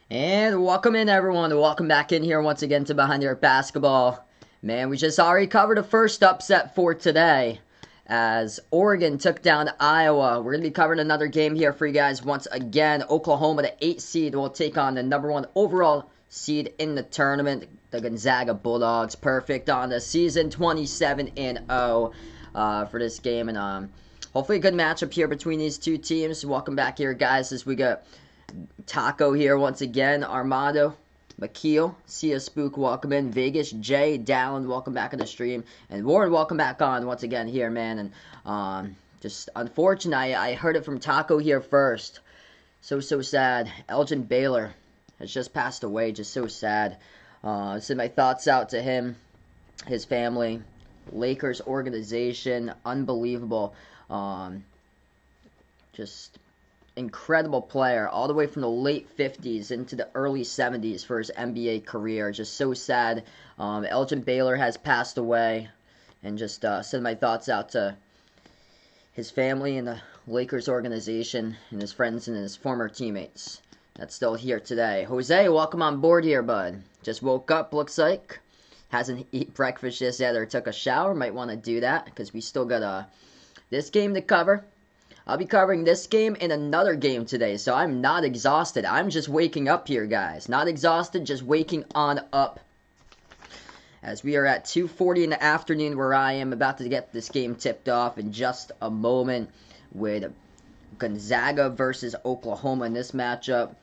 And welcome in, everyone. Welcome back in here once again to Behind Your Basketball. Man, we just already covered the first upset for today as Oregon took down Iowa. We're going to be covering another game here for you guys once again. Oklahoma, the 8th seed, will take on the number 1 overall seed in the tournament, the Gonzaga Bulldogs. Perfect on the season, 27-0 for this game. And hopefully a good matchup here between these two teams. Welcome back here, guys, as we got Taco here once again, Armando, McKeel, Sia Spook, welcome in, Vegas, Jay, Dallin, welcome back on the stream, and Warren, welcome back on once again here, man. And just unfortunate, I heard it from Taco here first. So sad. Elgin Baylor has just passed away, just so sad. Send my thoughts out to him, his family, Lakers organization, unbelievable. Just incredible player, all the way from the late 50s into the early 70s for his NBA career. Just so sad. Elgin Baylor has passed away, and just send my thoughts out to his family and the Lakers organization and his friends and his former teammates that's still here today. Jose, welcome on board here, bud. Just woke up, looks like. Hasn't eaten breakfast just yet or took a shower. Might want to do that because we still got this game to cover. I'll be covering this game and another game today, so I'm not exhausted. I'm just waking up here, guys. Not exhausted, just waking on up. As we are at 2:40 in the afternoon where I am, about to get this game tipped off in just a moment with Gonzaga versus Oklahoma in this matchup.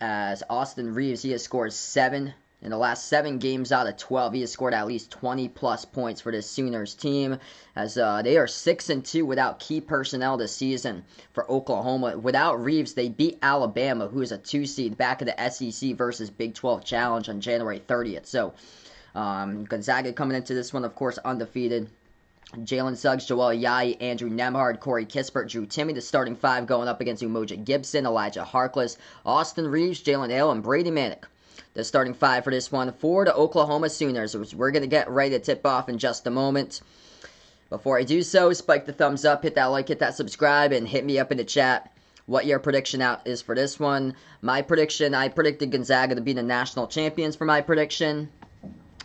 As Austin Reeves, he has scored 7 in the last 7 games out of 12. He has scored at least 20-plus points for this Sooners team, as they are 6-2 without key personnel this season for Oklahoma. Without Reeves, they beat Alabama, who is a 2 seed, back in the SEC versus Big 12 Challenge on January 30th. So Gonzaga coming into this one, of course, undefeated. Jalen Suggs, Joel Ayayi, Andrew Nembhard, Corey Kispert, Drew Timme, the starting 5 going up against Umoja Gibson, Elijah Harkless, Austin Reeves, Jalen Hale, and Brady Manick. The starting 5 for this one for the Oklahoma Sooners, which we're going to get ready to tip off in just a moment. Before I do so, spike the thumbs up, hit that like, hit that subscribe, and hit me up in the chat what your prediction out is for this one. My prediction, I predicted Gonzaga to be the national champions for my prediction.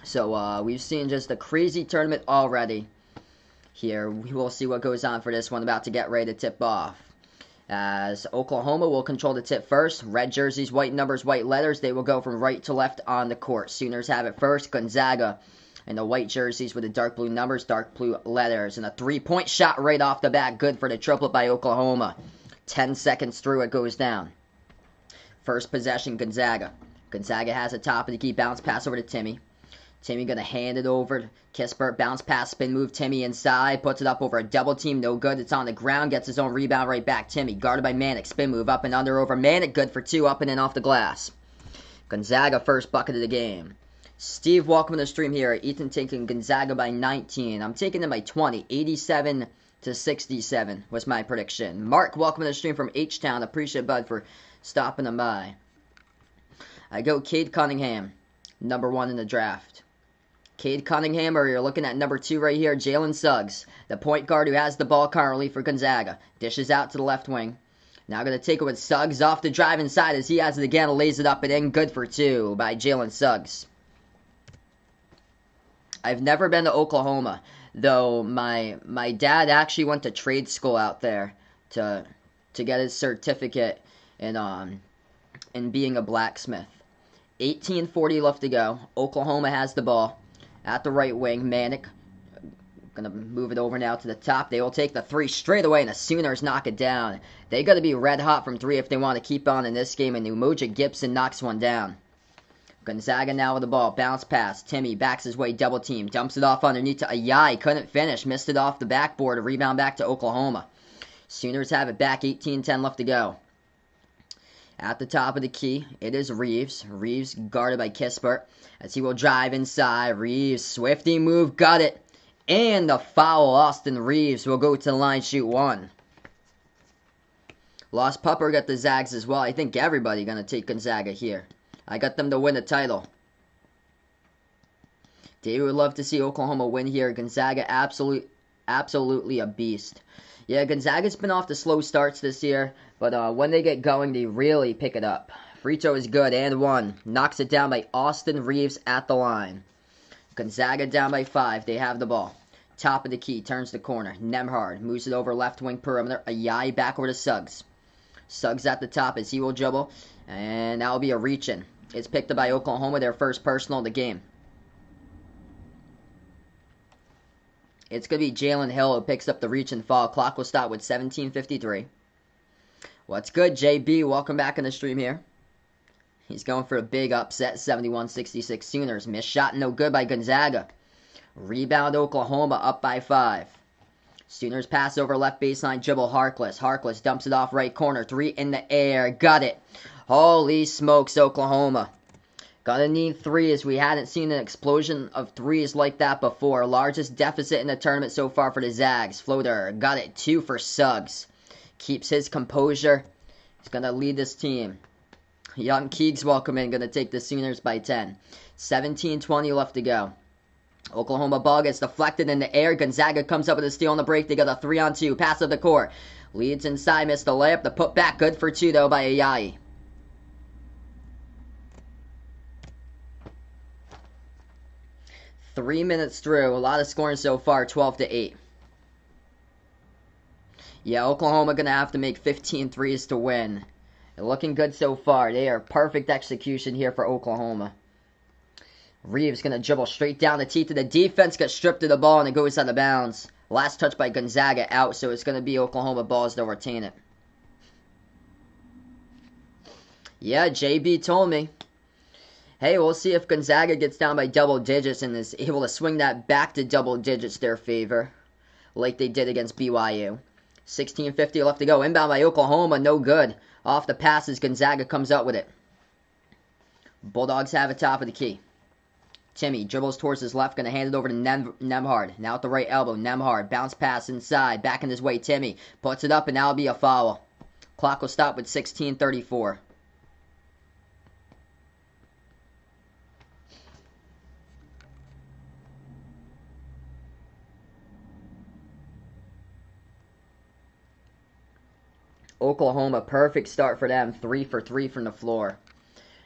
So we've seen just a crazy tournament already. Here, we will see what goes on for this one, about to get ready to tip off. As Oklahoma will control the tip first. Red jerseys, white numbers, white letters. They will go from right to left on the court. Sooners have it first. Gonzaga in the white jerseys with the dark blue numbers, dark blue letters. And a three-point shot right off the bat. Good for the triplet by Oklahoma. 10 seconds through, it goes down. First possession, Gonzaga. Gonzaga has a top of the key bounce pass over to Timme. Timme going to hand it over. Kispert, bounce pass, spin move. Timme inside, puts it up over a double team. No good. It's on the ground. Gets his own rebound right back. Timme, guarded by Manick. Spin move up and under over Manick. Good for 2. Up and in off the glass. Gonzaga, first bucket of the game. Steve, welcome to the stream here. Ethan taking Gonzaga by 19. I'm taking them by 20. 87-67 was my prediction. Mark, welcome to the stream from H-Town. Appreciate Bud for stopping them by. I go Cade Cunningham, number 1 in the draft. Cade Cunningham, or you're looking at number 2 right here, Jalen Suggs, the point guard who has the ball currently for Gonzaga. Dishes out to the left wing. Now going to take it with Suggs off the drive inside as he has it again, lays it up and in. Good for 2 by Jalen Suggs. I've never been to Oklahoma, though my dad actually went to trade school out there to get his certificate in being a blacksmith. 18:40 left to go. Oklahoma has the ball. At the right wing, Manick going to move it over now to the top. They will take the 3 straight away, and the Sooners knock it down. They got to be red hot from 3 if they want to keep on in this game, and Umoja Gibson knocks one down. Gonzaga now with the ball. Bounce pass. Timme backs his way, double team. Dumps it off underneath to Ayayi. Couldn't finish. Missed it off the backboard. A rebound back to Oklahoma. Sooners have it back. 18-10 left to go. At the top of the key, it is Reeves. Reeves guarded by Kispert as he will drive inside. Reeves, swifty move, got it. And the foul, Austin Reeves will go to the line, shoot 1. Lost Pupper got the Zags as well. I think everybody going to take Gonzaga here. I got them to win the title. David would love to see Oklahoma win here. Gonzaga absolutely a beast. Yeah, Gonzaga's been off the slow starts this year, but when they get going, they really pick it up Free throw is good and one. Knocks it down by Austin Reeves at the line. Gonzaga down by 5. They have the ball. Top of the key. Turns the corner. Nembhard moves it over left wing perimeter. Ayayi back over to Suggs. Suggs at the top as he will dribble. And that will be a reach-in. It's picked up by Oklahoma, their first personal of the game. It's going to be Jalen Hill who picks up the reach and fall. Clock will stop with 17:53. What's good, JB? Welcome back in the stream here. He's going for a big upset, 71-66 Sooners. Missed shot, no good by Gonzaga. Rebound, Oklahoma, up by 5. Sooners pass over left baseline, dribble Harkless. Harkless dumps it off right corner. 3 in the air, got it. Holy smokes, Oklahoma. Gonna need 3 as we hadn't seen an explosion of 3s like that before. Largest deficit in the tournament so far for the Zags. Floater, got it. 2 for Suggs. Keeps his composure. He's gonna lead this team. Young Keegs welcome in, going to take the Sooners by 10. 17:20 left to go. Oklahoma ball gets deflected in the air. Gonzaga comes up with a steal on the break. They got a 3-on-2. Pass of the court. Leads inside, missed the layup. The putback, good for 2 though by Ayayi. Three minutes through. A lot of scoring so far, 12-8. Yeah, Oklahoma going to have to make 15 threes to win. They're looking good so far. They are perfect execution here for Oklahoma. Reeves going to dribble straight down the teeth of the defense, gets stripped of the ball, and it goes out of bounds. Last touch by Gonzaga out, so it's going to be Oklahoma balls to retain it. Yeah, JB told me. Hey, we'll see if Gonzaga gets down by double digits and is able to swing that back to double digits their favor, like they did against BYU. 16:50 left to go. Inbound by Oklahoma, no good. Off the passes, Gonzaga comes out with it. Bulldogs have it top of the key. Timmy dribbles towards his left, going to hand it over to Nembhard. Now at the right elbow, Nembhard. Bounce pass inside, back in his way, Timmy. Puts it up, and that'll be a foul. Clock will stop with 16:34. Oklahoma, perfect start for them. 3 for 3 from the floor.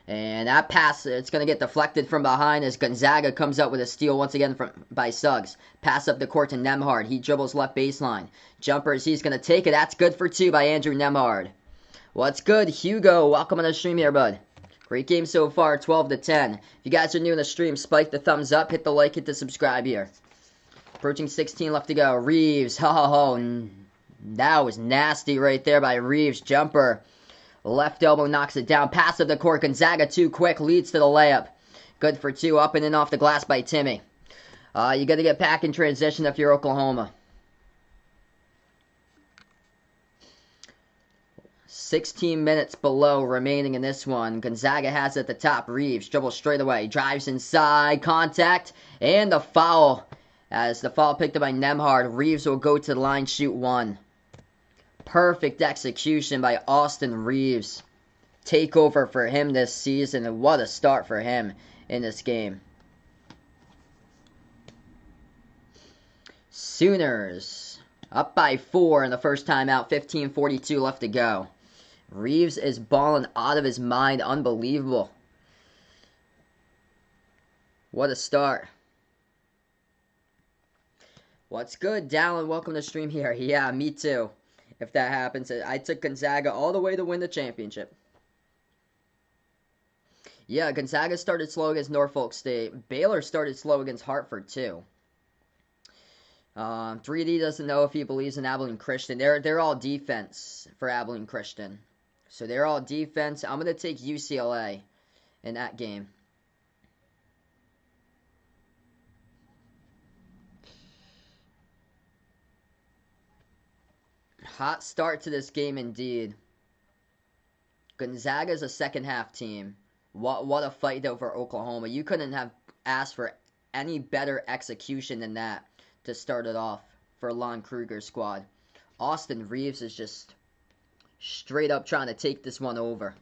And that pass, it's going to get deflected from behind as Gonzaga comes up with a steal once again by Suggs. Pass up the court to Nembhard. He dribbles left baseline. Jumpers, he's going to take it. That's good for 2 by Andrew Nembhard. What's good, Hugo? Welcome on the stream here, bud. Great game so far, 12-10. If you guys are new in the stream, spike the thumbs up, hit the like, hit the subscribe here. Approaching 16 left to go. Reeves, that was nasty right there by Reeves. Jumper. Left elbow knocks it down. Pass of the court. Gonzaga too quick. Leads to the layup. Good for 2. Up and in off the glass by Timmy. You got to get back in transition if you're Oklahoma. 16 minutes below remaining in this one. Gonzaga has it at the top. Reeves dribbles straight away. Drives inside. Contact. And the foul. As the foul picked up by Nembhard. Reeves will go to the line, shoot 1. Perfect execution by Austin Reeves. Takeover for him this season, and what a start for him in this game. Sooners up by 4 in the first timeout. 15:42 left to go. Reeves is balling out of his mind. Unbelievable. What a start. What's good, Dallin? Welcome to the stream here. Yeah, me too. If that happens, I took Gonzaga all the way to win the championship. Yeah, Gonzaga started slow against Norfolk State. Baylor started slow against Hartford, too. 3D doesn't know if he believes in Abilene Christian. They're all defense for Abilene Christian. So they're all defense. I'm going to take UCLA in that game. Hot start to this game indeed. Gonzaga's a second half team. What a fight over Oklahoma. You couldn't have asked for any better execution than that to start it off for Lon Kruger's squad. Austin Reeves is just straight up trying to take this one over.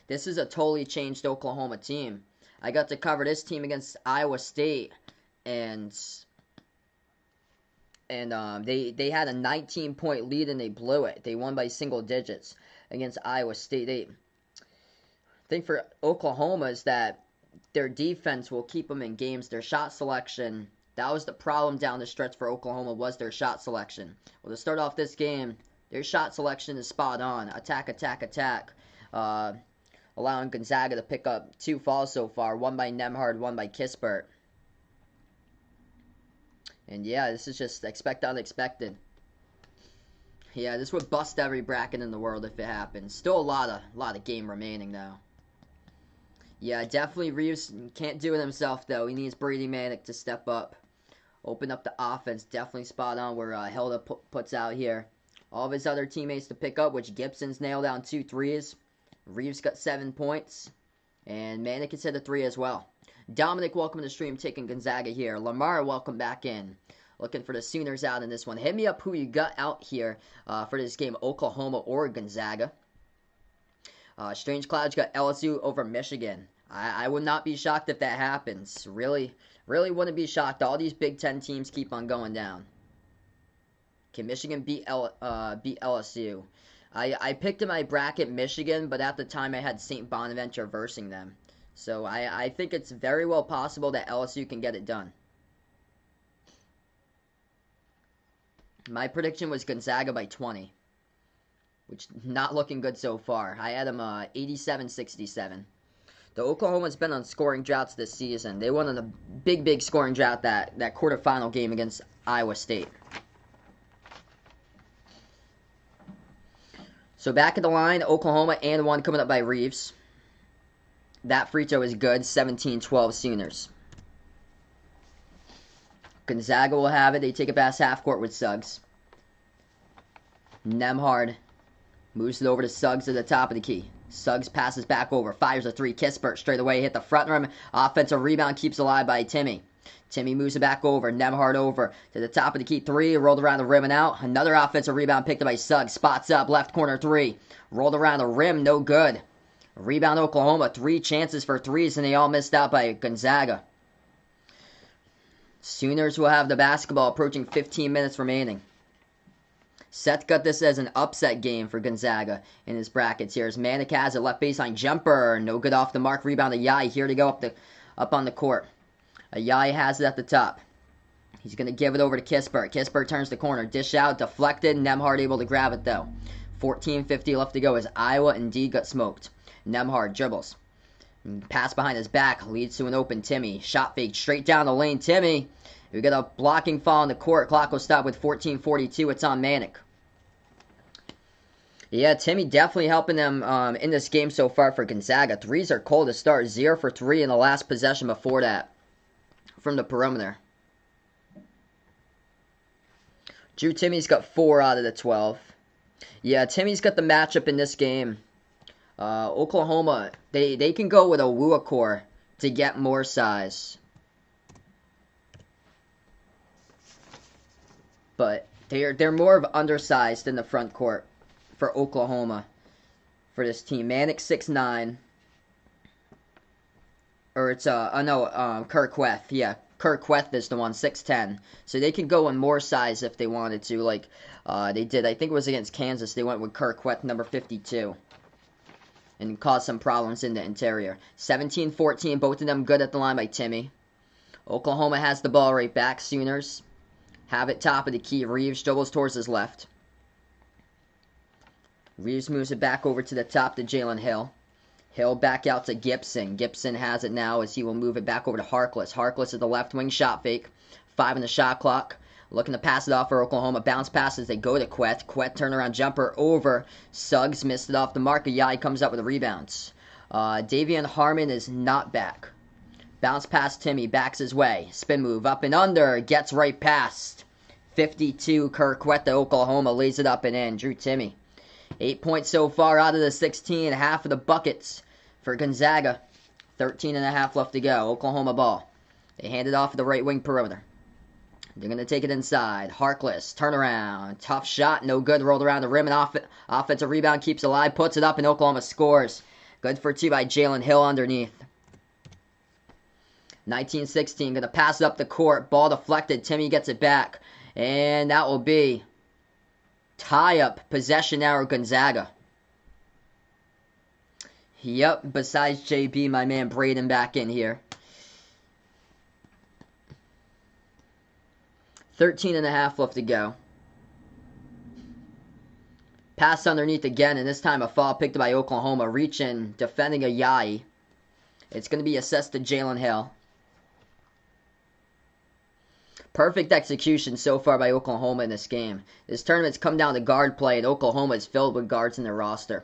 This is a totally changed Oklahoma team. I got to cover this team against Iowa State, and And they had a 19-point lead and they blew it. They won by single digits against Iowa State. I think for Oklahoma is that their defense will keep them in games. Their shot selection, that was the problem down the stretch for Oklahoma, was their shot selection. Well, to start off this game, their shot selection is spot on. Attack, attack, attack. Allowing Gonzaga to pick up 2 fouls so far. One by Nembhard, one by Kispert. And yeah, this is just expect unexpected. Yeah, this would bust every bracket in the world if it happens. Still a lot of game remaining though. Yeah, definitely Reeves can't do it himself though. He needs Brady Manick to step up. Open up the offense. Definitely spot on where Hilda puts out here. All of his other teammates to pick up, which Gibson's nailed down 2 threes. Reeves got 7 points. And Manick has hit a 3 as well. Dominic, welcome to the stream, taking Gonzaga here. Lamar, welcome back in. Looking for the Sooners out in this one. Hit me up who you got out here for this game, Oklahoma or Gonzaga. Strange Clouds got LSU over Michigan. I would not be shocked if that happens. Really wouldn't be shocked. All these Big Ten teams keep on going down. Can Michigan beat LSU? I picked in my bracket Michigan, but at the time I had St. Bonaventure versing them. So I think it's very well possible that LSU can get it done. My prediction was Gonzaga by 20, which not looking good so far. I had them 87-67. The Oklahoma's been on scoring droughts this season. They won on a big scoring drought that quarterfinal game against Iowa State. So back at the line, Oklahoma and 1 coming up by Reeves. That free throw is good, 17-12 Sooners. Gonzaga will have it. They take it past half court with Suggs. Nembhard moves it over to Suggs at the top of the key. Suggs passes back over, fires a 3. Kispert straight away, hit the front rim. Offensive rebound keeps alive by Timmy. Timmy moves it back over. Nembhard over to the top of the key. 3, rolled around the rim and out. Another offensive rebound picked up by Suggs. Spots up, left corner 3. Rolled around the rim, no good. Rebound Oklahoma, 3 chances for 3s, and they all missed out by Gonzaga. Sooners will have the basketball approaching 15 minutes remaining. Seth got this as an upset game for Gonzaga in his brackets here. As Manick has a left baseline jumper. No good off the mark. Rebound to Yai here to go up on the court. Yai has it at the top. He's going to give it over to Kispert. Kispert turns the corner. Dish out, deflected. Nembhard able to grab it though. 14:50 left to go as Iowa indeed got smoked. Nembhard dribbles. Pass behind his back leads to an open Timmy. Shot fake straight down the lane. Timmy. We got a blocking foul on the court. Clock will stop with 14:42. It's on Manick. Yeah, Timmy definitely helping them in this game so far for Gonzaga. 3s are cold to start. 0 for 3 in the last possession before that from the perimeter. Drew Timmy's got 4 out of the 12. Yeah, Timmy's got the matchup in this game. Oklahoma, they can go with a Wuakor to get more size. But they're more of undersized in the front court for Oklahoma for this team. Manick 6'9". Or it's Kirkweth. Yeah, Kirkweth is the one, 6'10". So they can go in more size if they wanted to, like they did. I think it was against Kansas. They went with Kirkweth, number 52. And caused some problems in the interior. 17-14, both of them good at the line by Timmy. Oklahoma has the ball right back. Sooners have it top of the key. Reeves dribbles towards his left. Reeves moves it back over to the top to Jalen Hill. Hill back out to Gibson. Gibson has it now as he will move it back over to Harkless. Harkless at the left wing, shot fake. 5 on the shot clock. Looking to pass it off for Oklahoma. Bounce passes. They go to Quet. Quet turnaround jumper over. Suggs missed it off the mark. Yai comes up with the rebounds. Davion Harmon is not back. Bounce past Timmy. Backs his way. Spin move up and under. Gets right past. 52. Kirkwet to Oklahoma. Lays it up and in. Drew Timmy. 8 points so far out of the 16. Half of the buckets for Gonzaga. 13.5 left to go. Oklahoma ball. They hand it off at the right wing perimeter. They're going to take it inside. Harkless, turnaround. Tough shot, no good. Rolled around the rim and offensive rebound keeps alive. Puts it up and Oklahoma scores. Good for 2 by Jalen Hill underneath. 19-16, going to pass it up the court. Ball deflected. Timmy gets it back. And that will be tie-up, possession arrow, Gonzaga. Yep, besides JB, my man Braden back in here. 13.5 left to go. Pass underneath again, and this time a foul picked by Oklahoma. Reaching, defending a Yai. It's going to be assessed to Jalen Hill. Perfect execution so far by Oklahoma in this game. This tournament's come down to guard play, and Oklahoma is filled with guards in their roster.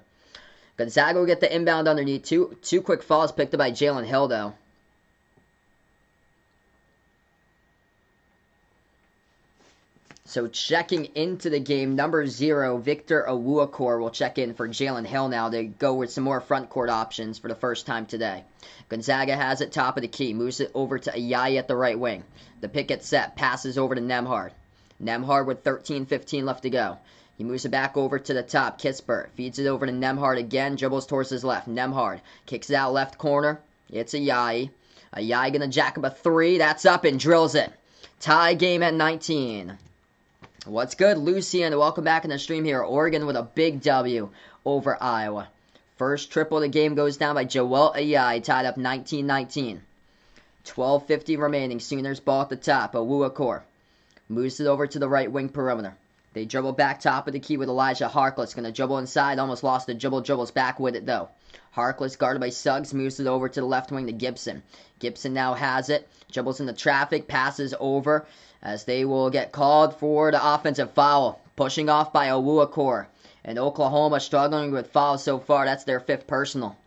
Gonzaga will get the inbound underneath. Two quick fouls picked up by Jalen Hill, though. So checking into the game, number 0, Victor Awuakor will check in for Jalen Hill now to go with some more front court options for the first time today. Gonzaga has it top of the key, moves it over to Ayayi at the right wing. The pick gets set, passes over to Nembhard. Nembhard with 13:15 left to go. He moves it back over to the top. Kispert feeds it over to Nembhard again, dribbles towards his left. Nembhard kicks it out left corner. It's Ayayi. Ayayi gonna jack up a 3. That's up and drills it. Tie game at 19. What's good, Lucian? Welcome back in the stream here. Oregon with a big W over Iowa. First triple of the game goes down by Joel Ayayi, tied up 19-19. 12:50 remaining. Sooners ball at the top. Awuakor moves it over to the right wing perimeter. They dribble back top of the key with Elijah Harkless. Going to dribble inside. Almost lost the dribble. Dribbles back with it, though. Harkless guarded by Suggs. Moves it over to the left wing to Gibson. Gibson now has it. Dribbles into traffic. Passes over as they will get called for the offensive foul. Pushing off by Awuakor. And Oklahoma struggling with fouls so far. That's their 5th personal.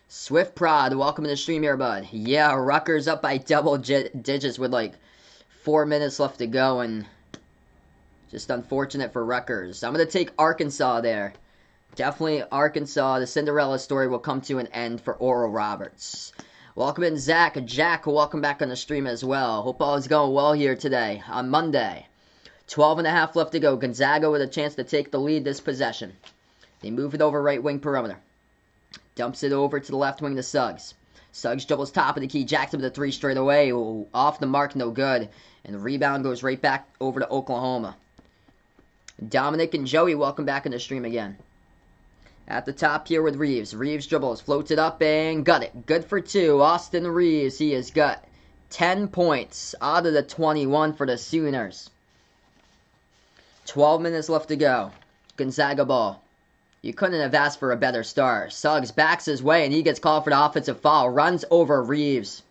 Swift Prod, welcome to the stream here, bud. Yeah, Rutgers up by double digits with like 4 minutes left to go, and just unfortunate for Rutgers. I'm going to take Arkansas there. Definitely Arkansas. The Cinderella story will come to an end for Oral Roberts. Welcome in, Zach. Jack, welcome back on the stream as well. Hope all is going well here today on Monday. 12.5 left to go. Gonzaga with a chance to take the lead this possession. They move it over right wing perimeter. Dumps it over to the left wing to Suggs. Suggs dribbles top of the key. Jacks up the 3 straight away. Ooh, off the mark, no good. And the rebound goes right back over to Oklahoma. Dominic and Joey, welcome back in the stream again. At the top here with Reeves. Reeves dribbles, floats it up, and got it. Good for 2. Austin Reeves, he has got 10 points out of the 21 for the Sooners. 12 minutes left to go. Gonzaga ball. You couldn't have asked for a better start. Suggs backs his way, and he gets called for the offensive foul. Runs over Reeves.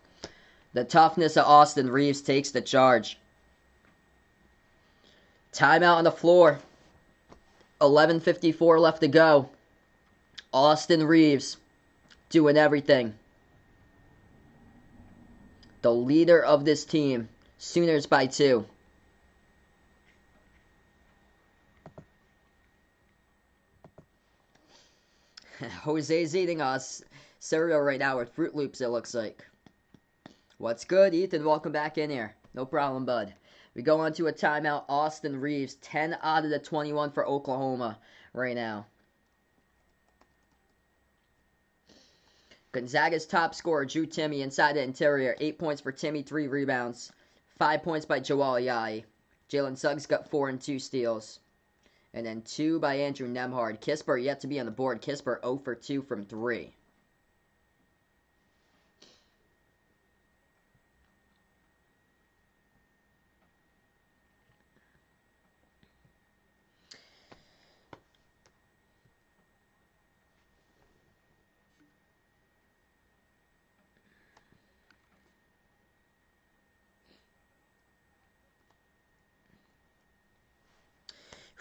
The toughness of Austin Reeves takes the charge. Timeout on the floor. 11:54 left to go. Austin Reeves doing everything. The leader of this team. Sooners by 2. Jose's eating us cereal right now with Fruit Loops, it looks like. What's good, Ethan? Welcome back in here. No problem, bud. We go on to a timeout. Austin Reeves, 10 out of the 21 for Oklahoma right now. Gonzaga's top scorer, Drew Timme, inside the interior. 8 points for Timme, 3 rebounds. 5 points by Joel Ayayi. Jalen Suggs got 4 and 2 steals. And then 2 by Andrew Nembhard. Kispert yet to be on the board. Kispert 0 for 2 from 3.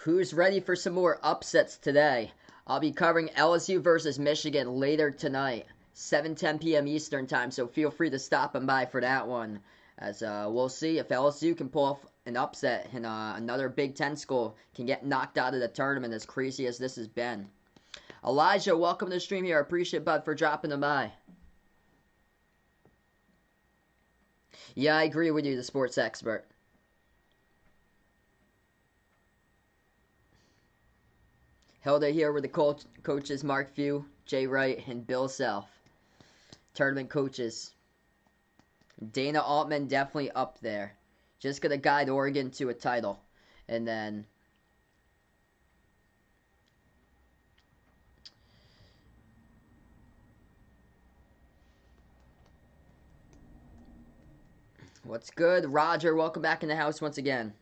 Who's ready for some more upsets today? I'll be covering LSU versus Michigan later tonight, 7:10 p.m. Eastern time, so feel free to stop and by for that one. As we'll see if LSU can pull off an upset and another Big Ten school can get knocked out of the tournament, as crazy as this has been. Elijah, welcome to the stream here. I appreciate Bud for dropping them by. Yeah, I agree with you, the sports expert. Hilda here with the coaches, Mark Few, Jay Wright, and Bill Self. Tournament coaches. Dana Altman definitely up there. Just going to guide Oregon to a title. And then what's good? Roger, welcome back in the house once again.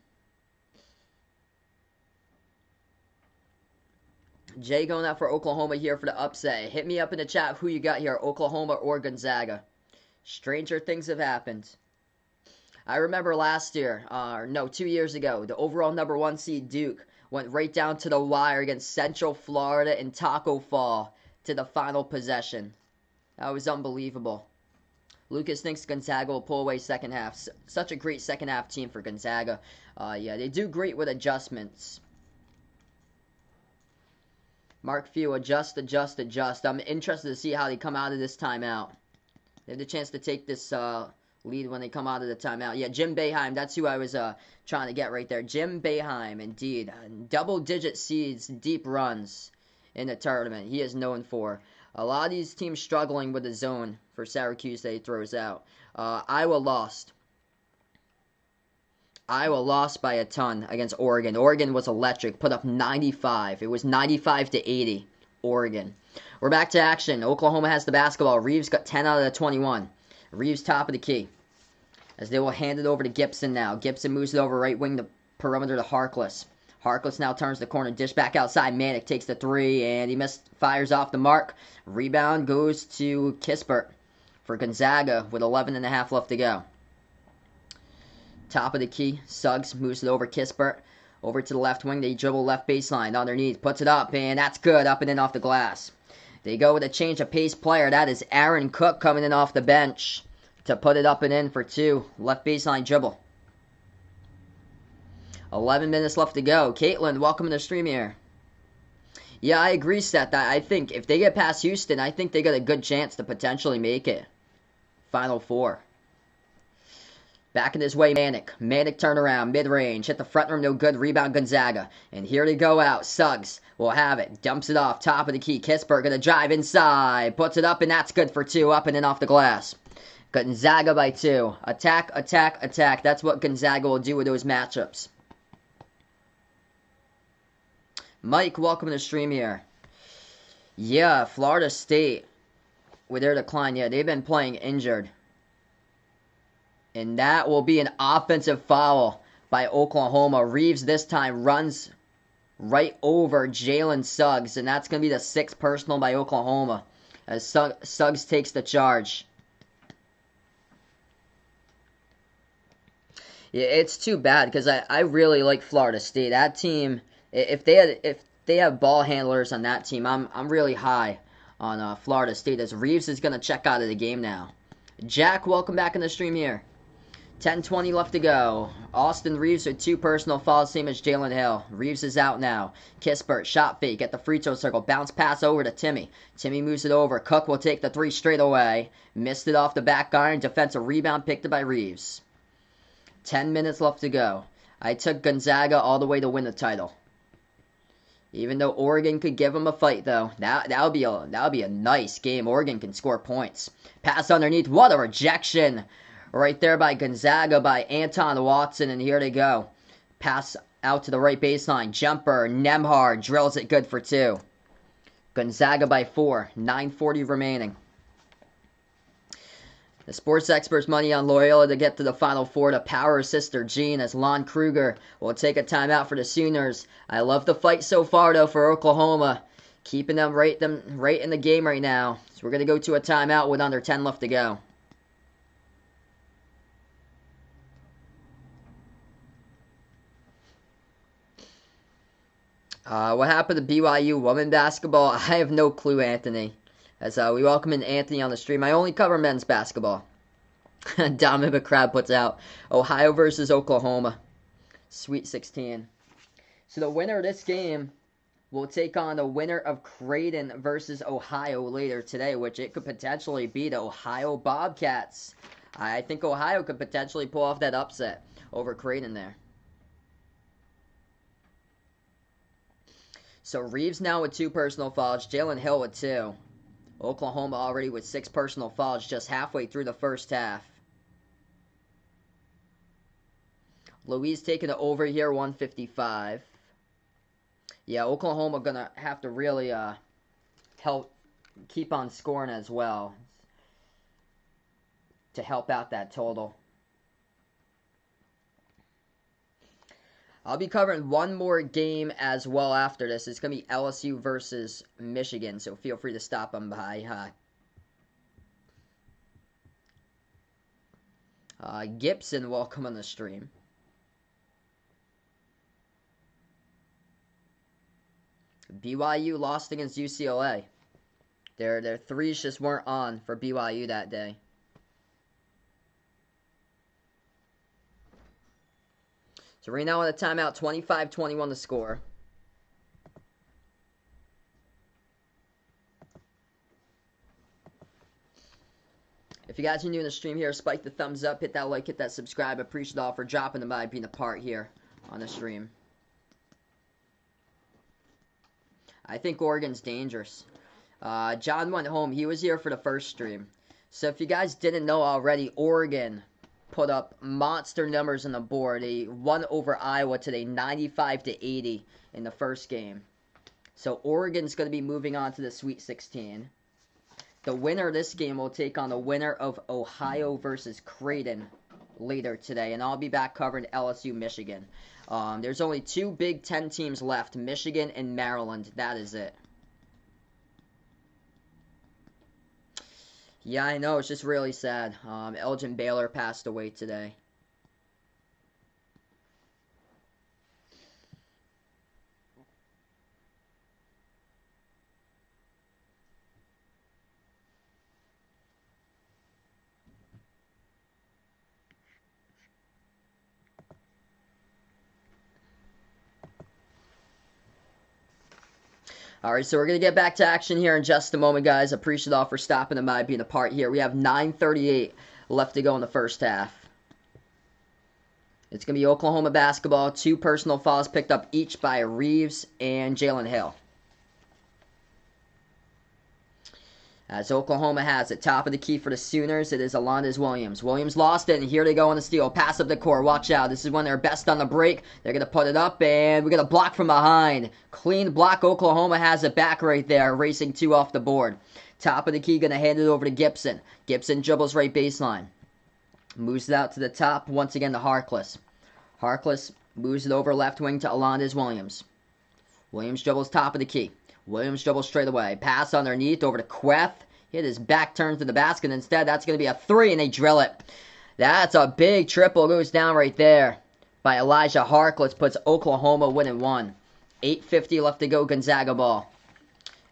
Jay going out for Oklahoma here for the upset. Hit me up in the chat who you got here, Oklahoma or Gonzaga. Stranger things have happened. I remember last year, no, 2 years ago, the overall #1 seed Duke went right down to the wire against Central Florida in Taco Fall to the final possession. That was unbelievable. Lucas thinks Gonzaga will pull away second half. Such a great second half team for Gonzaga. Yeah, they do great with adjustments. Mark Few, adjust. I'm interested to see how they come out of this timeout. They have the chance to take this lead when they come out of the timeout. Yeah, Jim Boeheim, that's who I was trying to get right there. Jim Boeheim, indeed. Double-digit seeds, deep runs in the tournament. He is known for. A lot of these teams struggling with the zone for Syracuse that he throws out. Iowa lost. Iowa lost by a ton against Oregon. Oregon was electric, put up 95. It was 95-80, Oregon. We're back to action. Oklahoma has the basketball. Reeves got 10 out of the 21. Reeves top of the key. As they will hand it over to Gibson now. Gibson moves it over right wing the perimeter to Harkless. Harkless now turns the corner, dish back outside. Manick takes the three, and he missed, fires off the mark. Rebound goes to Kispert for Gonzaga with 11.5 left to go. Top of the key, Suggs moves it over Kispert. Over to the left wing, they dribble left baseline underneath, puts it up, and that's good, up and in off the glass. They go with a change of pace player. That is Aaron Cook coming in off the bench to put it up and in for two. Left baseline dribble. 11 minutes left to go. Caitlin, welcome to the stream here. Yeah, I agree, Seth. I think if they get past Houston, I think they got a good chance to potentially make it. Final four. Back in his way, Manick. Manick turnaround, mid-range. Hit the front rim, no good. Rebound, Gonzaga. And here they go out. Suggs will have it. Dumps it off. Top of the key. Kispert gonna drive inside. Puts it up, and that's good for two. Up and in off the glass. Gonzaga by 2. Attack, attack, attack. That's what Gonzaga will do with those matchups. Mike, welcome to the stream here. Yeah, Florida State, with their decline, yeah, they've been playing injured. And that will be an offensive foul by Oklahoma. Reeves this time runs right over Jalen Suggs, and that's going to be the 6th personal by Oklahoma as Suggs takes the charge. Yeah, it's too bad because I really like Florida State. That team, if they have ball handlers on that team, I'm really high on Florida State as Reeves is going to check out of the game now. Jack, welcome back in the stream here. 10:20 left to go. Austin Reeves with 2 personal fouls, same as Jalen Hill. Reeves is out now. Kispert, shot fake at the free throw circle. Bounce pass over to Timmy. Timmy moves it over. Cook will take the 3 straight away. Missed it off the back iron. Defensive rebound picked up by Reeves. 10 minutes left to go. I took Gonzaga all the way to win the title. Even though Oregon could give them a fight, though. That would be a nice game. Oregon can score points. Pass underneath. What a rejection. Right there by Gonzaga by Anton Watson, and here they go. Pass out to the right baseline. Jumper, Nemhard drills it good for 2. Gonzaga by 4. 9:40 remaining. The sports experts' money on Loyola to get to the Final Four to power sister Jean as Lon Kruger will take a timeout for the Sooners. I love the fight so far, though, for Oklahoma. Keeping them right in the game right now. So we're going to go to a timeout with under 10 left to go. What happened to BYU women basketball? I have no clue, Anthony. As we welcome in Anthony on the stream. I only cover men's basketball. Donovan McCrab puts out Ohio versus Oklahoma. Sweet 16. So the winner of this game will take on the winner of Creighton versus Ohio later today, which it could potentially be the Ohio Bobcats. I think Ohio could potentially pull off that upset over Creighton there. So Reeves now with 2 personal fouls. Jalen Hill with 2. Oklahoma already with 6 personal fouls just halfway through the first half. Louise taking it over here, 155. Yeah, Oklahoma gonna have to really help keep on scoring as well to help out that total. I'll be covering one more game as well after this. It's going to be LSU versus Michigan, so feel free to stop on by. Gibson, welcome on the stream. BYU lost against UCLA. Their threes just weren't on for BYU that day. So right now on the timeout, 25-21 to score. If you guys are new in the stream here, spike the thumbs up, hit that like, hit that subscribe. Appreciate it all for dropping by, being a part here on the stream. I think Oregon's dangerous. John went home. He was here for the first stream. So if you guys didn't know already, Oregon put up monster numbers on the board. They won over Iowa today, 95-80 in the first game. So Oregon's going to be moving on to the Sweet 16. The winner of this game will take on the winner of Ohio versus Creighton later today. And I'll be back covering LSU, Michigan. There's only two Big Ten teams left, Michigan and Maryland. That is it. Yeah, I know. It's just really sad. Elgin Baylor passed away today. Alright, so we're going to get back to action here in just a moment, guys. Appreciate it all for stopping by, being a part here. We have 9:38 left to go in the first half. It's going to be Oklahoma basketball. 2 personal fouls picked up each by Reeves and Jalen Hill. As Oklahoma has it, top of the key for the Sooners, it is Alondes Williams. Williams lost it, and here they go on the steal. Pass up the court. Watch out. This is when they're best on the break. They're going to put it up, and we get a block from behind. Clean block. Oklahoma has it back right there, racing 2 off the board. Top of the key, going to hand it over to Gibson. Gibson dribbles right baseline. Moves it out to the top, once again to Harkless. Harkless moves it over left wing to Alondes Williams. Williams dribbles top of the key. Williams dribbles straight away. Pass underneath over to Queth. Hit his back turn to the basket. Instead, that's going to be a 3, and they drill it. That's a big triple. Goes down right there by Elijah Harkless. Puts Oklahoma winning 1. 8:50 left to go. Gonzaga ball.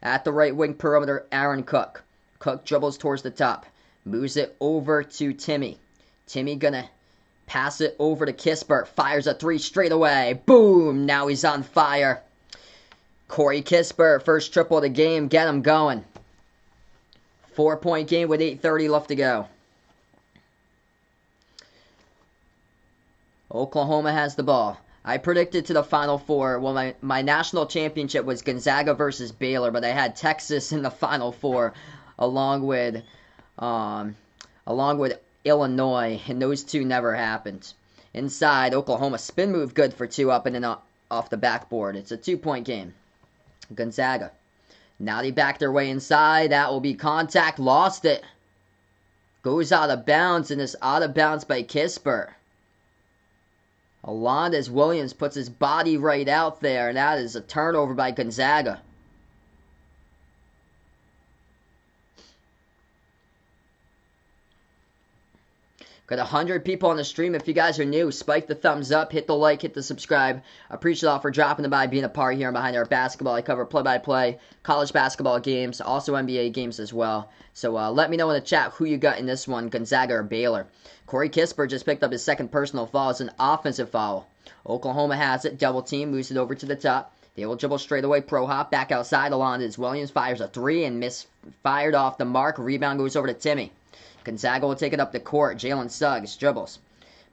At the right wing perimeter, Aaron Cook. Cook dribbles towards the top. Moves it over to Timmy. Timmy going to pass it over to Kispert. Fires a 3 straight away. Boom! Now he's on fire. Corey Kispert, first triple of the game. Get him going. 4-point game with 8:30 left to go. Oklahoma has the ball. I predicted to the Final Four. Well, my national championship was Gonzaga versus Baylor, but I had Texas in the Final Four along with Illinois, and those two never happened. Inside, Oklahoma spin move good for 2 up and then off the backboard. It's a 2-point game. Gonzaga. Now they back their way inside. That will be contact. Lost it. Goes out of bounds, and it's out of bounds by Kispert. Alondes Williams puts his body right out there, and that is a turnover by Gonzaga. Got 100 people on the stream. If you guys are new, spike the thumbs up, hit the like, hit the subscribe. Appreciate it all for dropping by, being a part here behind our basketball. I cover play-by-play, college basketball games, also NBA games as well. So let me know in the chat who you got in this one, Gonzaga or Baylor. Corey Kispert just picked up his second personal foul. It's an offensive foul. Oklahoma has it, double team, moves it over to the top. They will dribble straight away, pro hop, back outside. Alondes Williams fires a 3 and misfired off the mark. Rebound goes over to Timmy. Gonzaga will take it up the court. Jalen Suggs dribbles.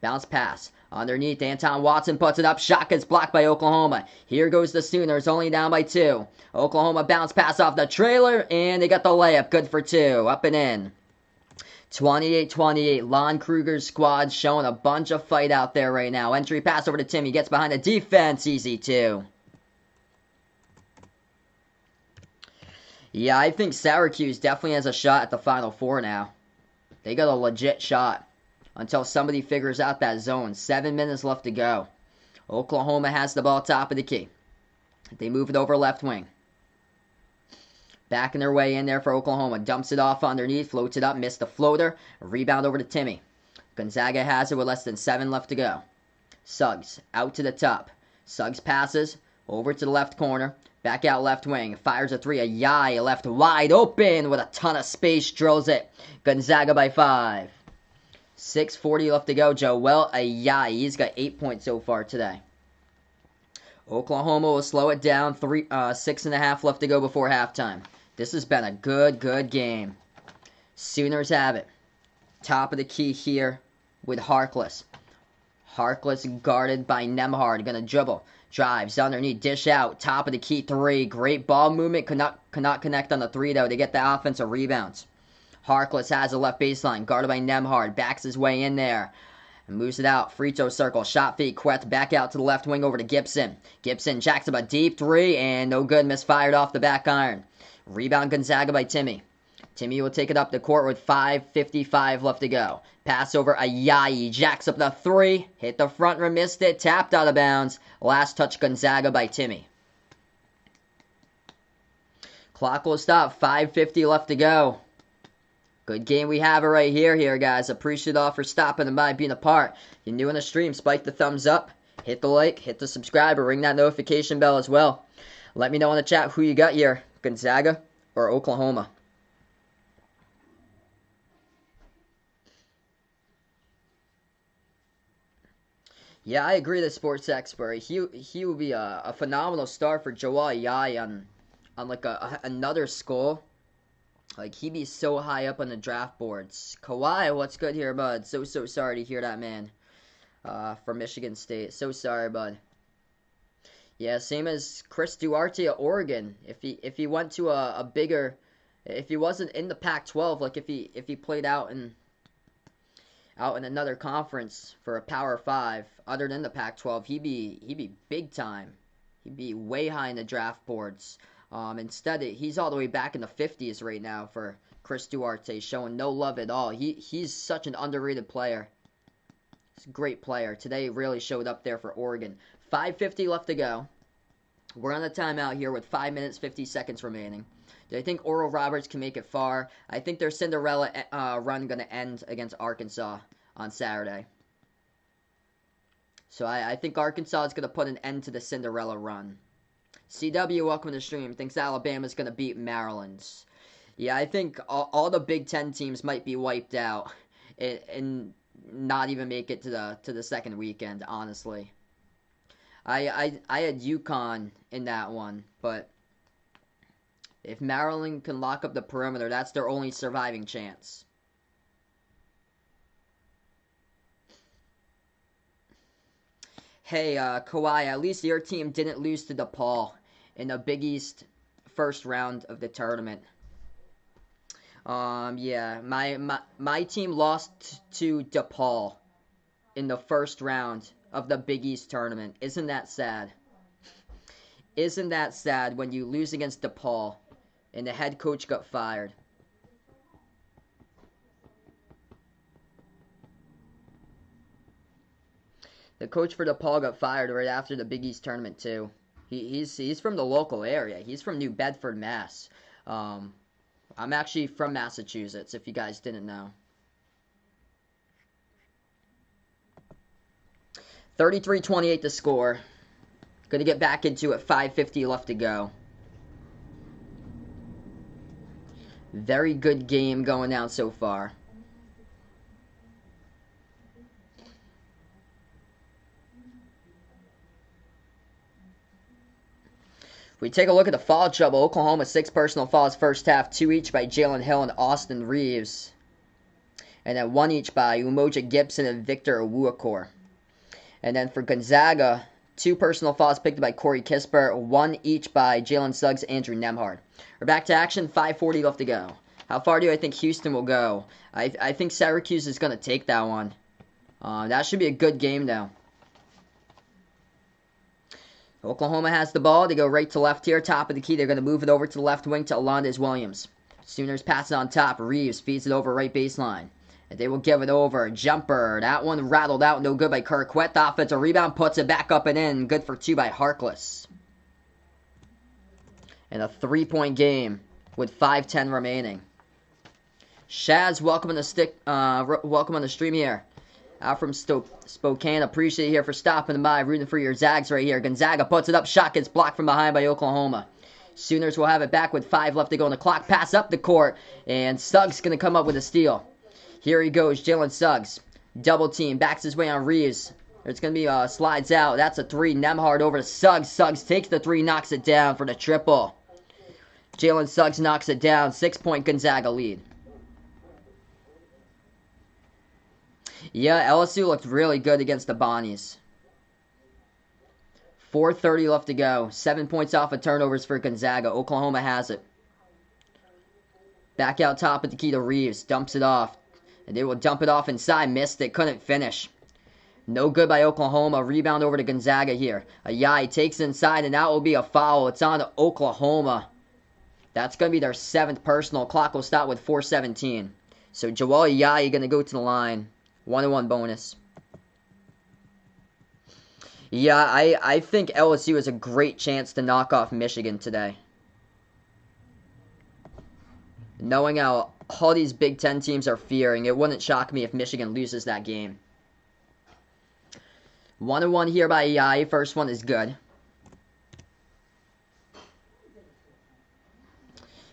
Bounce pass. Underneath, Anton Watson puts it up. Shot gets blocked by Oklahoma. Here goes the Sooners, only down by 2. Oklahoma bounce pass off the trailer, and they got the layup. Good for 2. Up and in. 28-28. Lon Kruger's squad showing a bunch of fight out there right now. Entry pass over to Timmy. Gets behind the defense. Easy too. Yeah, I think Syracuse definitely has a shot at the Final Four now. They got a legit shot until somebody figures out that zone. 7 minutes left to go. Oklahoma has the ball top of the key. They move it over left wing. Backing their way in there for Oklahoma. Dumps it off underneath. Floats it up. Missed the floater. A rebound over to Timmy. Gonzaga has it with less than 7 left to go. Suggs out to the top. Suggs passes over to the left corner. Back out left wing. Fires a three. Ayayi left wide open with a ton of space. Drills it. Gonzaga by 5. 6:40 left to go. Joel Ayayi. He's got 8 points so far today. Oklahoma will slow it down. 6.5 left to go before halftime. This has been a good game. Sooners have it. Top of the key here with Harkless. Harkless guarded by Nembhard. Gonna dribble. Drives underneath. Dish out. Top of the key 3. Great ball movement. Could not connect on the 3 though. They get the offensive rebounds. Harkless has a left baseline. Guarded by Nembhard. Backs his way in there. And moves it out. Free throw circle. Shot fake. Quet back out to the left wing over to Gibson. Gibson jacks up a deep 3. And no good. Misfired off the back iron. Rebound Gonzaga by Timmy. Timmy will take it up the court with 5:55 left to go. Pass over Ayayi. Jacks up the 3. Hit the front rim. Missed it. Tapped out of bounds. Last touch Gonzaga by Timmy. Clock will stop. 5:50 left to go. Good game we have it right here, guys. Appreciate all for stopping and by being a part. If you're new in the stream, spike the thumbs up. Hit the like. Hit the subscribe. Or ring that notification bell as well. Let me know in the chat who you got here. Gonzaga or Oklahoma. Yeah, I agree with Sports Expert. He will be a phenomenal star for Joel Ayayi on like another school. Like, he'd be so high up on the draft boards. Kawhi, what's good here, bud? So sorry to hear that, man. From Michigan State. So sorry, bud. Yeah, same as Chris Duarte at Oregon. If he went to a bigger, if he wasn't in the Pac-12, like if he played out in another conference for a Power 5 other than the Pac-12, he'd be big time. He'd be way high in the draft boards. Instead, he's all the way back in the 50s right now for Chris Duarte, showing no love at all. He's such an underrated player. He's a great player. Today, he really showed up there for Oregon. 5:50 left to go. We're on the timeout here with 5 minutes, 50 seconds remaining. Do I think Oral Roberts can make it far? I think their Cinderella run going to end against Arkansas on Saturday. So I think Arkansas is going to put an end to the Cinderella run. CW, welcome to the stream. Thinks Alabama's going to beat Maryland. Yeah, I think all the Big Ten teams might be wiped out and not even make it to the second weekend, honestly. I had UConn in that one, but if Maryland can lock up the perimeter, that's their only surviving chance. Hey, Kawhi, at least your team didn't lose to DePaul in the Big East first round of the tournament. Yeah, my team lost to DePaul in the first round of the Big East tournament. Isn't that sad? Isn't that sad when you lose against DePaul and the head coach got fired? The coach for DePaul got fired right after the Big East tournament too. He's from the local area. He's from New Bedford, Mass. I'm actually from Massachusetts, if you guys didn't know. 33-28 to score. Going to get back into it. 5:50 left to go. Very good game going down so far. We take a look at the foul trouble. Oklahoma, 6 personal fouls first half, 2 each by Jalen Hill and Austin Reeves. And then 1 each by Umoja Gibson and Victor Owuakor. And then for Gonzaga, 2 personal fouls picked by Corey Kispert, 1 each by Jalen Suggs and Andrew Nembhard. We're back to action, 5:40 left to go. How far do I think Houston will go? I think Syracuse is going to take that one. That should be a good game, though. Oklahoma has the ball. They go right to left here. Top of the key. They're going to move it over to the left wing to Alondes Williams. Sooners pass it on top. Reeves feeds it over right baseline. And they will give it over. Jumper. That one rattled out. No good by Kirkwood. The offensive rebound puts it back up and in. Good for 2 by Harkless. And a 3-point game with 5:10 remaining. Shaz, welcome on the stream here. Out from Spokane, appreciate you here for stopping by, rooting for your Zags right here. Gonzaga puts it up, shot gets blocked from behind by Oklahoma. Sooners will have it back with 5 left to go on the clock. Pass up the court, and Suggs going to come up with a steal. Here he goes, Jalen Suggs. Double team, backs his way on Reeves. It's going to be slides out. That's a 3. Nemhard over to Suggs. Suggs takes the 3, knocks it down for the triple. Jalen Suggs knocks it down. 6-point Gonzaga lead. Yeah, LSU looked really good against the Bonnies. 4:30 left to go. 7 points off of turnovers for Gonzaga. Oklahoma has it. Back out top at the key to Reeves. Dumps it off. And they will dump it off inside. Missed it. Couldn't finish. No good by Oklahoma. Rebound over to Gonzaga here. Ayayi takes inside, and that will be a foul. It's on to Oklahoma. That's going to be their 7th personal. Clock will stop with 4:17. So Joel Ayayi going to go to the line. 1-1 bonus. Yeah, I think LSU has a great chance to knock off Michigan today. Knowing how all these Big Ten teams are fearing, it wouldn't shock me if Michigan loses that game. 1-1 here by Ayayi. First one is good.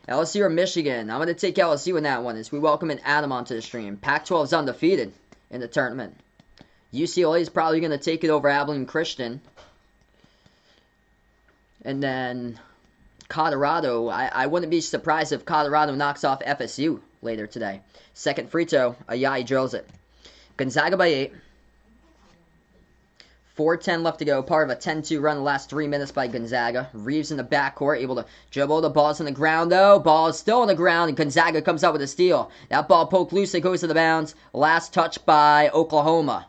LSU or Michigan? I'm going to take LSU in that one as we welcome in Adam onto the stream. Pac-12 is undefeated in the tournament. UCLA is probably going to take it over Abilene Christian. And then Colorado, I wouldn't be surprised if Colorado knocks off FSU later today. Second free throw, Ayayi drills it. Gonzaga by 8. 4:10 left to go. Part of a 10-2 run the last 3 minutes by Gonzaga. Reeves in the backcourt, able to dribble. The ball's on the ground, though. Ball is still on the ground, and Gonzaga comes up with a steal. That ball poked loose. It goes to the bounds. Last touch by Oklahoma.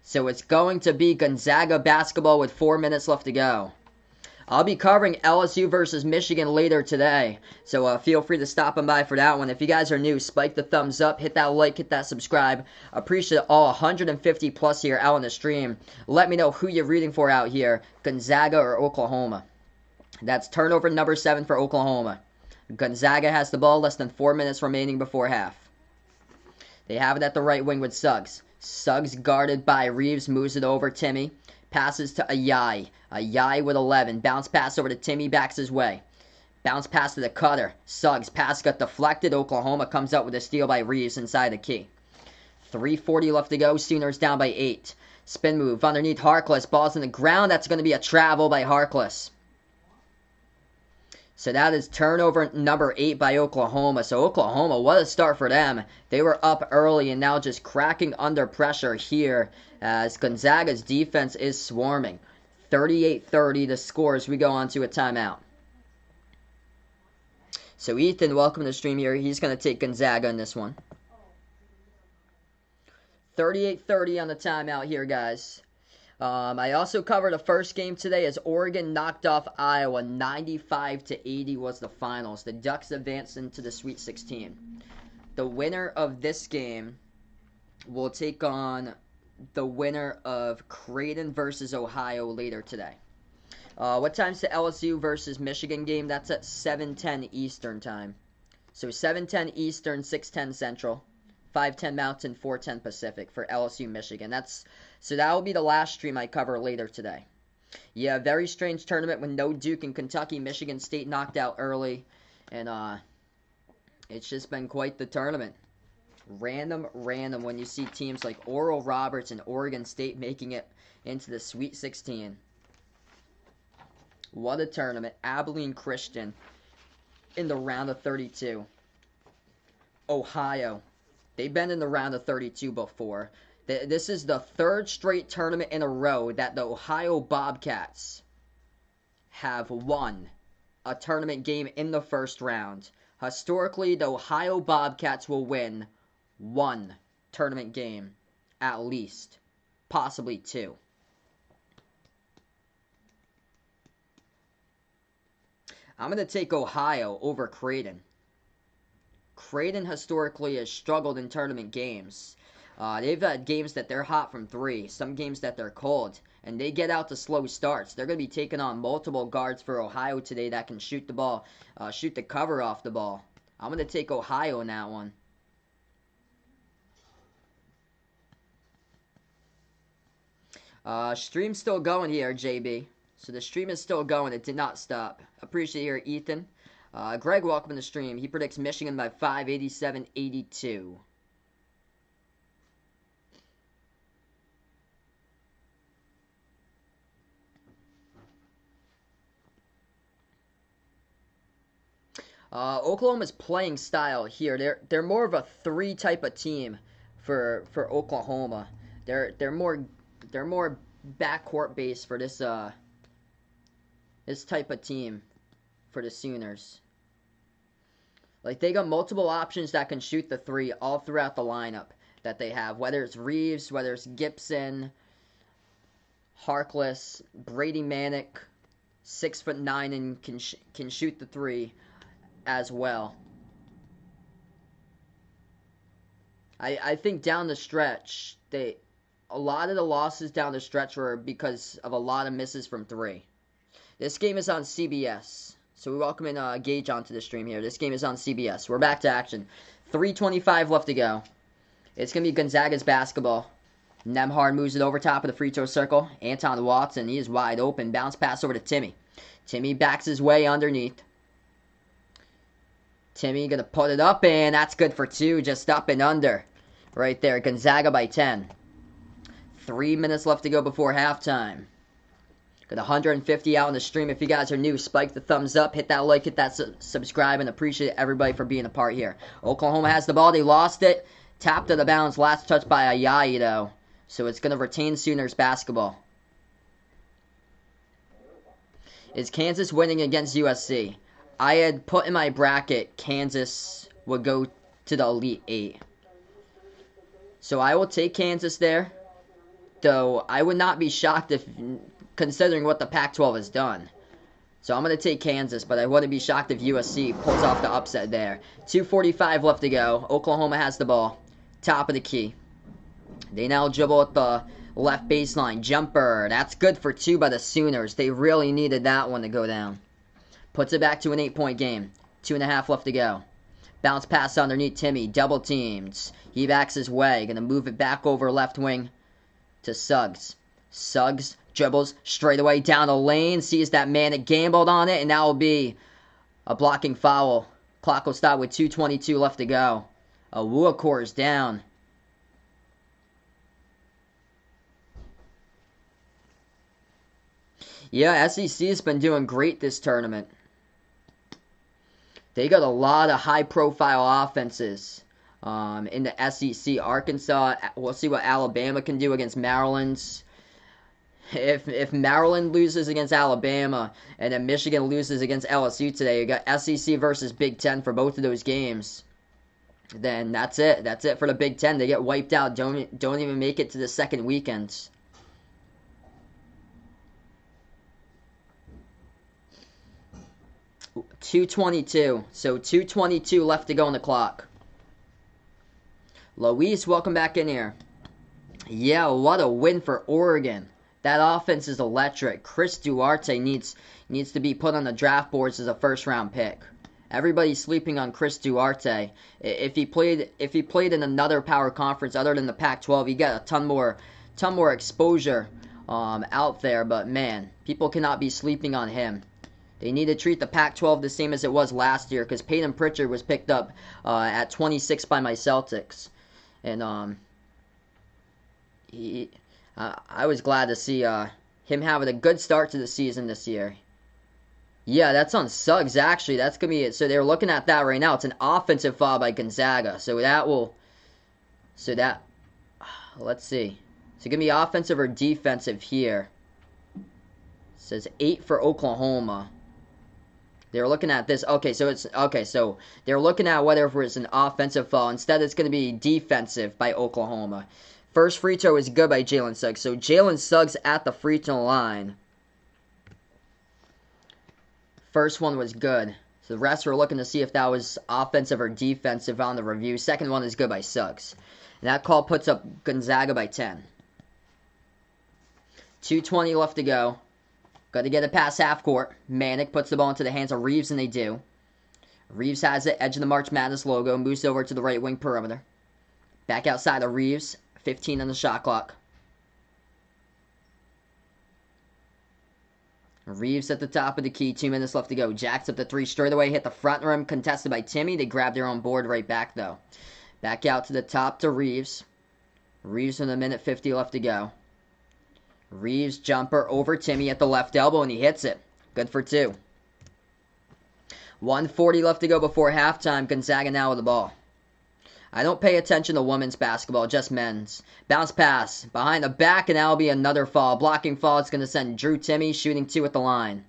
So it's going to be Gonzaga basketball with 4 minutes left to go. I'll be covering LSU versus Michigan later today, so feel free to stop on by for that one. If you guys are new, spike the thumbs up, hit that like, hit that subscribe. Appreciate all 150 plus here out on the stream. Let me know who you're rooting for out here, Gonzaga or Oklahoma. That's turnover number 7 for Oklahoma. Gonzaga has the ball, less than 4 minutes remaining before half. They have it at the right wing with Suggs. Suggs guarded by Reeves, moves it over Timmy. Passes to Ayayi. Ayayi with 11. Bounce pass over to Timmy, backs his way. Bounce pass to the cutter. Suggs. Pass got deflected. Oklahoma comes up with a steal by Reeves inside the key. 3:40 left to go. Sooners down by 8. Spin move underneath Harkless. Ball's on the ground. That's going to be a travel by Harkless. So that is turnover number 8 by Oklahoma. So Oklahoma, what a start for them. They were up early and now just cracking under pressure here as Gonzaga's defense is swarming. 38-30 the score as we go on to a timeout. So Ethan, welcome to the stream here. He's going to take Gonzaga in this one. 38-30 on the timeout here, guys. I also covered the first game today as Oregon knocked off Iowa. 95-80 was the finals. The Ducks advanced into the Sweet 16. The winner of this game will take on the winner of Creighton versus Ohio later today. What time's the LSU versus Michigan game? That's at 7:10 Eastern time. So 7:10 Eastern, 6:10 Central, 5:10 Mountain, 4:10 Pacific for LSU Michigan. So that will be the last stream I cover later today. Yeah, very strange tournament with no Duke and Kentucky. Michigan State knocked out early. And it's just been quite the tournament. Random when you see teams like Oral Roberts and Oregon State making it into the Sweet 16. What a tournament. Abilene Christian in the round of 32. Ohio. They've been in the round of 32 before. This is the 3rd straight tournament in a row that the Ohio Bobcats have won a tournament game in the first round. Historically, the Ohio Bobcats will win one tournament game, at least, possibly two. I'm going to take Ohio over Creighton. Creighton historically has struggled in tournament games. They've had games that they're hot from three, some games that they're cold, and they get out to slow starts. They're going to be taking on multiple guards for Ohio today that can shoot the ball, shoot the cover off the ball. I'm going to take Ohio in that one. Stream's still going here, JB. So the stream is still going. It did not stop. Appreciate your Ethan. Greg, welcome to the stream. He predicts Michigan by 5, 87-82. Oklahoma's playing style here. They're more of a 3 type of team for Oklahoma. They're more backcourt based for this type of team for the Sooners. Like, they got multiple options that can shoot the 3 all throughout the lineup that they have. Whether it's Reeves, whether it's Gibson, Harkless, Brady Manick, 6'9" and can shoot the 3 as well. I think down the stretch, a lot of the losses down the stretch were because of a lot of misses from 3. This game is on CBS. So we welcome in Gage onto the stream here. This game is on CBS. We're back to action. 3:25 left to go. It's going to be Gonzaga's basketball. Nemhard moves it over top of the free throw circle. Anton Watson, he is wide open. Bounce pass over to Timmy. Timmy backs his way underneath. Timmy going to put it up, and that's good for 2. Just up and under. Right there. Gonzaga by 10. 3 minutes left to go before halftime. Got 150 out on the stream. If you guys are new, spike the thumbs up, hit that like, hit that subscribe, and appreciate everybody for being a part here. Oklahoma has the ball. They lost it. Tapped out of bounds. Last touch by Ayayi, though. So it's going to retain Sooners basketball. Is Kansas winning against USC? I had put in my bracket Kansas would go to the Elite 8. So I will take Kansas there. Though I would not be shocked if, considering what the Pac-12 has done. So I'm going to take Kansas, but I wouldn't be shocked if USC pulls off the upset there. 2:45 left to go. Oklahoma has the ball. Top of the key. They now dribble at the left baseline. Jumper. That's good for 2 by the Sooners. They really needed that one to go down. Puts it back to an 8-point game. 2.5 left to go. Bounce pass underneath Timmy. Double teamed. He backs his way. Going to move it back over left wing to Suggs. Suggs dribbles straight away down the lane. Sees that man that gambled on it. And that will be a blocking foul. Clock will stop with 2:22 left to go. Awuakor is down. Yeah, SEC has been doing great this tournament. They got a lot of high-profile offenses in the SEC. Arkansas, we'll see what Alabama can do against Maryland. If Maryland loses against Alabama and then Michigan loses against LSU today, you got SEC versus Big Ten for both of those games. Then that's it. That's it for the Big Ten. They get wiped out. Don't even make it to the second weekend. .222. So 2:22 left to go on the clock. Luis, welcome back in here. Yeah, what a win for Oregon. That offense is electric. Chris Duarte needs to be put on the draft boards as a first-round pick. Everybody's sleeping on Chris Duarte. If he played in another power conference other than the Pac-12, he got a ton more exposure out there. But man, people cannot be sleeping on him. They need to treat the Pac-12 the same as it was last year, because Peyton Pritchard was picked up at 26 by my Celtics, and I was glad to see him having a good start to the season this year. Yeah, that's on Suggs, actually. That's going to be it. So they're looking at that right now. It's an offensive foul by Gonzaga. Let's see. Is it going to be offensive or defensive here? It says 8 for Oklahoma. They're looking at this. Okay, so so they're looking at whether if it's an offensive foul. Instead, it's going to be defensive by Oklahoma. First free throw is good by Jalen Suggs. So Jalen Suggs at the free throw line. First one was good. So the rest we're looking to see if that was offensive or defensive on the review. Second one is good by Suggs. And that call puts up Gonzaga by 10. 2:20 left to go. Got to get it past half court. Manick puts the ball into the hands of Reeves, and they do. Reeves has it, edge of the March Madness logo, moves over to the right wing perimeter. Back outside of Reeves, 15 on the shot clock. Reeves at the top of the key, 2 minutes left to go. Jacks up the 3 straight away, hit the front rim, contested by Timmy. They grab their own board right back, though. Back out to the top to Reeves. Reeves with 1:50 left to go. Reeves jumper over Timmy at the left elbow, and he hits it. Good for 2. 1:40 left to go before halftime. Gonzaga now with the ball. I don't pay attention to women's basketball, just men's. Bounce pass. Behind the back, and that'll be another fall. Blocking fall. It's going to send Drew Timme shooting 2 at the line.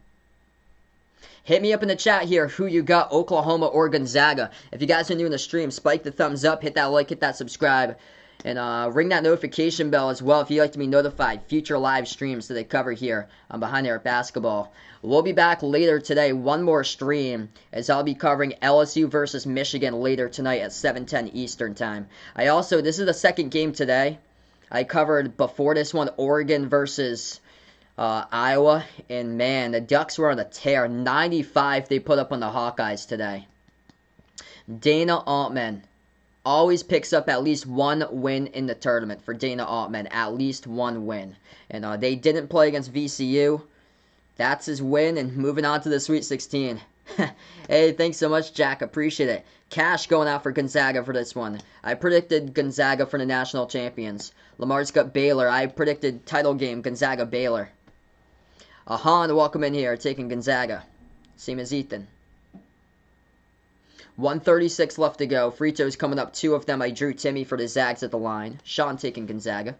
Hit me up in the chat here who you got, Oklahoma or Gonzaga. If you guys are new in the stream, spike the thumbs up, hit that like, hit that subscribe. And ring that notification bell as well if you'd like to be notified. Future live streams that they cover here on Behind the Arc Basketball. We'll be back later today. One more stream as I'll be covering LSU versus Michigan later tonight at 7:10 Eastern Time. This is the second game today. I covered before this one Oregon versus Iowa. And man, the Ducks were on a tear. 95 they put up on the Hawkeyes today. Dana Altman always picks up at least one win in the tournament for Dana Altman. At least one win. And they didn't play against VCU. That's his win, and moving on to the Sweet 16. Hey, thanks so much, Jack. Appreciate it. Cash going out for Gonzaga for this one. I predicted Gonzaga for the national champions. Lamar's got Baylor. I predicted title game Gonzaga-Baylor. Ahan, welcome in here, taking Gonzaga. Same as Ethan. 1:36 left to go. Free throws coming up, 2 of them. I drew Timmy for the Zags at the line. Sean taking Gonzaga.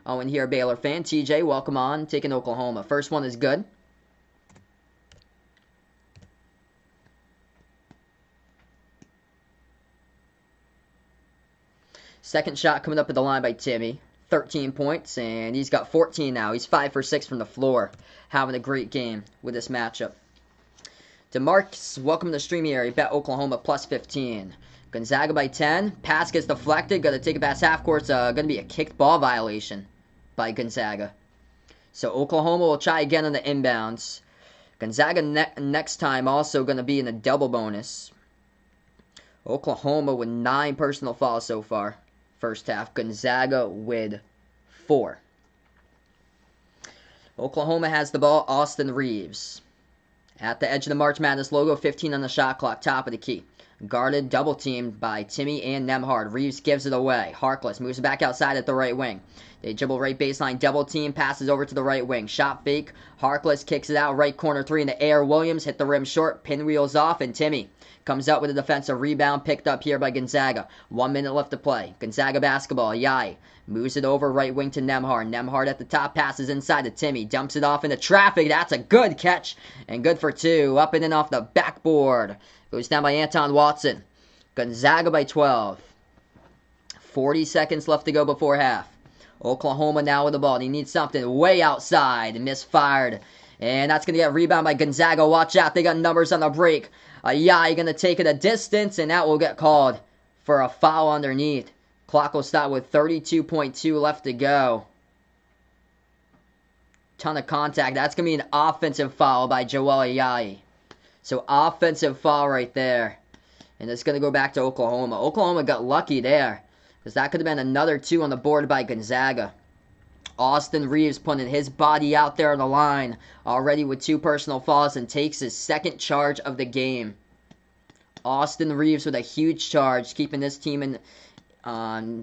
Owen here, Baylor fan. TJ, welcome on, taking Oklahoma. First one is good. Second shot coming up at the line by Timmy. 13 points, and he's got 14 now. He's 5 for 6 from the floor. Having a great game with this matchup. DeMarcus, welcome to the stream here. He bet Oklahoma plus 15. Gonzaga by 10. Pass gets deflected. Got to take it past half court. It's going to be a kicked ball violation by Gonzaga. So Oklahoma will try again on the inbounds. Gonzaga next time also going to be in a double bonus. Oklahoma with 9 personal fouls so far. First half. Gonzaga with 4. Oklahoma has the ball. Austin Reeves. At the edge of the March Madness logo, 15 on the shot clock, top of the key. Guarded, double teamed by Timmy and Nembhard. Reeves gives it away. Harkless moves back outside at the right wing. They dribble right baseline, double team, passes over to the right wing. Shot fake. Harkless kicks it out, right corner 3 in the air. Williams hit the rim short, pinwheels off, and Timmy comes out with a defensive rebound picked up here by Gonzaga. 1 minute left to play. Gonzaga basketball. Yai moves it over right wing to Nembhard. Nembhard at the top, passes inside to Timmy. Dumps it off into traffic. That's a good catch. And good for 2. Up and in off the backboard. Goes down by Anton Watson. Gonzaga by 12. 40 seconds left to go before half. Oklahoma now with the ball. He needs something way outside. Misfired. And that's going to get rebound by Gonzaga. Watch out. They got numbers on the break. Yai going to take it a distance, and that will get called for a foul underneath. Clock will stop with 32.2 left to go. Ton of contact. That's going to be an offensive foul by Joel Yai. So offensive foul right there. And it's going to go back to Oklahoma. Oklahoma got lucky there, because that could have been another 2 on the board by Gonzaga. Austin Reeves putting his body out there on the line already with 2 personal fouls and takes his second charge of the game. Austin Reeves with a huge charge, keeping this team in,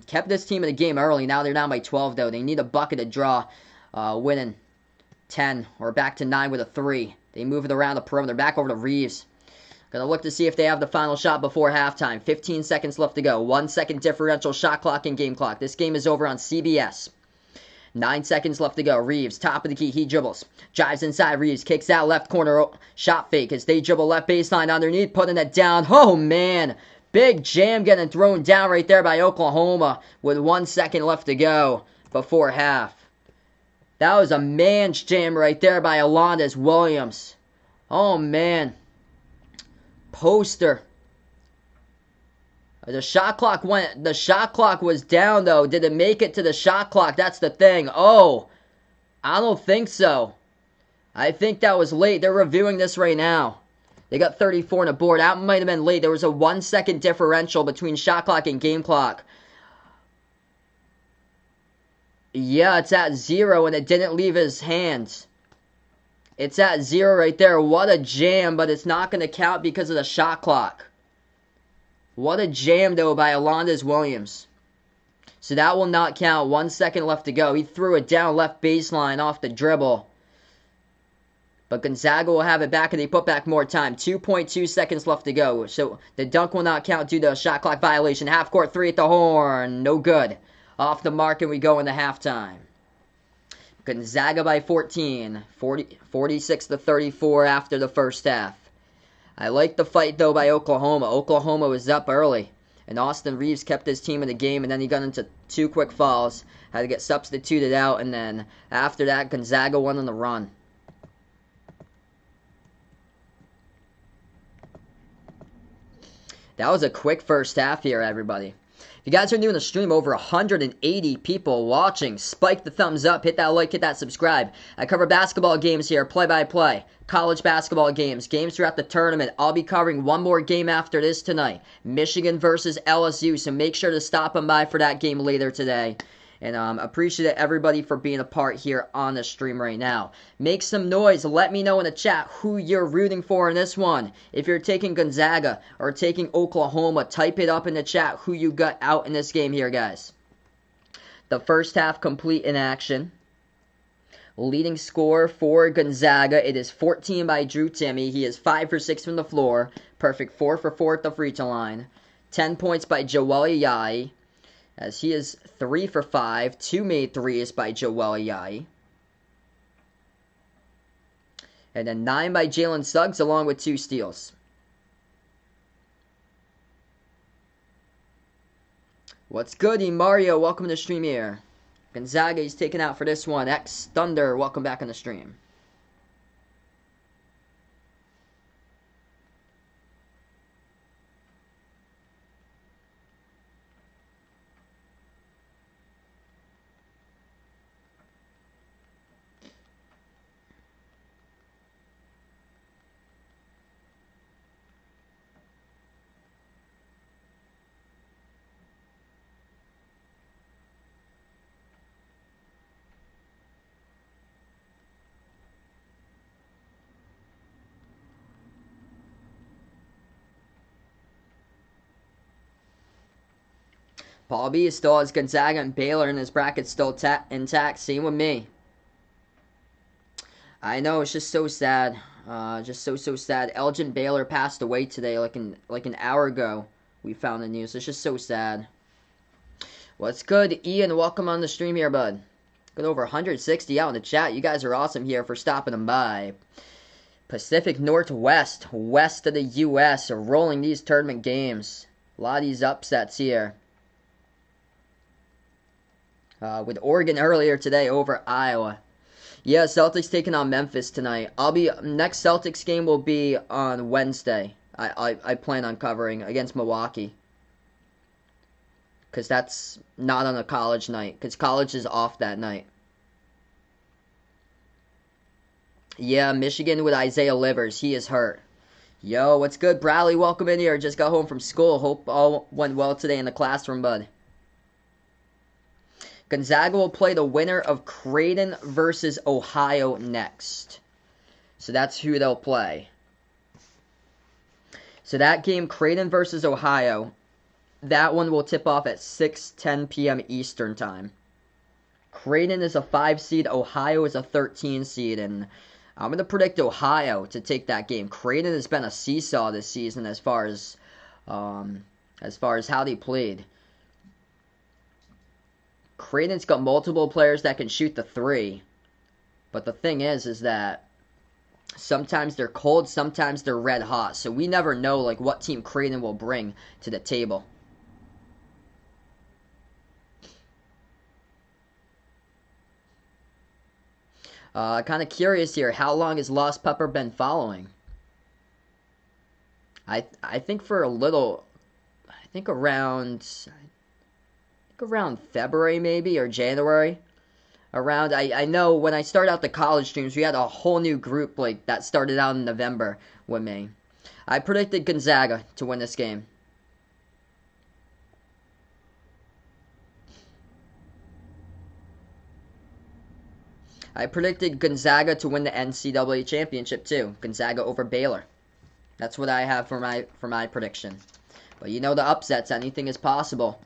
kept this team in the game early. Now they're down by 12 though. They need a bucket to draw, winning 10 or back to 9 with a 3. They move it around the perimeter, back over to Reeves. Gonna look to see if they have the final shot before halftime. 15 seconds left to go. 1 second differential shot clock and game clock. This game is over on CBS. 9 seconds left to go. Reeves, top of the key. He dribbles. Drives inside. Reeves kicks out left corner. Shot fake as they dribble left baseline underneath. Putting it down. Oh, man. Big jam getting thrown down right there by Oklahoma with 1 second left to go before half. That was a man's jam right there by Alondes Williams. Oh, man. Poster. The shot clock was down, though. Did it make it to the shot clock? That's the thing. Oh, I don't think so. I think that was late. They're reviewing this right now. They got 34 on the board. That might have been late. There was a 1 second differential between shot clock and game clock. Yeah, it's at 0, and it didn't leave his hands. It's at 0 right there. What a jam, but it's not going to count because of the shot clock. What a jam, though, by Alondes Williams. So that will not count. 1 second left to go. He threw it down left baseline off the dribble. But Gonzaga will have it back, and they put back more time. 2.2 seconds left to go. So the dunk will not count due to a shot clock violation. Half court 3 at the horn. No good. Off the mark, and we go into halftime. Gonzaga by 14. 46-34 after the first half. I like the fight, though, by Oklahoma. Oklahoma was up early, and Austin Reeves kept his team in the game, and then he got into 2 quick fouls, had to get substituted out, and then after that, Gonzaga went on the run. That was a quick first half here, everybody. If you guys are new to the stream, over 180 people watching. Spike the thumbs up, hit that like, hit that subscribe. I cover basketball games here, play-by-play. College basketball games throughout the tournament. I'll be covering one more game after this tonight. Michigan versus LSU, so make sure to stop on by for that game later today. And appreciate everybody for being a part here on the stream right now. Make some noise. Let me know in the chat who you're rooting for in this one. If you're taking Gonzaga or taking Oklahoma, type it up in the chat who you got out in this game here, guys. The first half complete in action. Leading scorer for Gonzaga, it is 14 by Drew Timme. He is 5 for 6 from the floor. Perfect 4 for 4 at the free throw line. 10 points by Joel Ayayi, as he is 3 for 5. 2 made threes by Joel Ayayi. And then 9 by Jalen Suggs, along with 2 steals. What's good, Mario? Welcome to the stream here. Gonzaga is taken out for this one. X-Thunder, welcome back on the stream. Paul B still has Gonzaga and Baylor in his bracket still intact. Same with me. I know, it's just so sad. Just so sad. Elgin Baylor passed away today, like an hour ago. We found the news. It's just so sad. What's good, Ian? Welcome on the stream here, bud. Got over 160 out in the chat. You guys are awesome here for stopping them by. Pacific Northwest, west of the U.S., are rolling these tournament games. A lot of these upsets here. With Oregon earlier today over Iowa. Yeah, Celtics taking on Memphis tonight. Next Celtics game will be on Wednesday. I plan on covering against Milwaukee. Because that's not on a college night. Because college is off that night. Yeah, Michigan with Isaiah Livers. He is hurt. Yo, what's good, Bradley? Welcome in here. Just got home from school. Hope all went well today in the classroom, bud. Gonzaga will play the winner of Creighton versus Ohio next. So that's who they'll play. So that game, Creighton versus Ohio, that one will tip off at 6:10 p.m. Eastern Time. Creighton is a 5 seed. Ohio is a 13 seed. And I'm going to predict Ohio to take that game. Creighton has been a seesaw this season as far as how they played. Creighton's got multiple players that can shoot the three. But the thing is that sometimes they're cold, sometimes they're red hot. So we never know like what team Creighton will bring to the table. Kind of curious here. How long has Lost Pepper been following? I think for a little. I think around February maybe or January. I know when I started out the college streams, we had a whole new group like that started out in November with me. I predicted Gonzaga to win this game. I predicted Gonzaga to win the NCAA championship too. Gonzaga over Baylor. That's what I have for my prediction. But you know the upsets, anything is possible.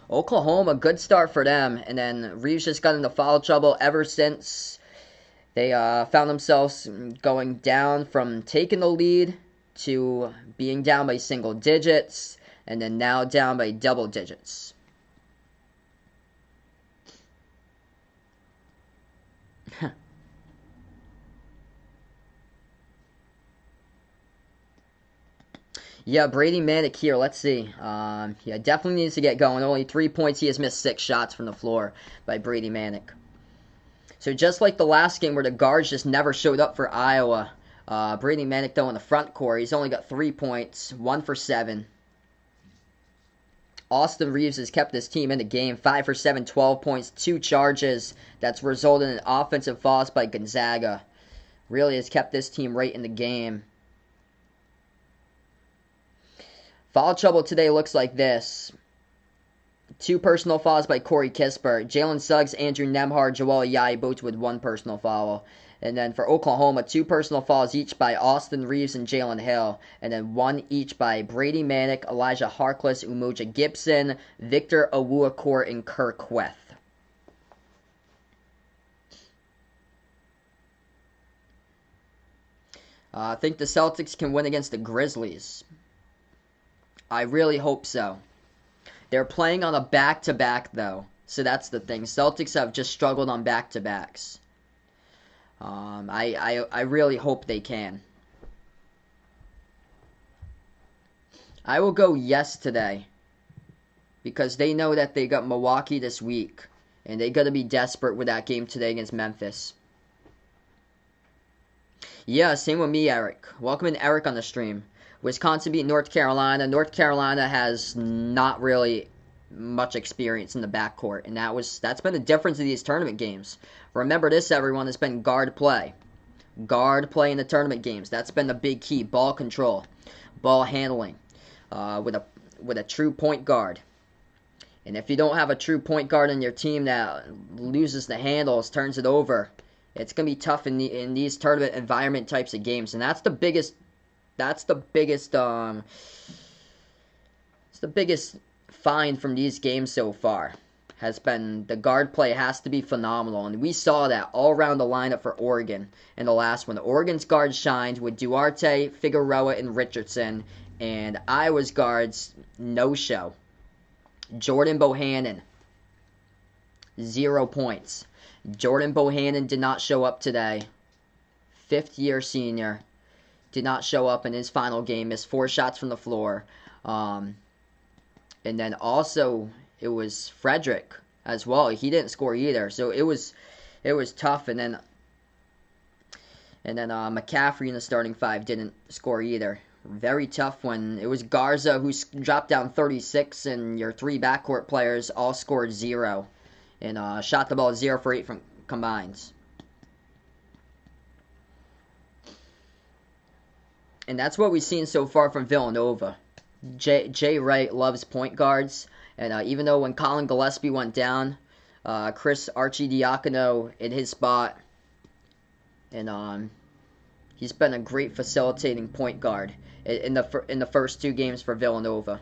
Oklahoma, good start for them. And then Reeves just got into foul trouble ever since they found themselves going down from taking the lead to being down by single digits. And then now down by double digits. Yeah, Brady Manick here. Let's see. Yeah, definitely needs to get going. Only 3 points. He has missed 6 shots from the floor by Brady Manick. So just like the last game where the guards just never showed up for Iowa, Brady Manick, though, in the front court, he's only got 3 points, 1 for 7. Austin Reeves has kept this team in the game, 5 for 7, 12 points, 2 charges. That's resulted in offensive fouls by Gonzaga. Really has kept this team right in the game. Foul trouble today looks like this. 2 personal fouls by Corey Kispert. Jalen Suggs, Andrew Nembhard, Joel Ayayi, both with 1 personal foul. And then for Oklahoma, 2 personal fouls each by Austin Reeves and Jalen Hill. And then 1 each by Brady Manick, Elijah Harkless, Umoja Gibson, Victor Awuakor, and Kirk Queth. I think the Celtics can win against the Grizzlies. I really hope so. They're playing on a back-to-back, though. So that's the thing. Celtics have just struggled on back-to-backs. I really hope they can. I will go yes today. Because they know that they got Milwaukee this week. And they got to be desperate with that game today against Memphis. Yeah, same with me, Eric. Welcome in Eric on the stream. Wisconsin beat North Carolina. North Carolina has not really much experience in the backcourt, and that's been the difference of these tournament games. Remember this, everyone, has been guard play. Guard play in the tournament games. That's been the big key. Ball control, ball handling, with a true point guard. And if you don't have a true point guard in your team that loses the handles, turns it over, it's gonna be tough in these tournament environment types of games, and that's the biggest find from these games so far has been the guard play has to be phenomenal, and we saw that all around the lineup for Oregon in the last one. Oregon's guards shined with Duarte, Figueroa, and Richardson, and Iowa's guards no show. Jordan Bohannon, 0 points. Jordan Bohannon did not show up today. 5th-year senior. Did not show up in his final game. Missed 4 shots from the floor. And then also it was Frederick as well. He didn't score either. So it was tough. And then McCaffrey in the starting 5 didn't score either. Very tough when it was Garza who dropped down 36, and your 3 backcourt players all scored 0 and shot the ball 0 for 8 from combines. And that's what we've seen so far from Villanova. Jay Wright loves point guards. And even though when Colin Gillespie went down, Chris Arcidiacono in his spot. And he's been a great facilitating point guard in the first 2 games for Villanova.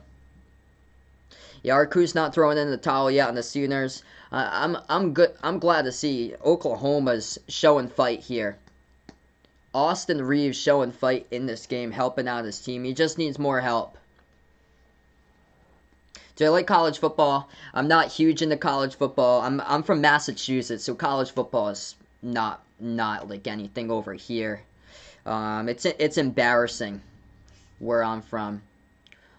Yarku's not throwing in the towel yet on the Sooners. I'm glad to see Oklahoma's showing fight here. Austin Reeves showing fight in this game, helping out his team. He just needs more help. Do I like college football? I'm not huge into college football. I'm from Massachusetts, so college football is not like anything over here. It's embarrassing where I'm from.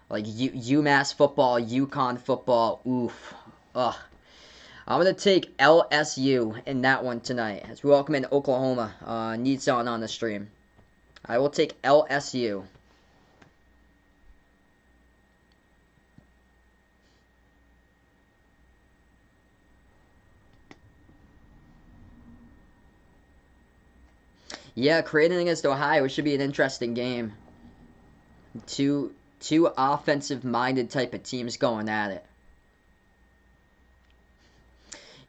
Like UMass football, UConn football. Oof. Ugh. I'm gonna take LSU in that one tonight as we welcome in Oklahoma. Needs on the stream. I will take LSU. Yeah, Creighton against Ohio should be an interesting game. Two offensive-minded type of teams going at it.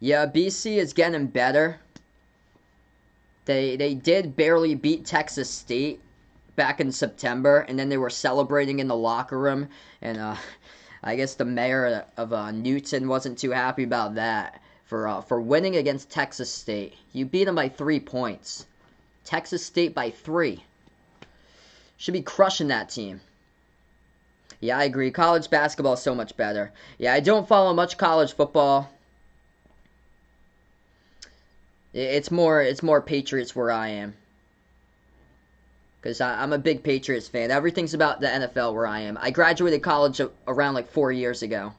Yeah, BC is getting better. They did barely beat Texas State back in September, and then they were celebrating in the locker room, and I guess the mayor of Newton wasn't too happy about that for winning against Texas State. You beat them by 3 points. Texas State by 3. Should be crushing that team. Yeah, I agree. College basketball is so much better. Yeah, I don't follow much college football. It's more Patriots where I am. Because I'm a big Patriots fan. Everything's about the NFL where I am. I graduated college around like 4 years ago.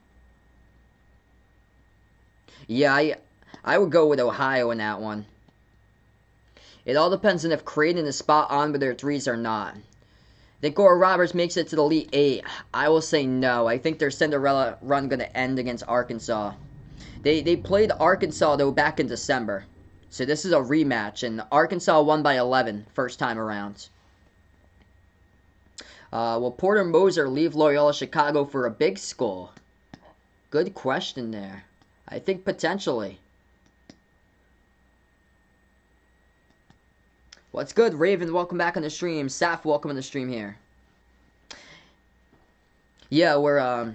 Yeah, I would go with Ohio in that one. It all depends on if Creighton is spot on with their threes or not. I think Oral Roberts makes it to the Elite 8. I will say no. I think their Cinderella run going to end against Arkansas. They played Arkansas, though, back in December. So this is a rematch, and Arkansas won by 11 first time around. Will Porter Moser leave Loyola Chicago for a big school? Good question there. I think potentially. What's good, Raven? Welcome back on the stream. Saf, welcome on the stream here. Yeah, we're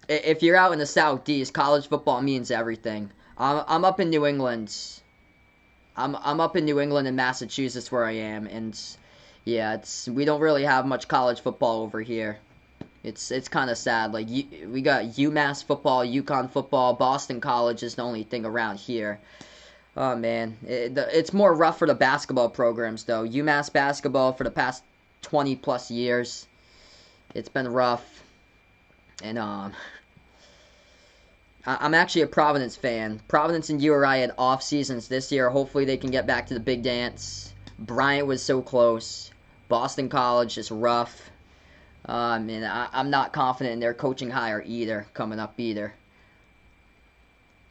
if you're out in the Southeast, college football means everything. I'm up in New England. I'm up in New England and Massachusetts where I am, and yeah, we don't really have much college football over here. It's kind of sad. Like we got UMass football, UConn football, Boston College is the only thing around here. Oh man, it's more rough for the basketball programs though. UMass basketball for the past 20 plus years, it's been rough, and I'm actually a Providence fan. Providence and URI had off seasons this year. Hopefully they can get back to the big dance. Bryant was so close. Boston College is rough. And I'm not confident in their coaching hire either, coming up either.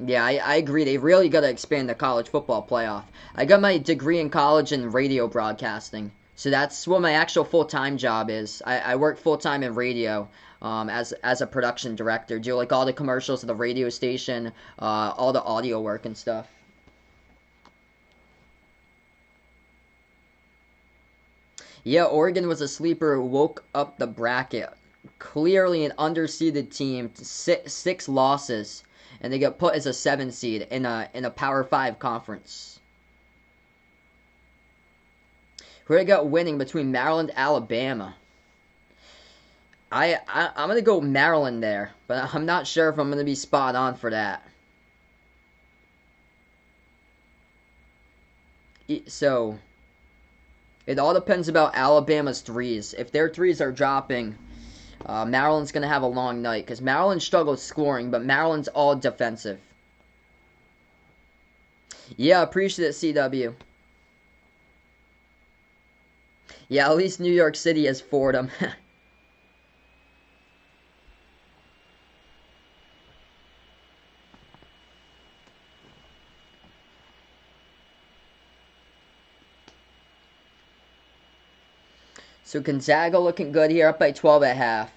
Yeah, I agree. They really got to expand the college football playoff. I got my degree in college in radio broadcasting. So that's what my actual full-time job is. I work full-time in radio as a production director. Do like all the commercials of the radio station, all the audio work and stuff. Yeah, Oregon was a sleeper who woke up the bracket. Clearly an underseeded team, six losses, and they got put as a 7 seed in a Power 5 conference. Who do I got winning between Maryland and Alabama? I'm going to go Maryland there, but I'm not sure if I'm going to be spot on for that. So, it all depends about Alabama's threes. If their threes are dropping, Maryland's going to have a long night, because Maryland struggles scoring, but Maryland's all defensive. Yeah, appreciate it, CW. Yeah, at least New York City has Fordham. So Gonzaga looking good here, up by 12.5.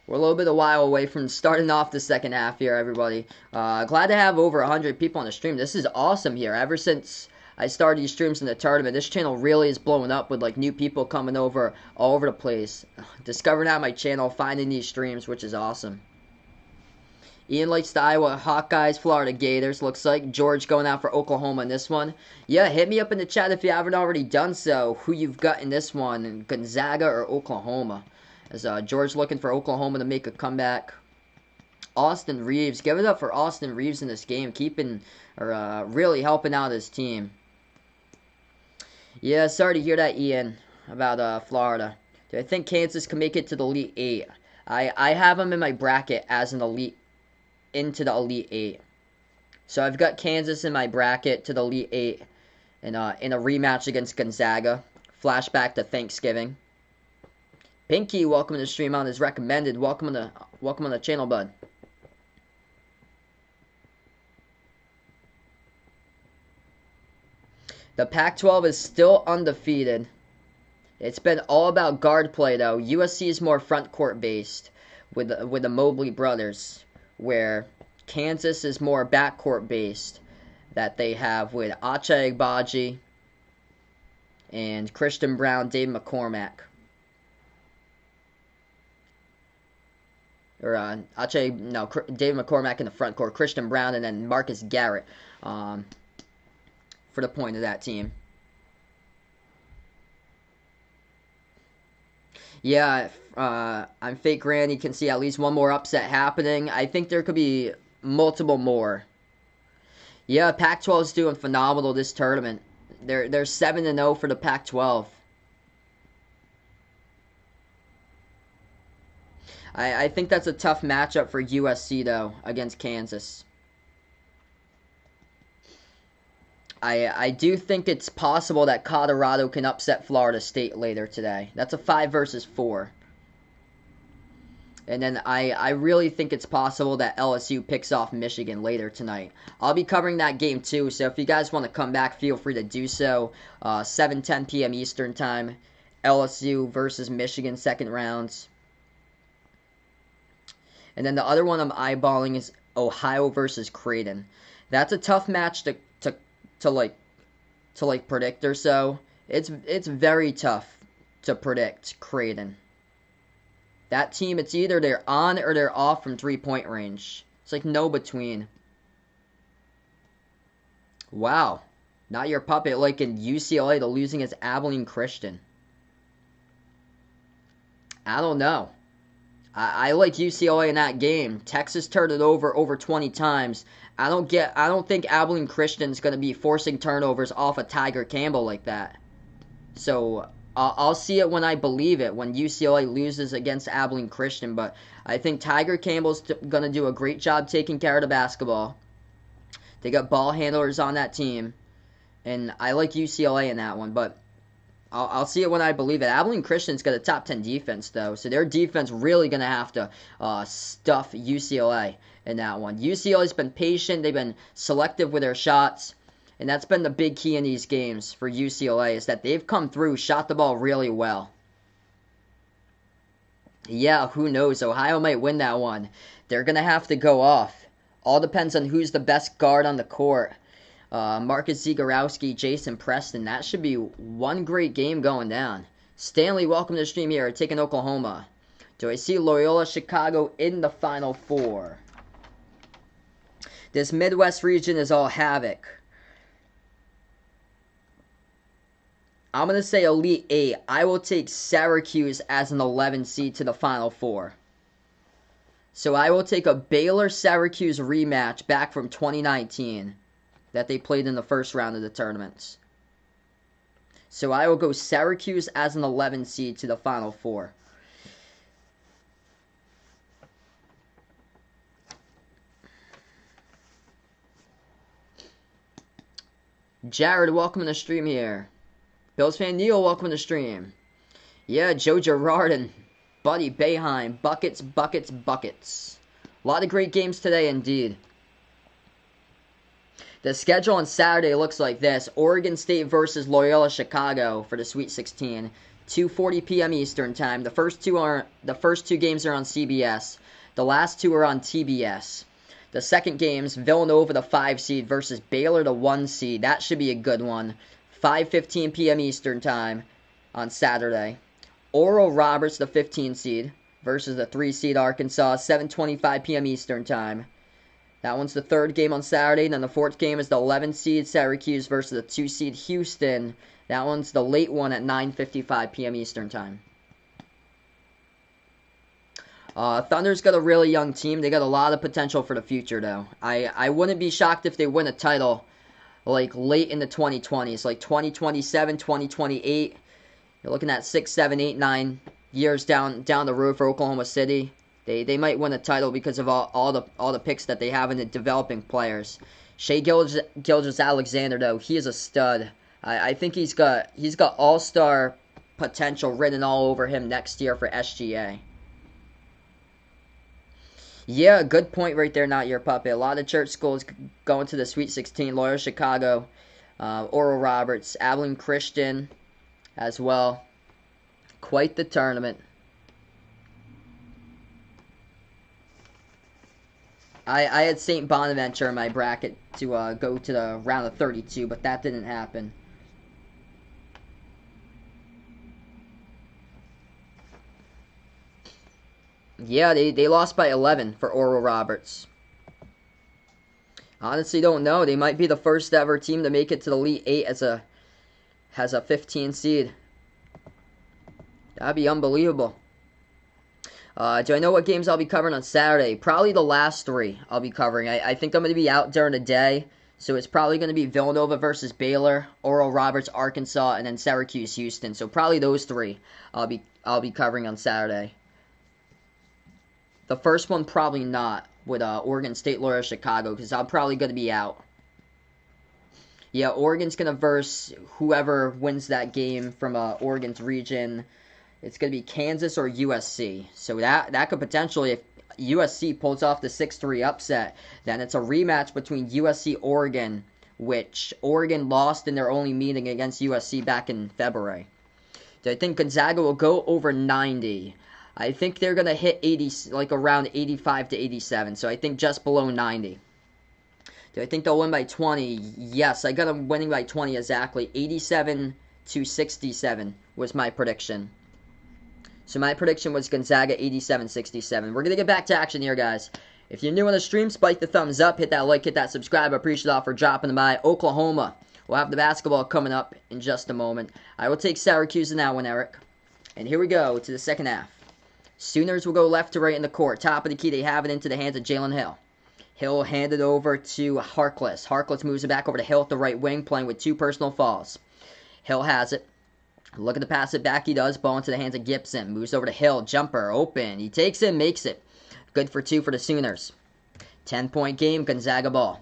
We're a little bit a while away from starting off the second half here, everybody. Glad to have over 100 people on the stream. This is awesome here. Ever since I started these streams in the tournament, this channel really is blowing up with like new people coming over all over the place. Discovering out my channel, finding these streams, which is awesome. Ian likes the Iowa Hawkeyes, Florida Gators. Looks like George going out for Oklahoma in this one. Yeah, hit me up in the chat if you haven't already done so. Who you've got in this one, Gonzaga or Oklahoma? As George looking for Oklahoma to make a comeback. Austin Reeves, give it up for Austin Reeves in this game, really helping out his team. Yeah, sorry to hear that, Ian, about Florida. Do I think Kansas can make it to the Elite Eight? I have them in my bracket as an into the Elite Eight. So I've got Kansas in my bracket to the Elite Eight in a rematch against Gonzaga. Flashback to Thanksgiving. Pinky, welcome to the stream on as recommended. Welcome on the channel, bud. The Pac-12 is still undefeated. It's been all about guard play, though. USC is more front court based with the Mobley brothers, where Kansas is more backcourt based, that they have with Ache Agbaji and Christian Brown, Dave McCormack. Dave McCormack in the front court, Christian Brown, and then Marcus Garrett for the point of that team. Yeah, I'm Fake Granny. You can see at least one more upset happening. I think there could be multiple more. Yeah, Pac-12 is doing phenomenal this tournament. They're 7-0 for the Pac-12. I think that's a tough matchup for USC, though, against Kansas. I do think it's possible that Colorado can upset Florida State later today. That's a 5 versus 4. And then I really think it's possible that LSU picks off Michigan later tonight. I'll be covering that game too, so if you guys want to come back, feel free to do so. 7:10 p.m. Eastern Time. LSU versus Michigan, second rounds. And then the other one I'm eyeballing is Ohio versus Creighton. That's a tough match to predict or so. It's very tough to predict Creighton. That team, it's either they're on or they're off from 3-point range. It's like no between. Wow. Not your puppet like in UCLA, the losing is Abilene Christian. I don't know. I like UCLA in that game. Texas turned it over 20 times. I don't think Abilene Christian's going to be forcing turnovers off of Tiger Campbell like that. So I'll see it when I believe it, when UCLA loses against Abilene Christian. But I think Tiger Campbell's going to do a great job taking care of the basketball. They got ball handlers on that team. And I like UCLA in that one, but I'll see it when I believe it. Abilene Christian's got a top 10 defense, though, so their defense really going to have to stuff UCLA in that one. UCLA's been patient. They've been selective with their shots, and that's been the big key in these games for UCLA, is that they've come through, shot the ball really well. Yeah, who knows? Ohio might win that one. They're going to have to go off. All depends on who's the best guard on the court. Marcus Zagorowski, Jason Preston. That should be one great game going down. Stanley, welcome to the stream here. Taking Oklahoma. Do I see Loyola Chicago in the Final Four? This Midwest region is all havoc. I'm going to say Elite 8. I will take Syracuse as an 11 seed to the Final Four. So I will take a Baylor-Syracuse rematch back from 2019. That they played in the first round of the tournaments. So I will go Syracuse as an 11 seed to the Final Four. Jared, welcome to the stream here. Bills fan Neil, welcome to the stream. Yeah, Joe Girard and Buddy Boeheim. Buckets, buckets, buckets. A lot of great games today indeed. The schedule on Saturday looks like this. Oregon State versus Loyola Chicago for the Sweet 16. 2:40 p.m. Eastern Time. The first two games are on CBS. The last two are on TBS. The second game's Villanova, the 5 seed, versus Baylor, the 1 seed. That should be a good one. 5:15 p.m. Eastern Time on Saturday. Oral Roberts, the 15 seed, versus the 3 seed Arkansas. 7:25 p.m. Eastern Time. That one's the third game on Saturday. Then the fourth game is the 11 seed Syracuse versus the 2 seed Houston. That one's the late one at 9:55 p.m. Eastern Time. Thunder's got a really young team. They got a lot of potential for the future, though. I wouldn't be shocked if they win a title like late in the 2020s, like 2027, 2028. You're looking at 6, 7, 8, 9 years down the road for Oklahoma City. They might win a title because of all the picks that they have in the developing players. Shai Gilgeous-Alexander, though, he is a stud. I think he's got all-star potential written all over him next year for SGA. Yeah, good point right there, Not Your Puppet. A lot of church schools going to the Sweet 16. Loyola Chicago, Oral Roberts, Abilene Christian as well. Quite the tournament. I had St. Bonaventure in my bracket to go to the round of 32, but that didn't happen. Yeah, they lost by 11 for Oral Roberts. Honestly, don't know. They might be the first ever team to make it to the Elite 8 as a 15 seed. That'd be unbelievable. Do I know what games I'll be covering on Saturday? Probably the last three I'll be covering. I think I'm going to be out during the day, so it's probably going to be Villanova versus Baylor, Oral Roberts, Arkansas, and then Syracuse, Houston. So probably those three I'll be covering on Saturday. The first one probably not with Oregon State, Loyola Chicago, because I'm probably going to be out. Yeah, Oregon's going to verse whoever wins that game from Oregon's region. It's going to be Kansas or USC. So that could potentially, if USC pulls off the 6-3 upset, then it's a rematch between USC-Oregon, which Oregon lost in their only meeting against USC back in February. So I think Gonzaga will go over 90. I think they're going to hit 80, like around 85 to 87. So I think just below 90. Do I think they'll win by 20? Yes, I got them winning by 20 exactly. 87 to 67 was my prediction. So my prediction was Gonzaga 87-67. We're going to get back to action here, guys. If you're new on the stream, spike the thumbs up, hit that like, hit that subscribe. I appreciate it all for dropping them by. Oklahoma. We'll have the basketball coming up in just a moment. I will take Syracuse in that one, Eric. And here we go to the second half. Sooners will go left to right in the court. Top of the key, they have it into the hands of Jalen Hill. Hill handed over to Harkless. Harkless moves it back over to Hill at the right wing, playing with 2 personal fouls. Hill has it. Looking to pass it back, he does. Ball into the hands of Gibson. Moves over to Hill. Jumper, open. He takes it, makes it. Good for 2 for the Sooners. 10-point game, Gonzaga ball.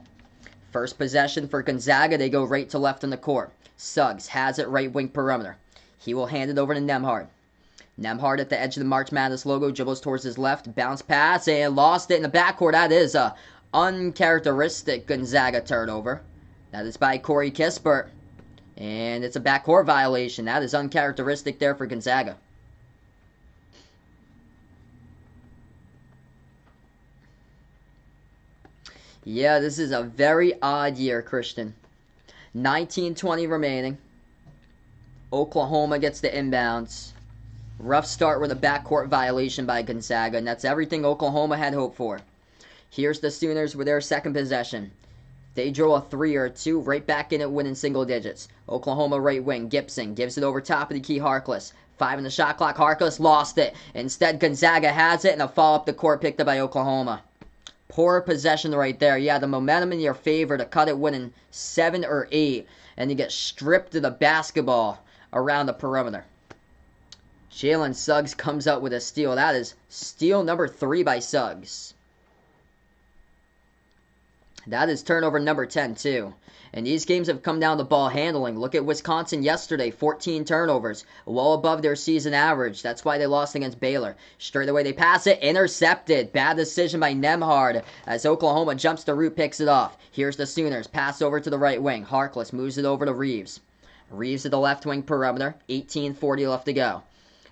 First possession for Gonzaga, they go right to left on the court. Suggs has it right wing perimeter. He will hand it over to Nembhard. Nembhard at the edge of the March Madness logo, dribbles towards his left, bounce pass, and lost it in the backcourt. That is a uncharacteristic Gonzaga turnover. That is by Corey Kispert. And it's a backcourt violation. That is uncharacteristic there for Gonzaga. Yeah, this is a very odd year, Christian. 19:20 remaining. Oklahoma gets the inbounds. Rough start with a backcourt violation by Gonzaga, and that's everything Oklahoma had hoped for. Here's the Sooners with their second possession. They draw a 3 or a 2, right back in it, winning single digits. Oklahoma right wing, Gibson gives it over top of the key, Harkless. 5 in the shot clock, Harkless lost it. Instead, Gonzaga has it, and a fall up the court picked up by Oklahoma. Poor possession right there. Yeah, the momentum in your favor to cut it winning 7 or 8, and you get stripped of the basketball around the perimeter. Jalen Suggs comes out with a steal. That is steal number 3 by Suggs. That is turnover number 10, too. And these games have come down to ball handling. Look at Wisconsin yesterday, 14 turnovers, well above their season average. That's why they lost against Baylor. Straight away they pass it, intercepted. Bad decision by Nembhard as Oklahoma jumps the root, picks it off. Here's the Sooners, pass over to the right wing. Harkless moves it over to Reeves. Reeves at the left wing perimeter, 18:40 left to go.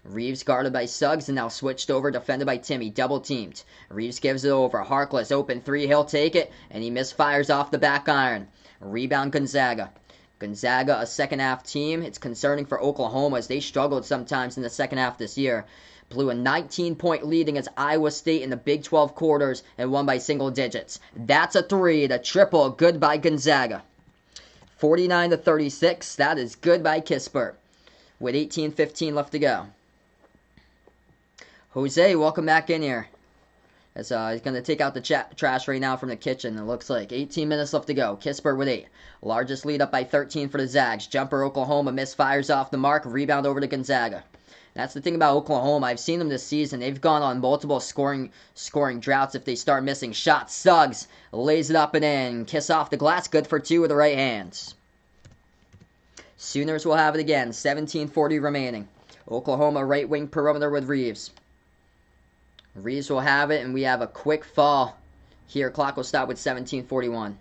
Reeves guarded by Suggs and now switched over, defended by Timmy, double teamed. Reeves gives it over. Harkless open 3, he'll take it, and he misfires off the back iron. Rebound Gonzaga. Gonzaga, a second half team. It's concerning for Oklahoma as they struggled sometimes in the second half this year. blew a 19-point lead against Iowa State in the Big 12 quarters and won by single digits. That's a three, the triple, good by Gonzaga. 49-36, that is good by Kispert with 18:15 left to go. Jose, welcome back in here. As he's going to take out the trash right now from the kitchen, it looks like. 18 minutes left to go. Kispert with 8. Largest lead up by 13 for the Zags. Jumper Oklahoma misfires off the mark. Rebound over to Gonzaga. That's the thing about Oklahoma. I've seen them this season. They've gone on multiple scoring droughts if they start missing shots. Suggs lays it up and in. Kiss off the glass. Good for 2 with the right hands. Sooners will have it again. 17:40 remaining. Oklahoma right wing perimeter with Reeves. Reeves will have it, and we have a quick fall here. Clock will stop with 17:41.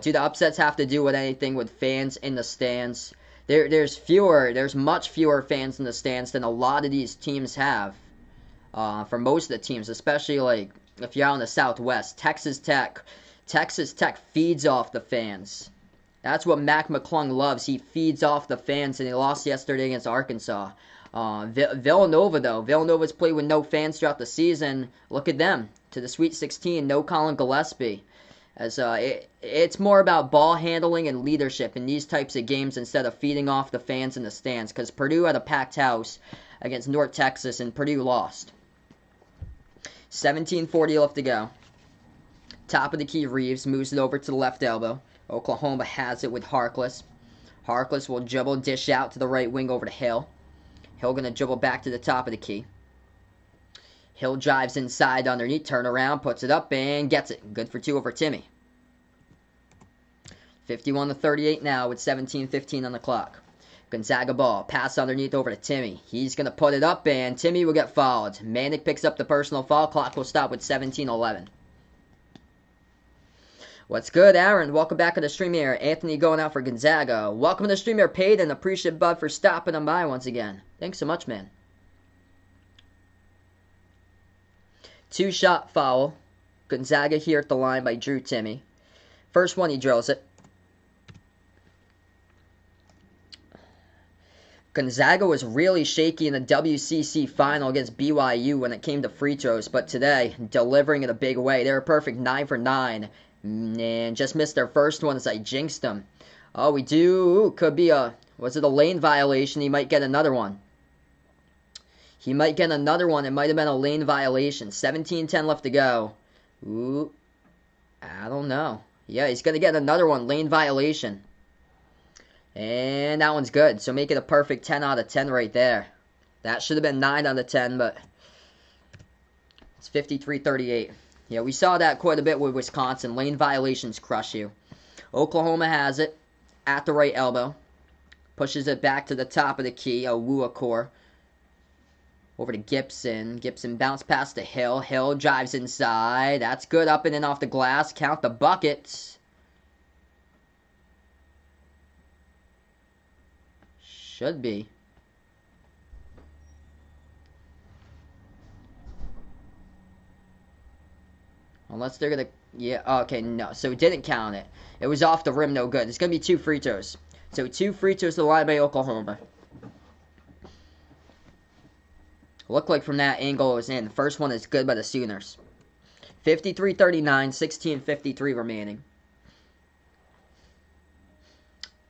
Do the upsets have to do with anything with fans in the stands? There's much fewer fans in the stands than a lot of these teams have. For most of the teams, especially like if you're out in the Southwest. Texas Tech feeds off the fans. That's what Mac McClung loves. He feeds off the fans, and he lost yesterday against Arkansas. Villanova, though. Villanova's played with no fans throughout the season. Look at them. To the Sweet 16, no Colin Gillespie. As it's more about ball handling and leadership in these types of games instead of feeding off the fans in the stands. Because Purdue had a packed house against North Texas, and Purdue lost. 17:40 left to go. Top of the key, Reeves moves it over to the left elbow. Oklahoma has it with Harkless. Harkless will dribble, dish out to the right wing over to Hill. Hill going to dribble back to the top of the key. Hill drives inside underneath, turn around, puts it up, and gets it. Good for 2 over Timmy. 51-38 now with 17:15 on the clock. Gonzaga ball. Pass underneath over to Timmy. He's going to put it up, and Timmy will get fouled. Manick picks up the personal foul. Clock will stop with 17:11. What's good, Aaron? Welcome back to the stream here. Anthony going out for Gonzaga. Welcome to the stream here, Peyton. Appreciate Bud for stopping on by once again. Thanks so much, man. 2-shot foul. Gonzaga here at the line by Drew Timmy. First one, he drills it. Gonzaga was really shaky in the WCC final against BYU when it came to free throws, but today, delivering in a big way. They were perfect 9 for 9. And just missed their first one as I jinxed them. Oh, we do. Could be was it a lane violation? He might get another one. It might have been a lane violation. 17:10 left to go. Ooh. I don't know. Yeah, he's going to get another one. Lane violation. And that one's good. So make it a perfect 10 out of 10 right there. That should have been 9 out of 10, but it's 53-38. Yeah, we saw that quite a bit with Wisconsin. Lane violations crush you. Oklahoma has it at the right elbow. Pushes it back to the top of the key. Owuakor. Over to Gibson. Gibson bounce pass to Hill. Hill drives inside. That's good. Up and in off the glass. Count the buckets. Should be. Unless they're going to... Yeah, okay, no. So it didn't count it. It was off the rim, no good. It's going to be 2 free throws. So 2 free throws to the line by Oklahoma. Looked like from that angle it was in. The first one is good by the Sooners. 53-39, 16:53 remaining.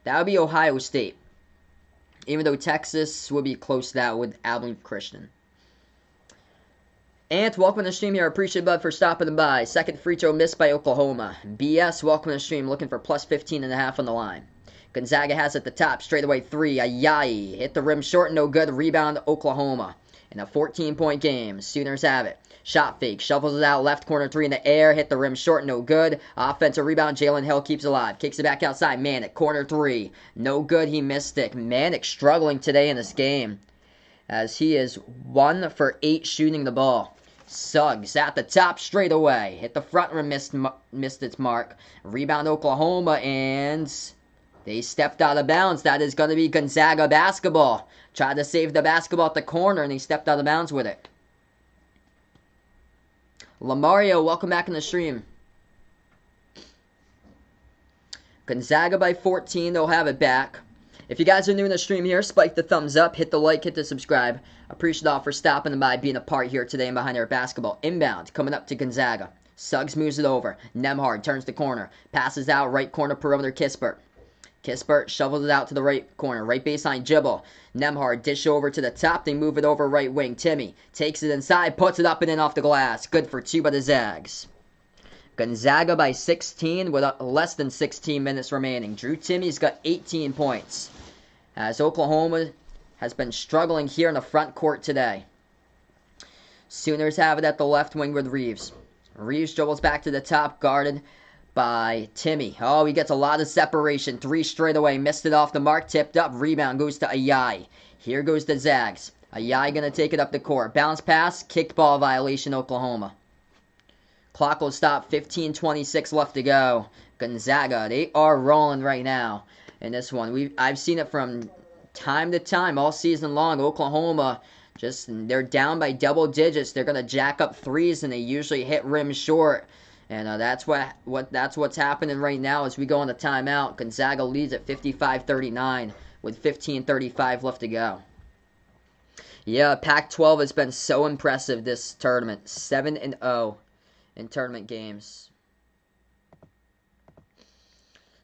That would be Ohio State. Even though Texas would be close to that with Abilene Christian. Ant, welcome to the stream here. Appreciate Bud for stopping by. Second free throw missed by Oklahoma. BS, welcome to the stream. Looking for plus 15.5 on the line. Gonzaga has at the top. Straightaway 3. Ayayi. Hit the rim short. No good. Rebound Oklahoma. In a 14-point game. Sooners have it. Shot fake. Shovels it out. Left corner 3 in the air. Hit the rim short. No good. Offensive rebound. Jalen Hill keeps alive. Kicks it back outside. Manick. Corner 3. No good. He missed it. Manick struggling today in this game. As he is 1 for 8 shooting the ball. Suggs at the top straight away. Hit the front rim, missed its mark. Rebound Oklahoma, and they stepped out of bounds. That is going to be Gonzaga basketball. Tried to save the basketball at the corner, and he stepped out of bounds with it. Lamario, welcome back in the stream. Gonzaga by 14. They'll have it back. If you guys are new in the stream here, spike the thumbs up, hit the like, hit the subscribe. Appreciate all for stopping by, being a part here today and behind our basketball. Inbound, coming up to Gonzaga. Suggs moves it over. Nembhard turns the corner. Passes out, right corner perimeter, Kispert. Kispert shovels it out to the right corner. Right baseline, Jibble. Nembhard dish over to the top. They move it over right wing. Timmy takes it inside, puts it up and in off the glass. Good for 2 by the Zags. Gonzaga by 16 with less than 16 minutes remaining. Drew Timmy's got 18 points. As Oklahoma has been struggling here in the front court today. Sooners have it at the left wing with Reeves. Reeves dribbles back to the top, guarded by Timmy. Oh, he gets a lot of separation. 3 straight away. Missed it off the mark. Tipped up. Rebound goes to Ayai. Here goes the Zags. Ayai going to take it up the court. Bounce pass. Kicked ball violation, Oklahoma. Clock will stop. 15:26 left to go. Gonzaga, they are rolling right now in this one. I've seen it from time to time all season long. Oklahoma, they're down by double digits. They're going to jack up threes, and they usually hit rim short. And that's what's happening right now as we go on the timeout. Gonzaga leads at 55-39 with 15:35 left to go. Yeah, Pac-12 has been so impressive this tournament. 7-0 in tournament games.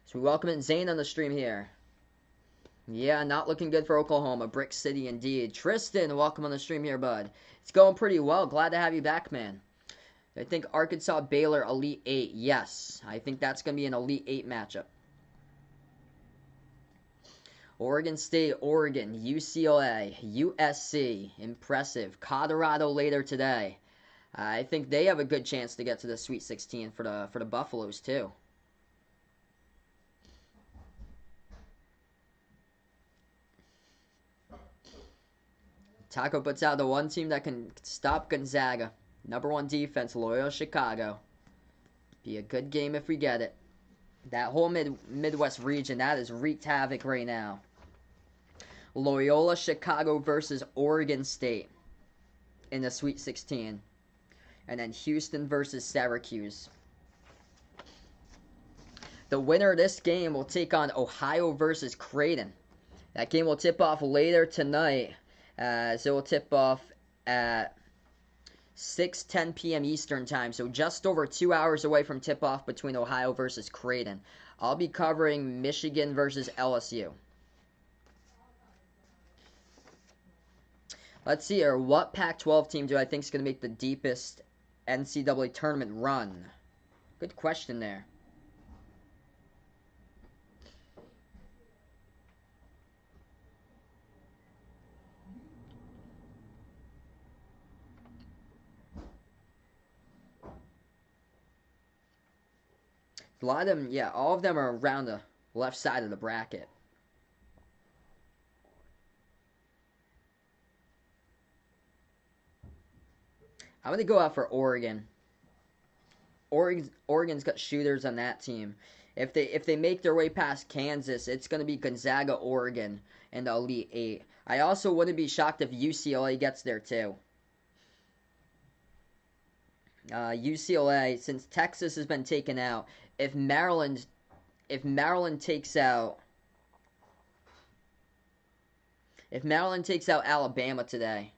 So we welcome in Zane on the stream here. Yeah, not looking good for Oklahoma. Brick City indeed. Tristan, welcome on the stream here, bud. It's going pretty well. Glad to have you back, man. I think Arkansas, Baylor, Elite 8. Yes, I think that's going to be an Elite 8 matchup. Oregon State, Oregon, UCLA, USC. Impressive. Colorado later today. I think they have a good chance to get to the Sweet 16 for the Buffaloes, too. Taco puts out the one team that can stop Gonzaga. Number 1 defense, Loyola Chicago. Be a good game if we get it. That whole Midwest region, that is wreaked havoc right now. Loyola Chicago versus Oregon State in the Sweet 16. And then Houston versus Syracuse. The winner of this game will take on Ohio versus Creighton. That game will tip off later tonight. So it will tip off at 6:10 p.m. Eastern Time. So just over 2 hours away from tip-off between Ohio versus Creighton. I'll be covering Michigan versus LSU. Let's see here. What Pac-12 team do I think is going to make the deepest NCAA tournament run? Good question there. A lot of them, yeah, all of them are around the left side of the bracket. I'm going to go out for Oregon. Oregon's got shooters on that team. If they make their way past Kansas, it's going to be Gonzaga, Oregon, and the Elite 8. I also wouldn't be shocked if UCLA gets there too. UCLA, since Texas has been taken out, if Maryland takes out Alabama today,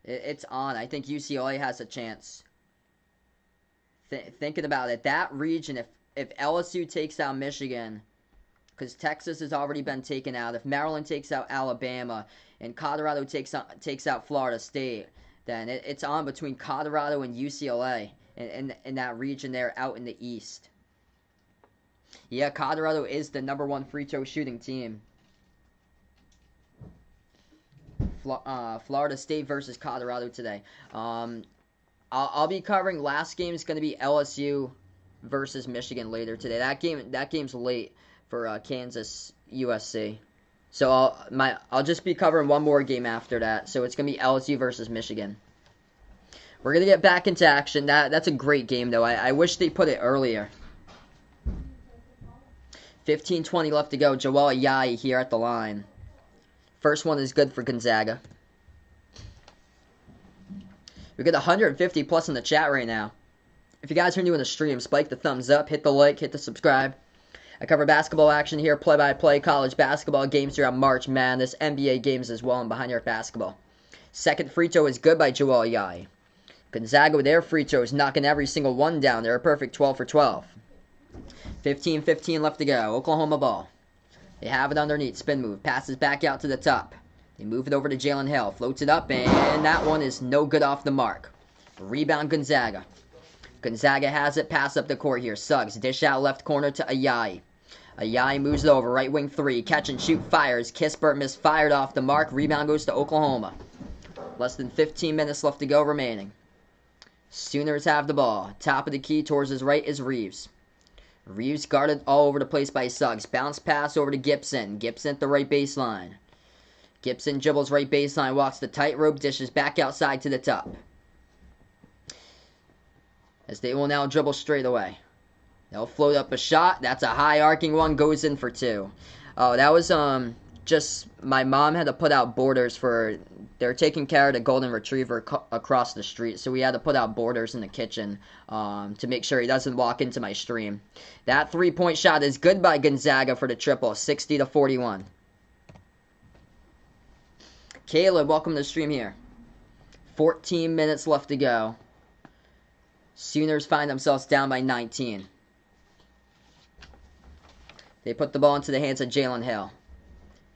it's on. I think UCLA has a chance. Thinking about it, that region, if LSU takes out Michigan, because Texas has already been taken out, if Maryland takes out Alabama and Colorado takes out Florida State, then it's on between Colorado and UCLA in that region there out in the East. Yeah, Colorado is the number 1 free throw shooting team. Florida State versus Colorado today. I'll be covering last game is going to be LSU versus Michigan later today. That game's late for Kansas USC. So I'll just be covering one more game after that. So it's going to be LSU versus Michigan. We're going to get back into action. That's a great game, though. I wish they put it earlier. 15:20 left to go. Joel Ayayi here at the line. First one is good for Gonzaga. We got 150 plus in the chat right now. If you guys are new in the stream, spike the thumbs up, hit the like, hit the subscribe. I cover basketball action here, play-by-play, college basketball games throughout March Madness, NBA games as well, and Behind Your Basketball. Second free throw is good by Joel Ayayi. Gonzaga with their free throws, knocking every single one down. They're a perfect 12 for 12. 15-15 left to go. Oklahoma ball. They have it underneath. Spin move. Passes back out to the top. They move it over to Jalen Hill. Floats it up, and that one is no good off the mark. Rebound Gonzaga. Gonzaga has it. Pass up the court here. Suggs. Dish out left corner to Ayayi. Ayayi moves it over. Right wing three. Catch and shoot. Fires. Kispert misfired off the mark. Rebound goes to Oklahoma. Less than 15 minutes left to go remaining. Sooners have the ball. Top of the key towards his right is Reeves. Reeves guarded all over the place by Suggs. Bounce pass over to Gibson. Gibson at the right baseline. Gibson dribbles right baseline. Walks the tightrope. Dishes back outside to the top. As they will now dribble straight away. They'll float up a shot. That's a high arcing one. Goes in for two. Oh, that was just my mom had to put out borders for. They're taking care of the golden retriever across the street, so we had to put out borders in the kitchen to make sure he doesn't walk into my stream. That three-point shot is good by Gonzaga for the triple, 60-41. Caleb, welcome to the stream here. 14 minutes left to go. Sooners find themselves down by 19. They put the ball into the hands of Jalen Hill.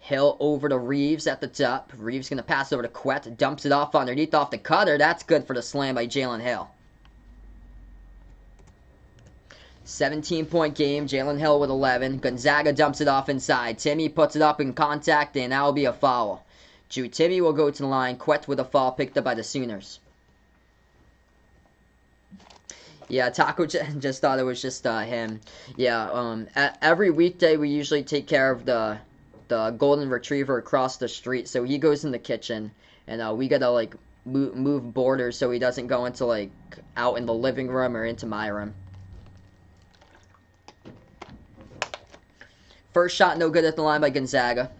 Hill over to Reeves at the top. Reeves going to pass over to Quet. Dumps it off underneath off the cutter. That's good for the slam by Jalen Hill. 17-point game. Jalen Hill with 11. Gonzaga dumps it off inside. Timmy puts it up in contact, and that will be a foul. Drew Timmy will go to the line. Quet with a foul picked up by the Sooners. Yeah, Taco just thought it was just him. Yeah, every weekday we usually take care of the golden retriever across the street, so he goes in the kitchen, and we gotta like move borders so he doesn't go into like out in the living room or into my room. First shot no good at the line by Gonzaga.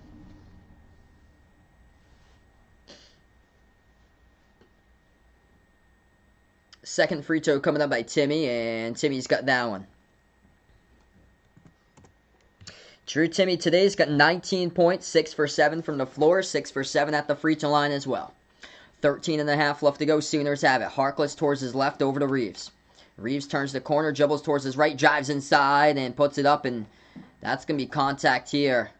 Second free throw coming up by Timmy, and Timmy's got that one. Drew Timmy today's got 19 points, 6 for 7 from the floor, 6 for 7 at the free throw line as well. 13.5 left to go. Sooners have it. Harkless towards his left over to Reeves. Reeves turns the corner, dribbles towards his right, drives inside, and puts it up, and that's going to be contact here.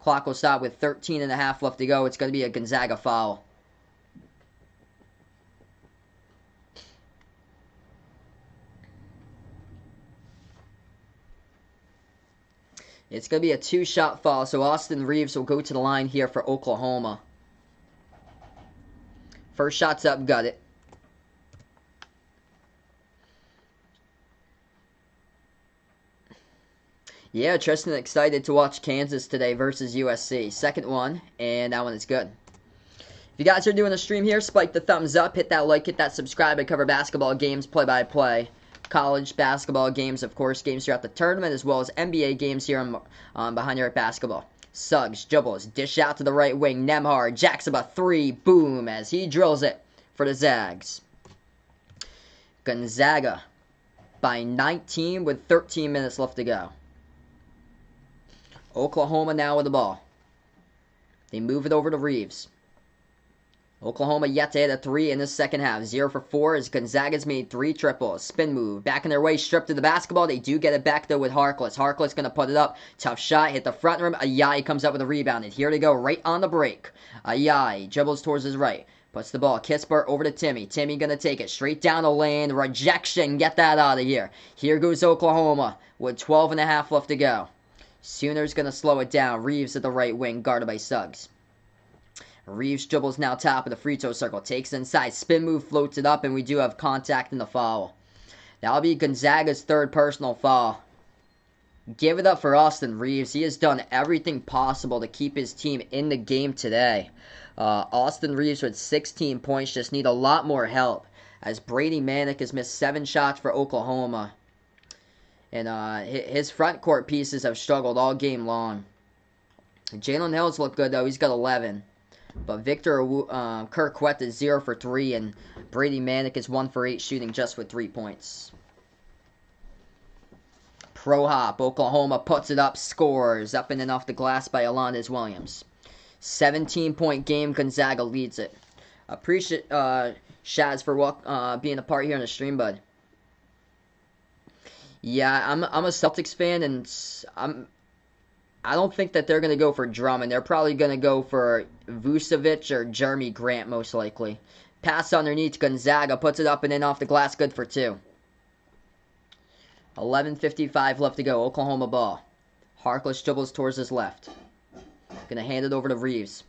Clock will stop with 13.5 left to go. It's going to be a Gonzaga foul. It's going to be a two-shot foul, so Austin Reeves will go to the line here for Oklahoma. First shot's up, got it. Yeah, Tristan excited to watch Kansas today versus USC. Second one, and that one is good. If you guys are doing a stream here, spike the thumbs up, hit that like, hit that subscribe. I cover basketball games, play-by-play. College basketball games, of course, games throughout the tournament, as well as NBA games here on Behind Your Basketball. Suggs, dribbles, dish out to the right wing. Nemhard jacks up a three, boom, as he drills it for the Zags. Gonzaga by 19 with 13 minutes left to go. Oklahoma now with the ball. They move it over to Reeves. Oklahoma yet to hit a three in the second half. 0 for 4 as Gonzaga's made 3 triples. Spin move. Back in their way. Stripped to the basketball. They do get it back, though, with Harkless. Harkless going to put it up. Tough shot. Hit the front rim. Ayayi comes up with a rebound. And here they go. Right on the break. Ayayi dribbles towards his right. Puts the ball. Kispert over to Timmy. Timmy going to take it straight down the lane. Rejection. Get that out of here. Here goes Oklahoma with 12.5 left to go. Sooners going to slow it down. Reeves at the right wing. Guarded by Suggs. Reeves dribbles now top of the free throw circle. Takes inside. Spin move, floats it up, and we do have contact in the foul. That'll be Gonzaga's third personal foul. Give it up for Austin Reeves. He has done everything possible to keep his team in the game today. Austin Reeves with 16 points just need a lot more help, as Brady Manick has missed 7 shots for Oklahoma. And his front court pieces have struggled all game long. Jalen Hill's looked good, though. He's got 11. But Victor Kerquet is 0 for 3, and Brady Manick is 1 for 8, shooting just with 3 points. Pro hop. Oklahoma puts it up, scores. Up in and off the glass by Alondes Williams. 17-point game. Gonzaga leads it. Appreciate Shaz for being a part here on the stream, bud. Yeah, I'm a Celtics fan, and I don't think that they're gonna go for Drummond. They're probably gonna go for Vucevic or Jeremy Grant, most likely. Pass underneath. Gonzaga puts it up and in off the glass. Good for 2. 11:55 left to go. Oklahoma ball. Harkless dribbles towards his left. Gonna hand it over to Reeves.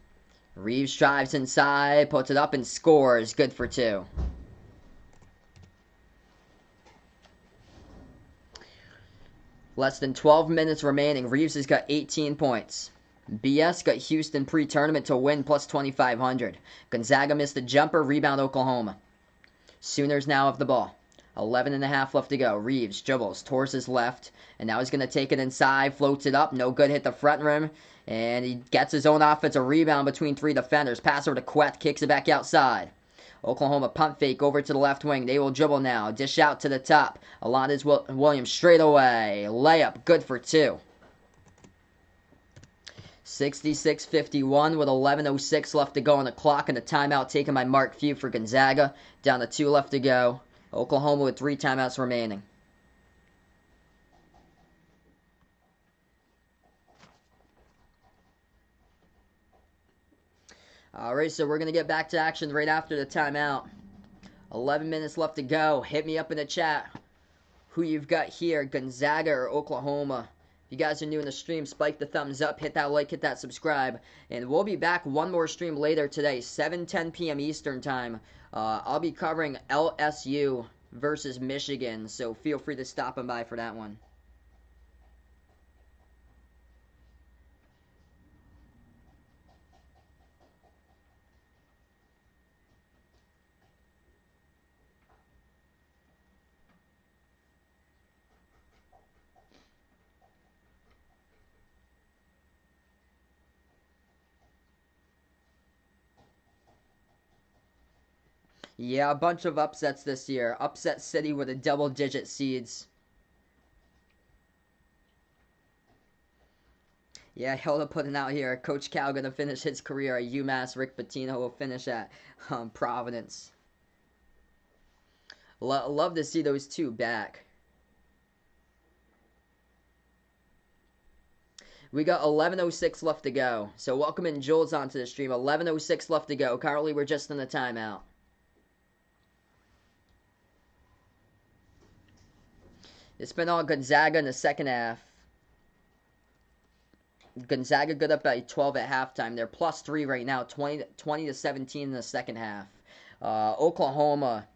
Reeves drives inside, puts it up and scores. Good for 2. Less than 12 minutes remaining. Reeves has got 18 points. BS got Houston pre-tournament to win plus 2,500. Gonzaga missed a jumper. Rebound Oklahoma. Sooners now have the ball. 11:30 left to go. Reeves dribbles towards his left. And now he's going to take it inside. Floats it up. No good. Hit the front rim. And he gets his own offensive rebound between 3 defenders. Pass over to Quet. Kicks it back outside. Oklahoma pump fake over to the left wing. They will dribble now. Dish out to the top. Alondes Williams straight away. Layup. Good for 2. 66-51 with 11:06 left to go on the clock, and a timeout taken by Mark Few for Gonzaga. Down to 2 left to go. Oklahoma with 3 timeouts remaining. Alright, so we're going to get back to action right after the timeout. 11 minutes left to go. Hit me up in the chat who you've got here, Gonzaga or Oklahoma. If you guys are new in the stream, spike the thumbs up, hit that like, hit that subscribe. And we'll be back one more stream later today, 7:10 p.m. Eastern Time. I'll be covering LSU versus Michigan, so feel free to stop by for that one. Yeah, a bunch of upsets this year. Upset City with a double-digit seeds. Yeah, Hilda putting out here. Coach Cal going to finish his career at UMass. Rick Pitino will finish at Providence. Love to see those two back. We got 11:06 left to go. So welcome in Jules onto the stream. 11:06 left to go. Currently, we're just in the timeout. It's been all Gonzaga in the second half. Gonzaga got up by 12 at halftime. They're plus 3 right now, 20-17 in the second half. Oklahoma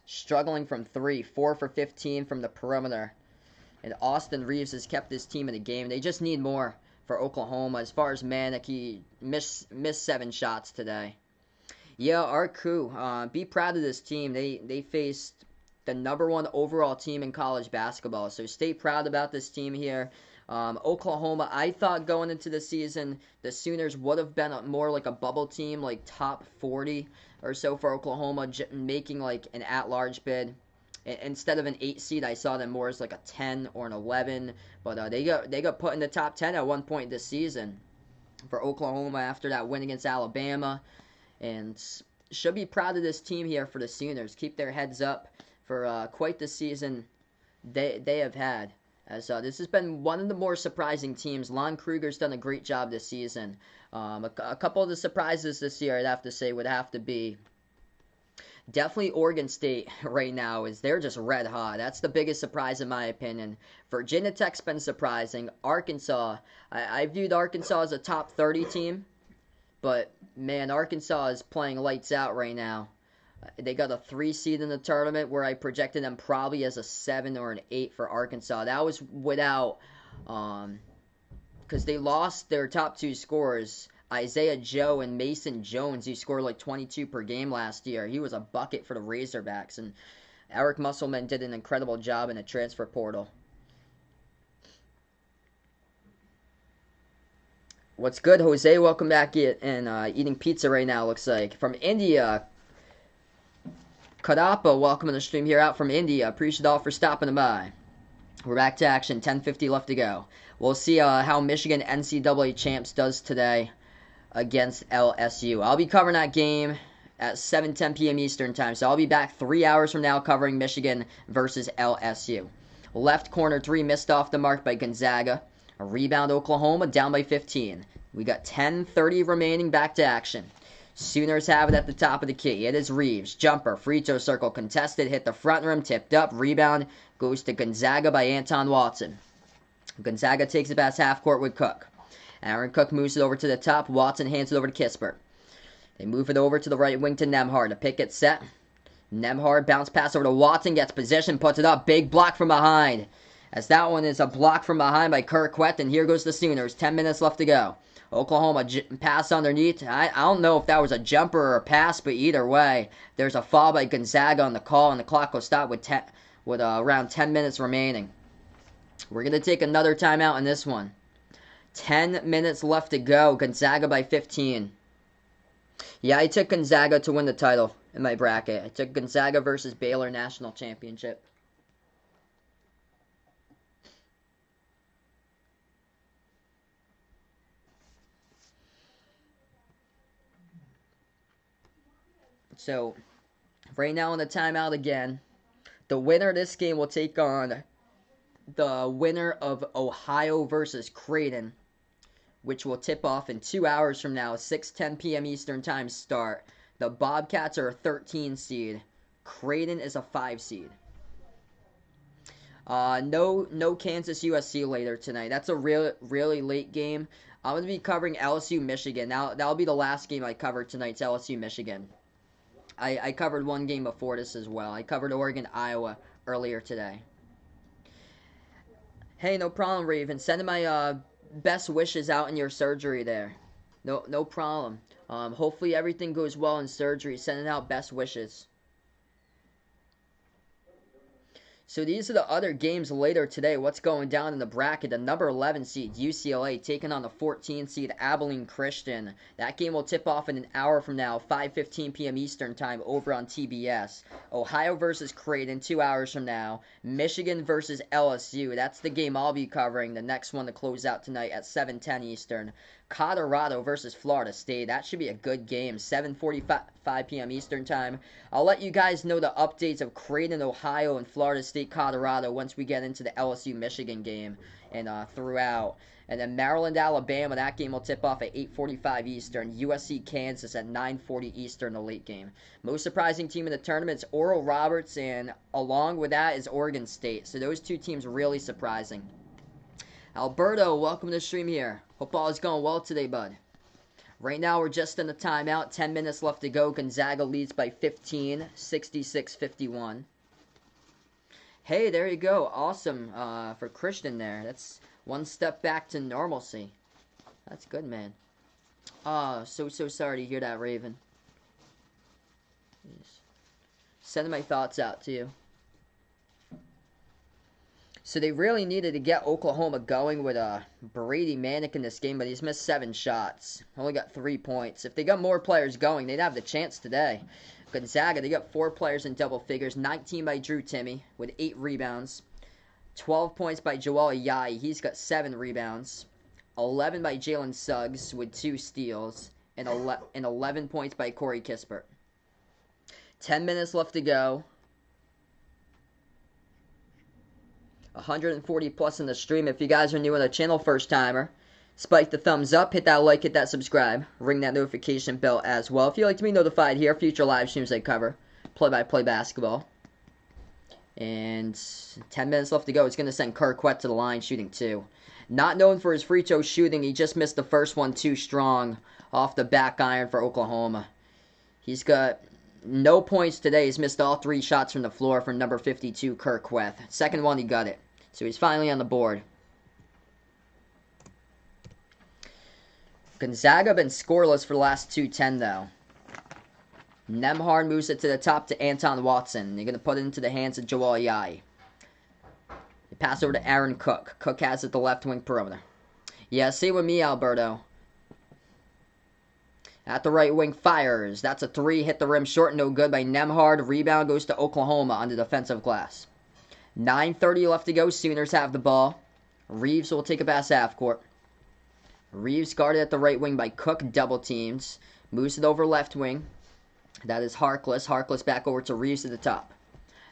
struggling from 3, 4 for 15 from the perimeter. And Austin Reeves has kept his team in the game. They just need more for Oklahoma. As far as Manick, he missed 7 shots today. Yeah, our crew, be proud of this team. They faced the #1 overall team in college basketball. So stay proud about this team here. Oklahoma, I thought going into the season, the Sooners would have been more like a bubble team, like top 40 or so for Oklahoma, making like an at-large bid. Instead of an 8 seed, I saw them more as like a 10 or an 11. But they got put in the top 10 at one point this season for Oklahoma after that win against Alabama. And should be proud of this team here for the Sooners. Keep their heads up for quite the season they have had. As this has been one of the more surprising teams. Lon Kruger's done a great job this season. A couple of the surprises this year, I'd have to say, would have to be definitely Oregon State right now. Is they're just red hot. That's the biggest surprise in my opinion. Virginia Tech's been surprising. Arkansas, I viewed Arkansas as a top 30 team. But, man, Arkansas is playing lights out right now. They got a 3 seed in the tournament where I projected them probably as a 7 or an 8 for Arkansas. That was without, because they lost their top 2 scorers, Isaiah Joe and Mason Jones, who scored like 22 per game last year. He was a bucket for the Razorbacks, and Eric Musselman did an incredible job in the transfer portal. What's good, Jose? Welcome back and eating pizza right now, looks like. From India, Kadapa, welcome to the stream here out from India. Appreciate all for stopping by. We're back to action. 10:50 left to go. We'll see how Michigan NCAA champs does today against LSU. I'll be covering that game at 7:10 p.m. Eastern time. So I'll be back 3 hours from now covering Michigan versus LSU. Left corner 3 missed off the mark by Gonzaga. A rebound Oklahoma down by 15. We got 10:30 remaining, back to action. Sooners have it at the top of the key. It is Reeves. Jumper, free throw circle, contested, hit the front rim, tipped up. Rebound goes to Gonzaga by Anton Watson. Gonzaga takes it past half court with Cook. Aaron Cook moves it over to the top. Watson hands it over to Kispert. They move it over to the right wing to Nembhard. The pick it set. Nembhard bounce pass over to Watson. Gets position, puts it up. Big block from behind. As that one is a block from behind by Kirkquette. And here goes the Sooners. 10 minutes left to go. Oklahoma pass underneath. I don't know if that was a jumper or a pass, but either way, there's a foul by Gonzaga on the call, and the clock will stop with around 10 minutes remaining. We're going to take another timeout in this one. 10 minutes left to go. Gonzaga by 15. Yeah, I took Gonzaga to win the title in my bracket. I took Gonzaga versus Baylor National Championship. So, right now in the timeout again, the winner of this game will take on the winner of Ohio versus Creighton, which will tip off in 2 hours from now, 6:10 p.m. Eastern Time start. The Bobcats are a 13 seed. Creighton is a 5 seed. No Kansas USC later tonight. That's a really late game. I'm going to be covering LSU Michigan. Now that'll be the last game I cover tonight's LSU Michigan. I covered one game before this as well. I covered Oregon, Iowa earlier today. Hey, no problem, Raven. Sending my best wishes out in your surgery there. No problem. Hopefully everything goes well in surgery. Sending out best wishes. So these are the other games later today. What's going down in the bracket? The number 11 seed UCLA taking on the 14 seed Abilene Christian. That game will tip off in an hour from now, 5:15 p.m. Eastern Time over on TBS. Ohio versus Creighton 2 hours from now. Michigan versus LSU. That's the game I'll be covering. The next one to close out tonight at 7:10 Eastern. Colorado versus Florida State. That should be a good game. 7:45 p.m. Eastern Time. I'll let you guys know the updates of Creighton, Ohio, and Florida State, Colorado once we get into the LSU Michigan game and throughout. And then Maryland, Alabama. That game will tip off at 8:45 Eastern. USC, Kansas at 9:40 Eastern, the late game. Most surprising team in the tournament is Oral Roberts, and along with that is Oregon State. So those two teams really surprising. Alberto, welcome to the stream here. Hope all is going well today, bud. Right now, we're just in the timeout. 10 minutes left to go. Gonzaga leads by 15, 66-51. Hey, there you go. Awesome for Christian there. That's one step back to normalcy. That's good, man. So sorry to hear that, Raven. Sending my thoughts out to you. So they really needed to get Oklahoma going with Brady Manick in this game, but he's missed 7 shots. Only got 3 points. If they got more players going, they'd have the chance today. Gonzaga, they got 4 players in double figures. 19 by Drew Timme with 8 rebounds. 12 points by Joel Ayayi. He's got 7 rebounds. 11 by Jalen Suggs with 2 steals. And 11 points by Corey Kispert. 10 minutes left to go. 140 plus in the stream. If you guys are new on the channel, first timer, spike the thumbs up, hit that like, hit that subscribe, ring that notification bell as well. If you'd like to be notified here, future live streams I cover, play-by-play basketball. And 10 minutes left to go. It's going to send Kirkquette to the line, shooting 2. Not known for his free throw shooting, he just missed the first one too strong off the back iron for Oklahoma. He's got no points today. He's missed all 3 shots from the floor for number 52, Kirkquette. Second one, he got it. So he's finally on the board. Gonzaga been scoreless for the last 2:10, though. Nembhard moves it to the top to Anton Watson. They're going to put it into the hands of Joel Ayayi. They pass over to Aaron Cook. Cook has it the left wing perimeter. Yeah, stay with me, Alberto. At the right wing, fires. That's a 3. Hit the rim short, no good by Nembhard. Rebound goes to Oklahoma on the defensive glass. 9:30 left to go. Sooners have the ball. Reeves will take a pass half court. Reeves guarded at the right wing by Cook, double teams. Moves it over left wing. That is Harkless. Harkless back over to Reeves at the top.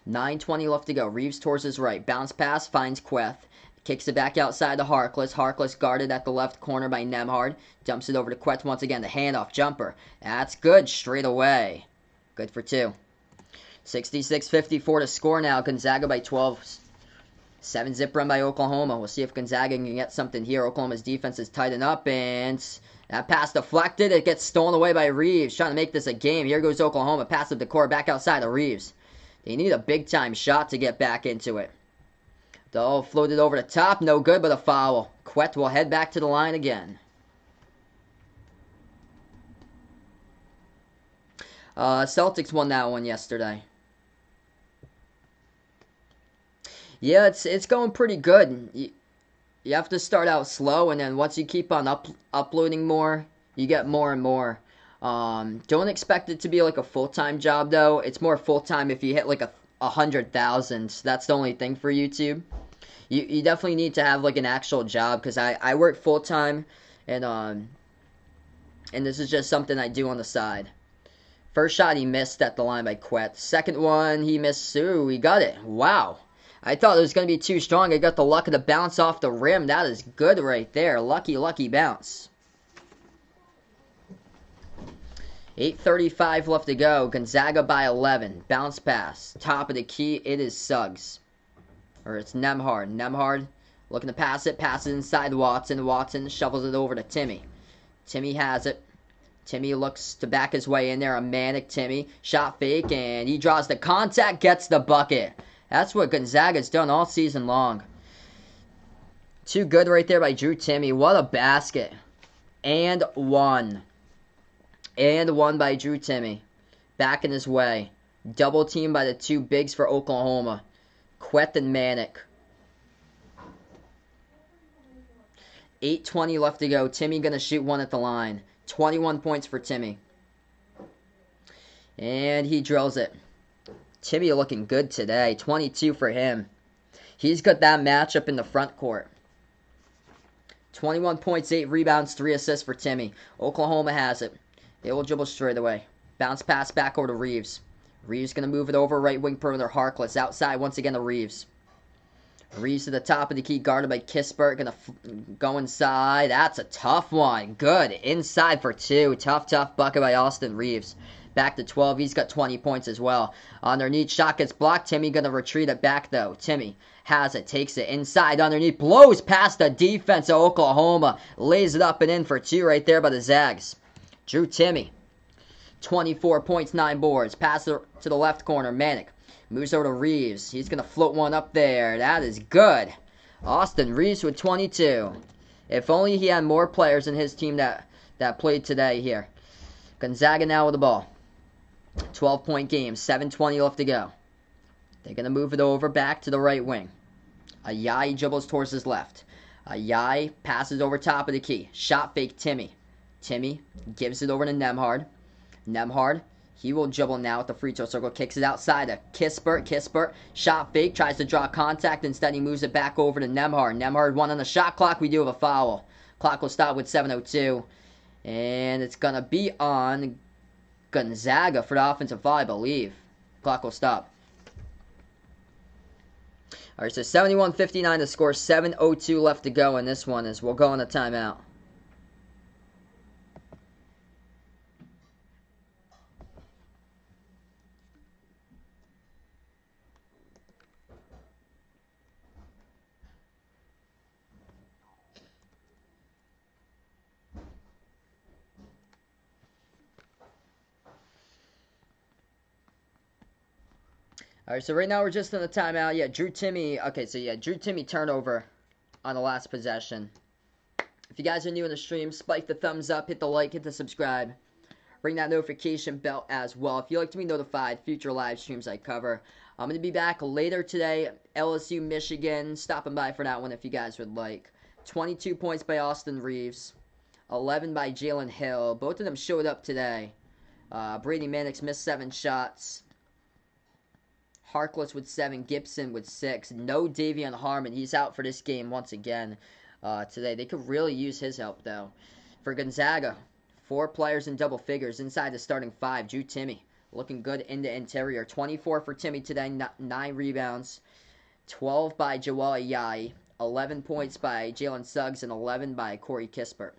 9:20 left to go. Reeves towards his right. Bounce pass, finds Queth. Kicks it back outside to Harkless. Harkless guarded at the left corner by Nemhard. Dumps it over to Queth once again. The handoff jumper. That's good straight away. Good for 2. 66-54 to score now. Gonzaga by 12. 7-zip run by Oklahoma. We'll see if Gonzaga can get something here. Oklahoma's defense is tightened up, and that pass deflected. It gets stolen away by Reeves. Trying to make this a game. Here goes Oklahoma. Pass up the court. Back outside to Reeves. They need a big-time shot to get back into it. They'll float it over the top. No good, but a foul. Quet will head back to the line again. Celtics won that one yesterday. Yeah, it's going pretty good. You have to start out slow, and then once you keep on uploading more, you get more and more. Don't expect it to be like a full-time job, though. It's more full-time if you hit like 100,000. That's the only thing for YouTube. You definitely need to have like an actual job, because I work full-time, and this is just something I do on the side. First shot he missed at the line by Quet. Second one he missed. Ooh, he got it. Wow. I thought it was going to be too strong. I got the luck of the bounce off the rim. That is good right there. Lucky, lucky bounce. 8:35 left to go. Gonzaga by 11. Bounce pass. Top of the key. It is Suggs. Or it's Nemhard. Nemhard looking to pass it. Passes inside Watson. Watson shovels it over to Timmy. Timmy has it. Timmy looks to back his way in there. A manic Timmy. Shot fake, and he draws the contact. Gets the bucket. That's what Gonzaga's done all season long. Too good right there by Drew Timmy. What a basket. And one. And one by Drew Timmy. Back in his way. Double team by the 2 bigs for Oklahoma. Queth and Manic. 8:20 left to go. Timmy going to shoot one at the line. 21 points for Timmy. And he drills it. Timmy looking good today. 22 for him. He's got that matchup in the front court. 21 points, 8 rebounds, 3 assists for Timmy. Oklahoma has it. They will dribble straight away. Bounce pass back over to Reeves. Reeves going to move it over right wing perimeter. Harkless outside once again to Reeves. Reeves to the top of the key, guarded by Kispert. Going to go inside. That's a tough one. Good. Inside for 2. Tough bucket by Austin Reeves. Back to 12. He's got 20 points as well. Underneath, shot gets blocked. Timmy going to retreat it back, though. Timmy has it. Takes it inside underneath. Blows past the defense of Oklahoma. Lays it up and in for 2 right there by the Zags. Drew Timmy. 24 points, 9 boards. Pass it to the left corner. Manic. Moves over to Reeves. He's going to float one up there. That is good. Austin Reeves with 22. If only he had more players in his team that played today here. Gonzaga now with the ball. 12-point game. 7:20 left to go. They're going to move it over back to the right wing. Ayai dribbles towards his left. Ayai passes over top of the key. Shot fake Timmy. Timmy gives it over to Nemhard. Nemhard, he will dribble now at the free throw circle. Kicks it outside to Kispert. Kispert, shot fake. Tries to draw contact. Instead, he moves it back over to Nemhard. Nemhard 1 on the shot clock. We do have a foul. Clock will stop with 7:02. And it's going to be on Gonzaga for the offensive foul, I believe. Clock will stop. All right, so 71-59 to score. 7:02 left to go in this one as we'll go on a timeout. All right, so right now we're just in the timeout. Yeah, Drew Timmy. Okay, so yeah, Drew Timmy turnover on the last possession. If you guys are new in the stream, spike the thumbs up, hit the like, hit the subscribe. Ring that notification bell as well. If you'd like to be notified, future live streams I cover. I'm going to be back later today. LSU, Michigan. Stopping by for that one if you guys would like. 22 points by Austin Reeves. 11 by Jalen Hill. Both of them showed up today. Brady Mannix missed 7 shots. Harkless with 7. Gibson with 6. No Davion Harmon. He's out for this game once again today. They could really use his help, though. For Gonzaga, 4 players in double figures inside the starting 5. Drew Timme looking good in the interior. 24 for Timme today, 9 rebounds. 12 by Joel Ayayi. 11 points by Jalen Suggs, and 11 by Corey Kispert.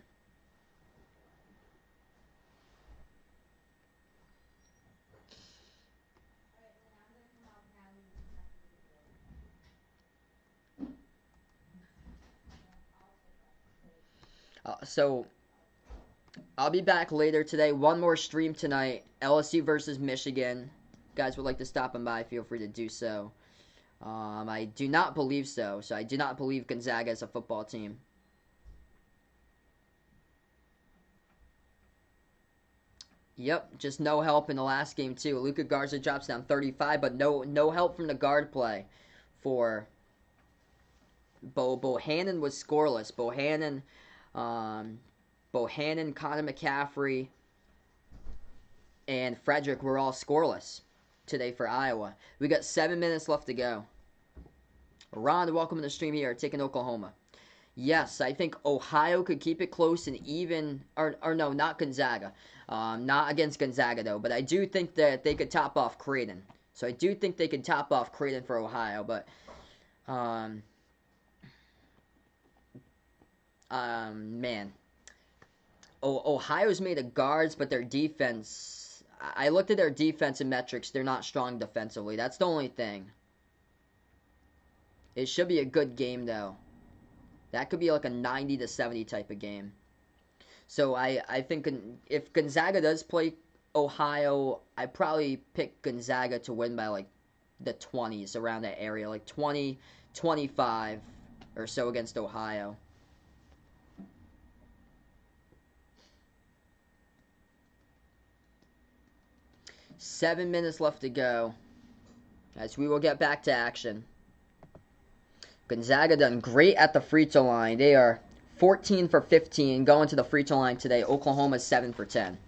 So I'll be back later today. One more stream tonight. LSU versus Michigan. Guys would like to stop on by, feel free to do so. I do not believe so. So I do not believe Gonzaga is a football team. Yep, just no help in the last game too. Luka Garza drops down 35, but no help from the guard play for Bohannon was scoreless. Bohannon, Connor McCaffrey, and Frederick were all scoreless today for Iowa. We got 7 minutes left to go. Ron, welcome to the stream here, taking Oklahoma. Yes, I think Ohio could keep it close and even, or no, not Gonzaga. Not against Gonzaga, though, but I do think that they could top off Creighton. So I do think they could top off Creighton for Ohio, but, man. Ohio's made of guards, but their defense, I looked at their defensive metrics. They're not strong defensively. That's the only thing. It should be a good game, though. That could be like a 90-70 type of game. So I think if Gonzaga does play Ohio, I'd probably pick Gonzaga to win by like the 20s, around that area. Like 20, 25 or so against Ohio. Seven minutes left to go, as we will get back to action. Gonzaga done great at the free throw line. They are 14 for 15 going to the free throw line today. Oklahoma's 7 for 10.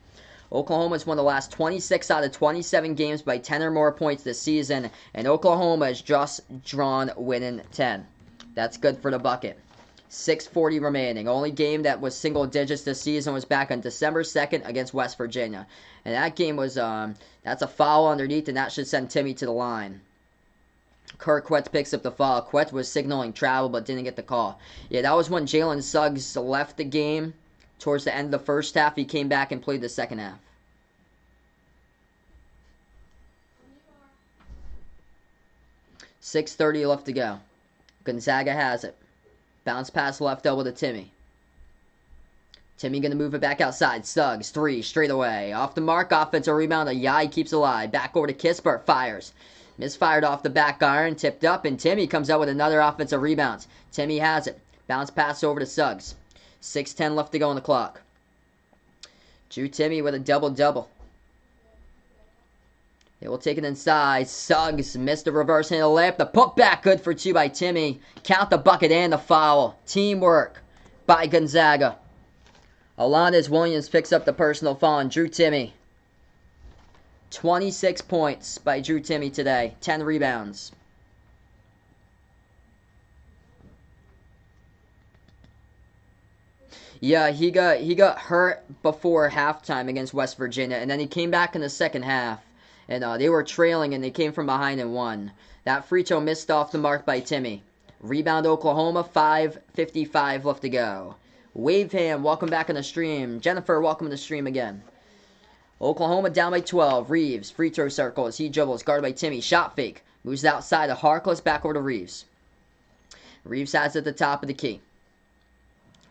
Oklahoma's won the last 26 out of 27 games by 10 or more points this season, and Oklahoma has just drawn winning 10. That's good for the bucket. 6:40 remaining. Only game that was single digits this season was back on December 2nd against West Virginia. And that game was, that's a foul underneath, and that should send Timme to the line. Kirk Quetz picks up the foul. Quetz was signaling travel but didn't get the call. Yeah, that was when Jalen Suggs left the game towards the end of the first half. He came back and played the second half. .6:30 left to go. Gonzaga has it. Bounce pass left elbow to Timme. Timme going to move it back outside. Suggs, 3, straight away. Off the mark, offensive rebound. Ayayi keeps alive. Back over to Kispert, fires. Misfired off the back iron, tipped up, and Timme comes out with another offensive rebound. Timme has it. Bounce pass over to Suggs. 6:10 left to go on the clock. Drew Timme with a double-double. They will take it inside. Suggs missed the reverse handle layup. The putback good for 2 by Timme. Count the bucket and the foul. Teamwork by Gonzaga. Alondes Williams picks up the personal foul on Drew Timme. 26 points by Drew Timme today. 10 rebounds. Yeah, he got hurt before halftime against West Virginia, and then he came back in the second half. And they were trailing, and they came from behind and won. That free throw missed off the mark by Timme. Rebound Oklahoma, 5:55 left to go. Waveham, welcome back on the stream. Jennifer, welcome to the stream again. Oklahoma down by 12. Reeves, free throw circle as he dribbles, guarded by Timme. Shot fake. Moves it outside to Harkless, back over to Reeves. Reeves has it at the top of the key.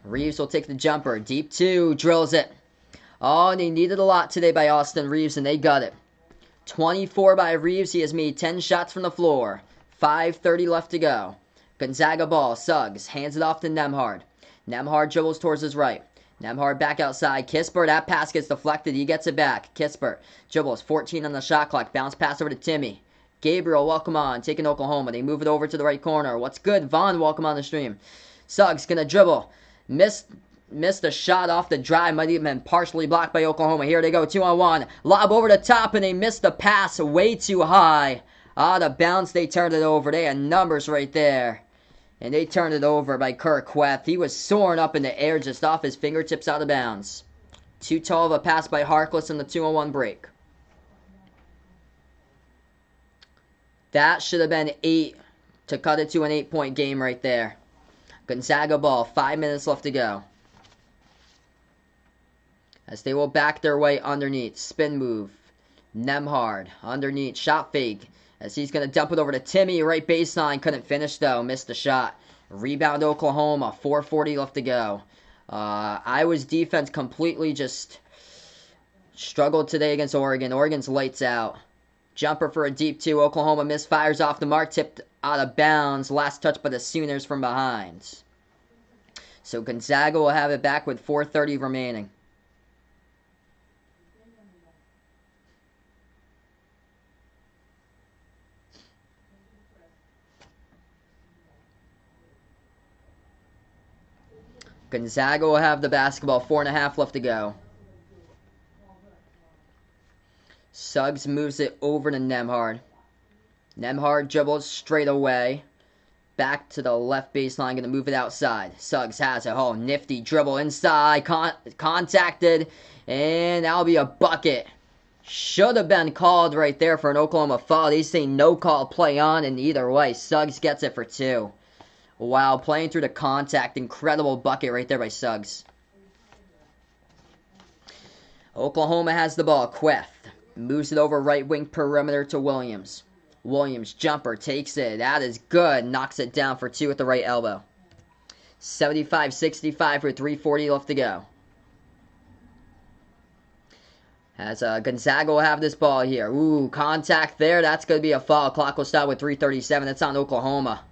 Reeves will take the jumper. Deep 2, drills it. Oh, and they needed a lot today by Austin Reeves, and they got it. 24 by Reeves. He has made 10 shots from the floor. 5:30 left to go. Gonzaga ball. Suggs hands it off to Nembhard. Nembhard dribbles towards his right. Nembhard back outside. Kispert, that pass gets deflected. He gets it back. Kispert dribbles. 14 on the shot clock. Bounce pass over to Timme. Gabriel, welcome on. Taking Oklahoma. They move it over to the right corner. What's good? Vaughn, welcome on the stream. Suggs gonna dribble. Missed a shot off the drive. Might even been partially blocked by Oklahoma. Here they go. 2-on-1. Lob over the top, and they missed the pass way too high. Out of bounds, they turned it over. They had numbers right there. And they turned it over by Kirk Queth. He was soaring up in the air just off his fingertips out of bounds. Too tall of a pass by Harkless in the 2-on-1 break. That should have been 8 to cut it to an 8-point game right there. Gonzaga ball, 5 minutes left to go. As they will back their way underneath. Spin move. Nembhard underneath. Shot fake. As he's going to dump it over to Timmy. Right baseline. Couldn't finish though. Missed the shot. Rebound Oklahoma. 4:40 left to go. Iowa's defense completely just struggled today against Oregon. Oregon's lights out. Jumper for a deep 2. Oklahoma misfires off the mark. Tipped out of bounds. Last touch by the Sooners from behind. So Gonzaga will have it back with 4:30 remaining. Gonzaga will have the basketball. 4.5 left to go. Suggs moves it over to Nembhard. Nembhard dribbles straight away. Back to the left baseline. Going to move it outside. Suggs has it. Oh, nifty dribble inside. Contacted. And that'll be a bucket. Should have been called right there for an Oklahoma foul. They say no call play on. And either way, Suggs gets it for 2. Wow, playing through the contact. Incredible bucket right there by Suggs. Oklahoma has the ball. Queth moves it over right wing perimeter to Williams. Williams, jumper, takes it. That is good. Knocks it down for 2 at the right elbow. 75-65 for 3:40 left to go. As Gonzaga will have this ball here. Ooh, contact there. That's going to be a foul. Clock will stop with 3:37. That's on Oklahoma.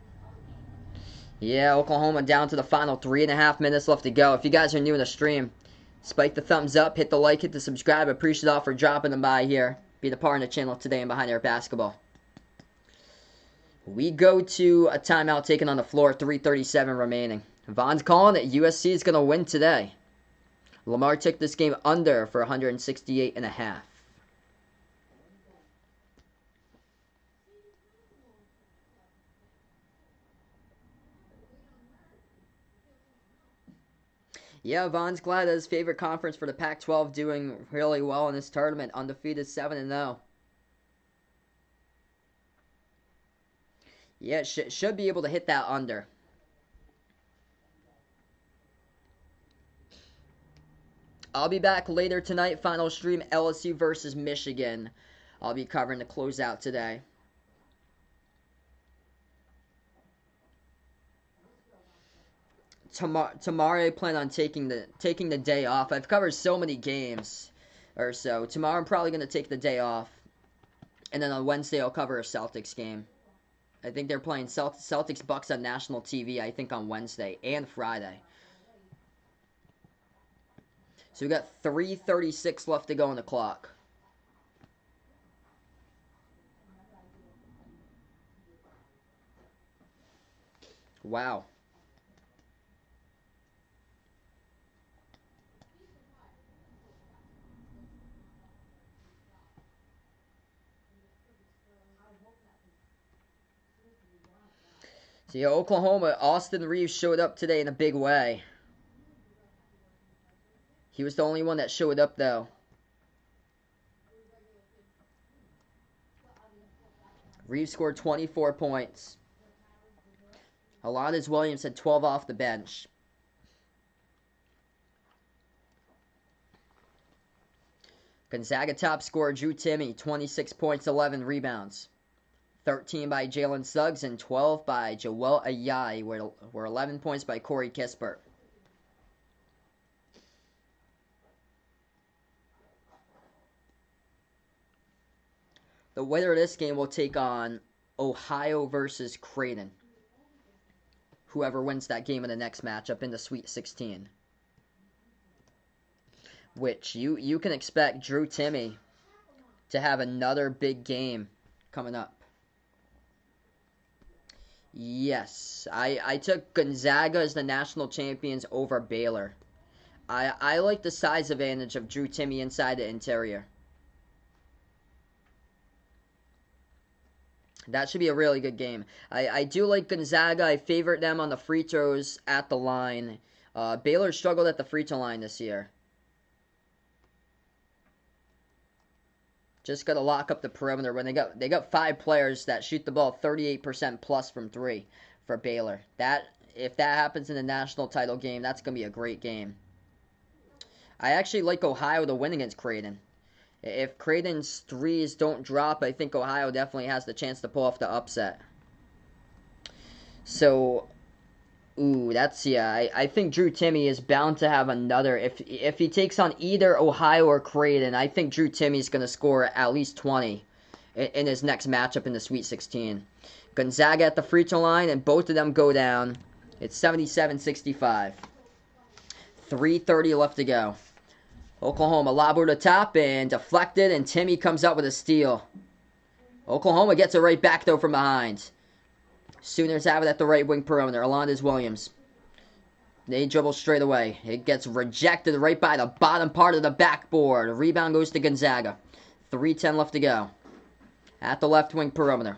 Yeah, Oklahoma down to the final 3.5 minutes left to go. If you guys are new in the stream, spike the thumbs up, hit the like, hit the subscribe. I appreciate all for dropping them by here. Be the part of the channel today and behind our basketball. We go to a timeout taken on the floor. 3:37 remaining. Von's calling it. USC is going to win today. Lamar took this game under for 168.5. Yeah, Von's glad that his favorite conference for the Pac-12 doing really well in this tournament. Undefeated 7-0. Yeah, should be able to hit that under. I'll be back later tonight. Final stream, LSU versus Michigan. I'll be covering the closeout today. Tomorrow I plan on taking the day off. I've covered so many games or so. Tomorrow I'm probably going to take the day off. And then on Wednesday I'll cover a Celtics game. I think they're playing Celtics Bucks on national TV, I think on Wednesday and Friday. So we got 3:36 left to go on the clock. Wow. See, Oklahoma, Austin Reeves showed up today in a big way. He was the only one that showed up, though. Reeves scored 24 points. Alondes Williams had 12 off the bench. Gonzaga top scorer Drew Timme, 26 points, 11 rebounds. 13 by Jalen Suggs and 12 by Joel Ayayi, were 11 points by Corey Kispert. The winner of this game will take on Ohio versus Creighton. Whoever wins that game in the next matchup in the Sweet 16. Which you can expect Drew Timme to have another big game coming up. Yes, I took Gonzaga as the national champions over Baylor. I like the size advantage of Drew Timme inside the interior. That should be a really good game. I do like Gonzaga. I favorite them on the free throws at the line. Baylor struggled at the free throw line this year. Just got to lock up the perimeter when they got 5 players that shoot the ball 38% plus from 3 for Baylor. If that happens in the national title game, that's going to be a great game. I actually like Ohio to win against Creighton. If Creighton's threes don't drop, I think Ohio definitely has the chance to pull off the upset. So, I think Drew Timme is bound to have another. If he takes on either Ohio or Creighton, I think Drew Timme is going to score at least 20 in his next matchup in the Sweet 16. Gonzaga at the free throw line, and both of them go down. It's 77-65. 3:30 left to go. Oklahoma lob over the top and deflected, and Timme comes up with a steal. Oklahoma gets it right back, though, from behind. Sooners have it at the right wing perimeter. Alondes Williams. They dribble straight away. It gets rejected right by the bottom part of the backboard. Rebound goes to Gonzaga. 3:10 left to go. At the left wing perimeter.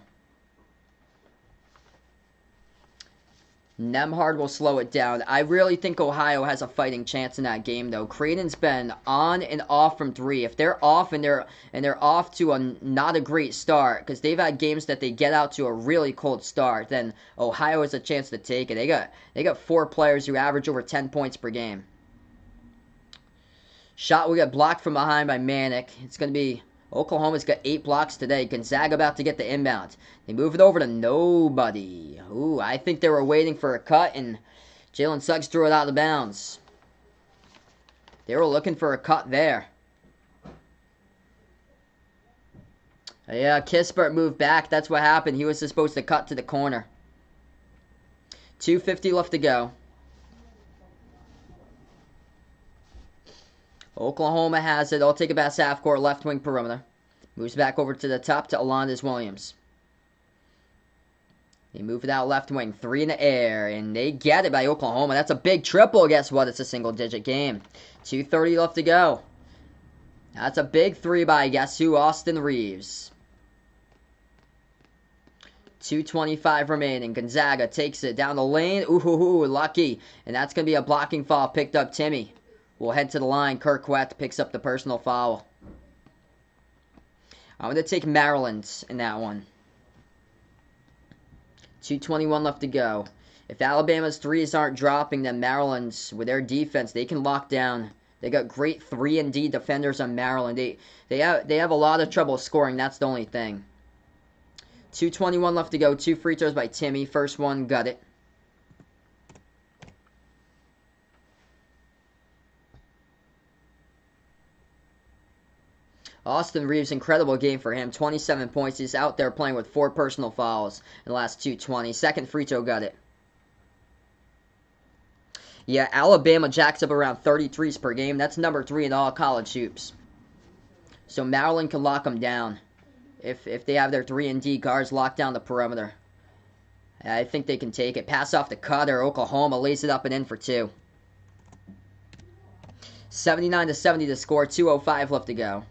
Nemhard will slow it down. I really think Ohio has a fighting chance in that game, though. Creighton's been on and off from 3. If they're off and they're off to not a great start, because they've had games that they get out to a really cold start, then Ohio has a chance to take it. They got 4 players who average over 10 points per game. Shot will get blocked from behind by Manick. It's going to be Oklahoma's got 8 blocks today. Gonzaga about to get the inbound. They move it over to nobody. I think they were waiting for a cut, and Jalen Suggs threw it out of bounds. They were looking for a cut there. Yeah, Kispert moved back. That's what happened. He was supposed to cut to the corner. 2:50 left to go. Oklahoma has it. I'll take it past half court, left wing perimeter. Moves back over to the top to Alondes Williams. They move it out left wing. 3 in the air, and they get it by Oklahoma. That's a big triple. Guess what? It's a single-digit game. 2:30 left to go. That's a big 3 by, guess who? Austin Reeves. 2:25 remaining. Gonzaga takes it down the lane. Lucky. And that's going to be a blocking foul picked up Timme. We'll head to the line. Kirkquette picks up the personal foul. I'm going to take Maryland in that one. 2:21 left to go. If Alabama's threes aren't dropping, then Maryland's, with their defense, they can lock down. They got great 3-and-D defenders on Maryland. They have a lot of trouble scoring. That's the only thing. 2:21 left to go. 2 free throws by Timme. First one, got it. Austin Reeves, incredible game for him. 27 points. He's out there playing with 4 personal fouls in the last 2:20. Second free throw, got it. Yeah, Alabama jacks up around 33s per game. That's number 3 in all college hoops. So Maryland can lock them down if they have their 3-and-D guards locked down the perimeter. I think they can take it. Pass off the cutter. Oklahoma lays it up and in for 2. 79-70 to score. 2:05 left to go.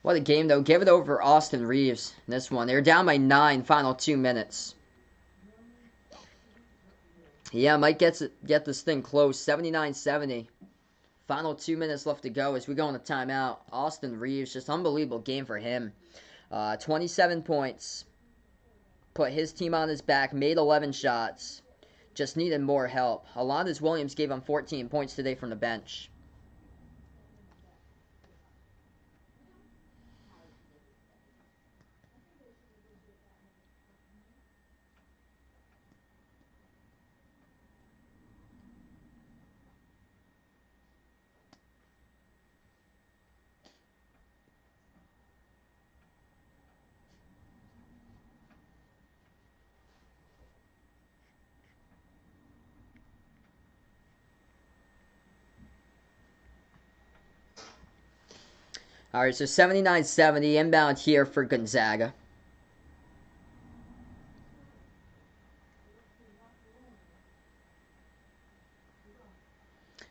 What a game, though. Give it over Austin Reeves in this one. They're down by 9, final 2 minutes. Yeah, might get this thing close. 79-70. Final 2 minutes left to go as we go on a timeout. Austin Reeves, just unbelievable game for him. 27 points. Put his team on his back. Made 11 shots. Just needed more help. Alondes Williams gave him 14 points today from the bench. All right, so 79-70 inbound here for Gonzaga.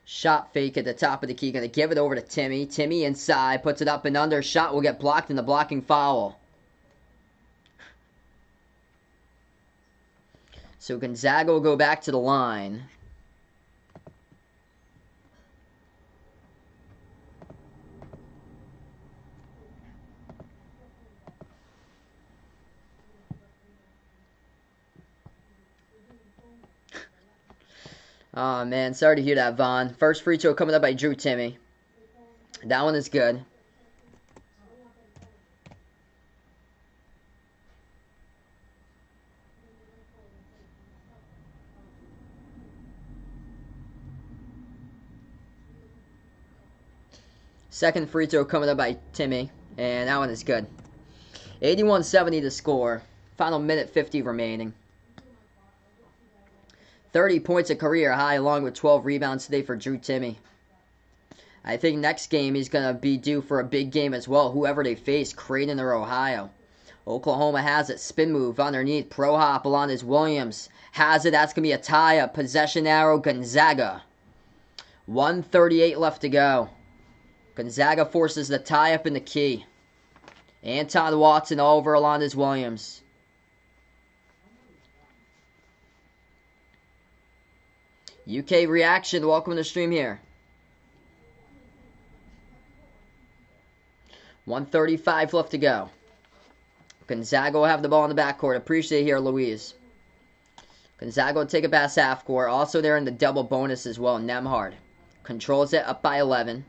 Shot fake at the top of the key. Going to give it over to Timmy. Timmy inside. Puts it up and under. Shot will get blocked in the blocking foul. So Gonzaga will go back to the line. Oh, man. Sorry to hear that, Vaughn. First free throw coming up by Drew Timmy. That one is good. Second free throw coming up by Timmy. And that one is good. 81-70 to score. Final minute 50 remaining. 30 points a career high along with 12 rebounds today for Drew Timmy. I think next game he's going to be due for a big game as well. Whoever they face, Creighton or Ohio. Oklahoma has it. Spin move underneath. Pro hop along is Williams. Has it. That's going to be a tie-up. Possession arrow, Gonzaga. 1:38 left to go. Gonzaga forces the tie-up in the key. Anton Watson over Alondes Williams. UK reaction, welcome to the stream here. 1:35 left to go. Gonzaga will have the ball in the backcourt. Appreciate it here, Louise. Gonzaga will take it past half court. Also there in the double bonus as well, Nemhard. Controls it up by 11.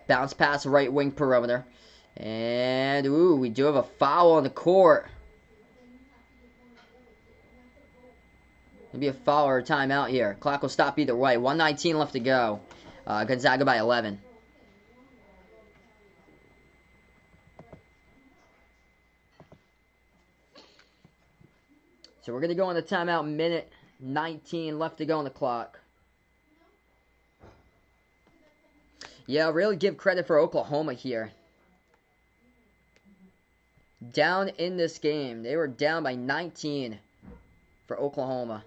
Bounce pass right wing perimeter. And, ooh, we do have a foul on the court. Maybe a foul or a timeout here. Clock will stop either way. 1:19 left to go. Gonzaga by 11. So we're going to go on the timeout. Minute 19 left to go on the clock. Yeah, really give credit for Oklahoma here. Down in this game. They were down by 19 for Oklahoma.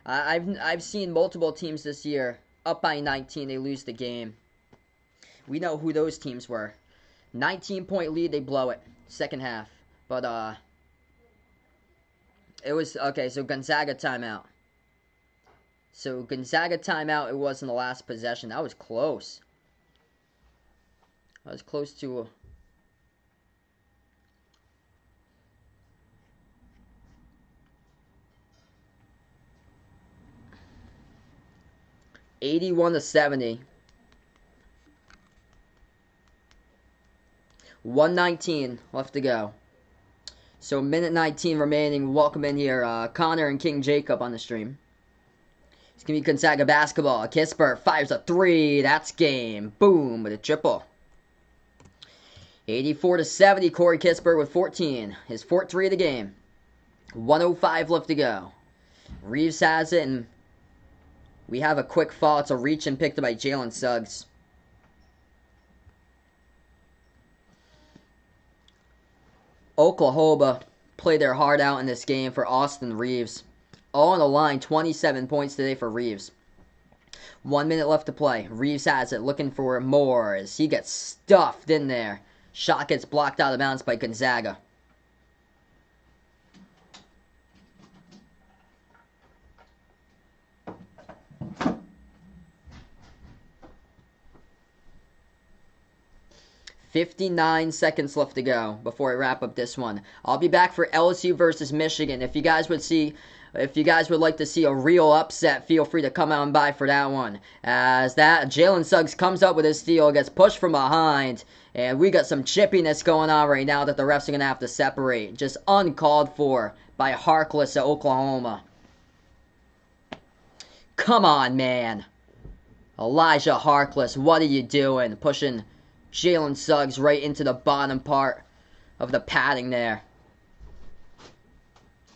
I've seen multiple teams this year up by 19, they lose the game. We know who those teams were. 19-point lead, they blow it. Second half. But, it was, okay, so Gonzaga timeout. So Gonzaga timeout, it was in the last possession. That was close. That was close to 81-70. 1:19 left to go. So minute 19 remaining. Welcome in here, Connor and King Jacob on the stream. It's going to be Gonzaga basketball. Kispert fires a three. That's game. Boom with a triple. 84-70. Corey Kispert with 14. His fourth three of the game. 1:05 left to go. Reeves has it, and we have a quick fall. It's a reach and picked up by Jalen Suggs. Oklahoma played their heart out in this game for Austin Reeves. All on the line, 27 points today for Reeves. 1 minute left to play. Reeves has it, looking for more as he gets stuffed in there. Shot gets blocked out of bounds by Gonzaga. $59 seconds left to go before I wrap up this one. I'll be back for LSU versus Michigan. If you guys would like to see a real upset, feel free to come out and by for that one. As that Jalen Suggs comes up with his steal, gets pushed from behind, and we got some chippiness going on right now that the refs are gonna have to separate. Just uncalled for by Harkless at Oklahoma. Come on, man. Elijah Harkless, what are you doing? Pushing Jalen Suggs right into the bottom part of the padding there.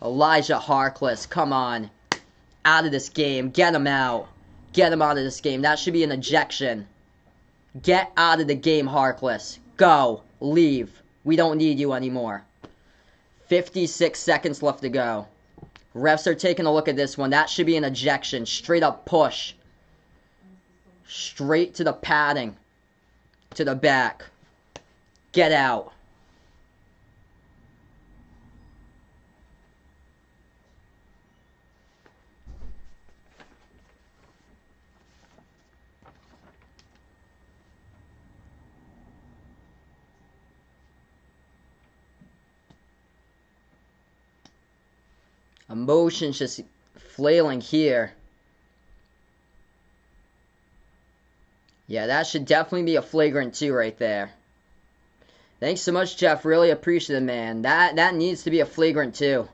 Elijah Harkless, come on. Out of this game. Get him out. Get him out of this game. That should be an ejection. Get out of the game, Harkless. Go. Leave. We don't need you anymore. 56 seconds left to go. Refs are taking a look at this one. That should be an ejection. Straight up push. Straight to the padding. To the back. Get out. Emotions just flailing here. Yeah, that should definitely be a flagrant 2 right there. Thanks so much, Jeff. Really appreciate it, man. That needs to be a flagrant 2.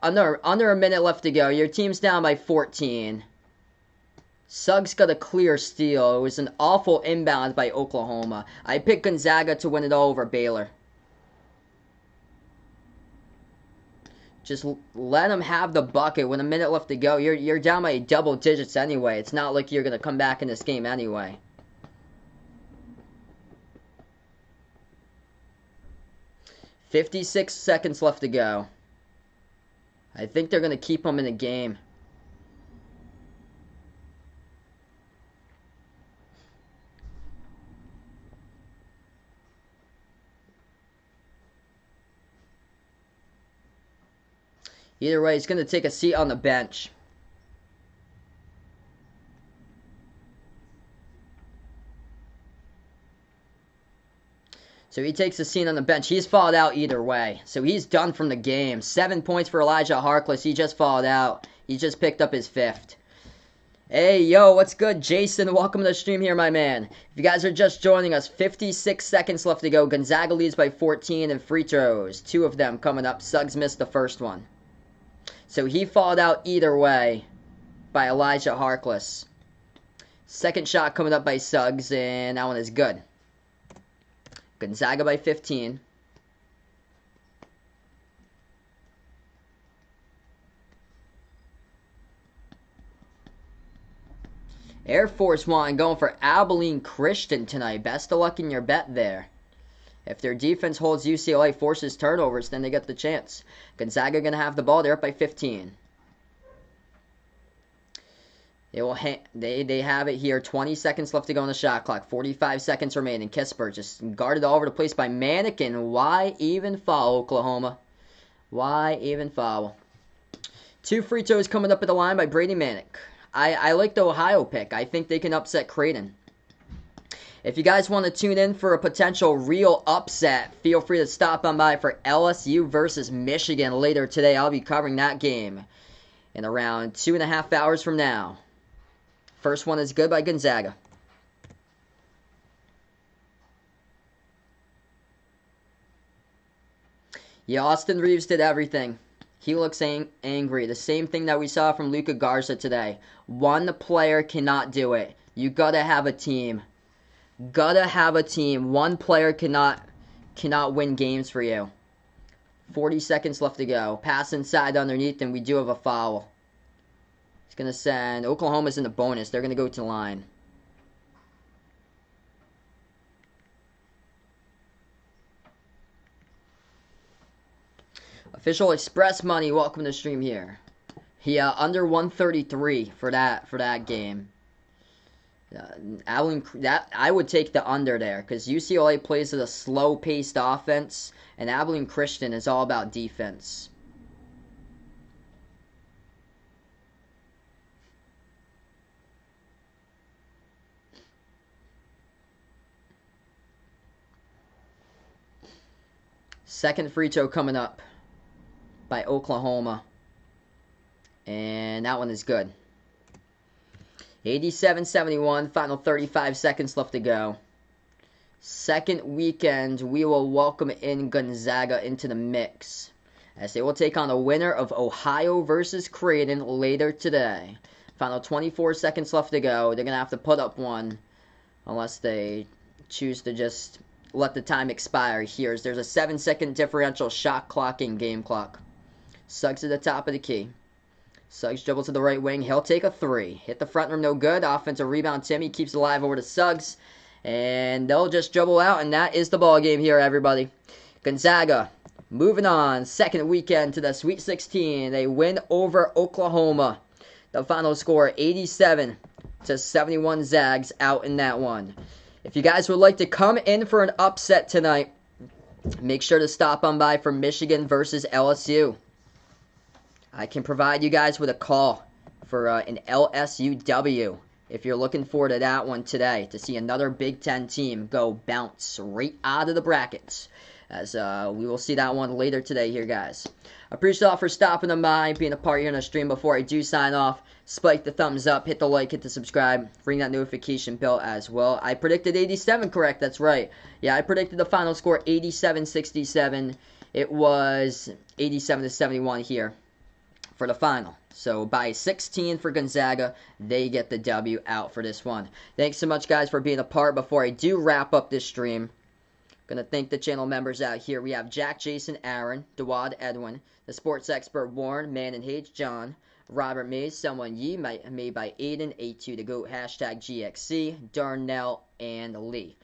Under a minute left to go. Your team's down by 14. Suggs got a clear steal. It was an awful inbound by Oklahoma. I picked Gonzaga to win it all over Baylor. Just let them have the bucket with a minute left to go. You're down by double digits anyway. It's not like you're going to come back in this game anyway. $56 seconds left to go. I think they're going to keep them in the game. Either way, he's going to take a seat on the bench. So he takes a seat on the bench. He's fouled out either way. So he's done from the game. 7 points for Elijah Harkless. He just fouled out. He just picked up his 5th. Hey, yo, what's good, Jason? Welcome to the stream here, my man. If you guys are just joining us, 56 seconds left to go. Gonzaga leads by 14 and free throws. 2 of them coming up. Suggs missed the first one. So he fouled out either way by Elijah Harkless. Second shot coming up by Suggs, and that one is good. Gonzaga by 15. Air Force One going for Abilene Christian tonight. Best of luck in your bet there. If their defense holds UCLA, forces turnovers, then they get the chance. Gonzaga going to have the ball. They're up by 15. They have it here. 20 seconds left to go on the shot clock. 45 seconds remaining. Kisper just guarded all over the place by Mannequin. Why even foul, Oklahoma? Why even foul? 2 free throws coming up at the line by Brady Manick. I like the Ohio pick. I think they can upset Creighton. If you guys want to tune in for a potential real upset, feel free to stop on by for LSU versus Michigan later today. I'll be covering that game in around 2.5 hours from now. First one is good by Gonzaga. Yeah, Austin Reeves did everything. He looks angry. The same thing that we saw from Luka Garza today. One player cannot do it. You gotta have a team. Gotta have a team. One player cannot win games for you. 40 seconds left to go. Pass inside underneath, and we do have a foul. He's going to send... Oklahoma's in the bonus. They're going to go to the line. Official Express Money, welcome to the stream here. Yeah, under 133 for that game. I would take the under there because UCLA plays at a slow-paced offense, and Abilene Christian is all about defense. Second free throw coming up by Oklahoma, and that one is good. 87-71, final 35 seconds left to go. Second weekend, we will welcome in Gonzaga into the mix, as they will take on the winner of Ohio versus Creighton later today. Final 24 seconds left to go. They're going to have to put up one, unless they choose to just let the time expire here. There's a 7-second differential shot clock and game clock. Suggs at the top of the key. Suggs dribbles to the right wing. He'll take a 3. Hit the front rim, no good. Offensive rebound, Timmy keeps alive over to Suggs. And they'll just dribble out, and that is the ball game here, everybody. Gonzaga Moving on, second weekend to the Sweet 16. They win over Oklahoma. The final score 87-71 Zags out in that one. If you guys would like to come in for an upset tonight, make sure to stop on by for Michigan versus LSU. I can provide you guys with a call for an LSUW if you're looking forward to that one today, to see another Big Ten team go bounce right out of the brackets, as we will see that one later today here, guys. I appreciate y'all for stopping on by, being a part here in the stream. Before I do sign off, spike the thumbs up, hit the like, hit the subscribe, ring that notification bell as well. I predicted 87 correct, that's right. Yeah, I predicted the final score 87-67. It was 87-71 here for the final. So by 16 for Gonzaga, they get the W out for this one. Thanks so much, guys, for being a part. Before I do wrap up this stream, going to thank the channel members out here. We have Jack, Jason, Aaron, Dawad, Edwin, the sports expert Warren, Man and H, John, Robert Mays, Someone Ye, made by Aiden, A2 to Goat, hashtag GXC, Darnell, and Lee.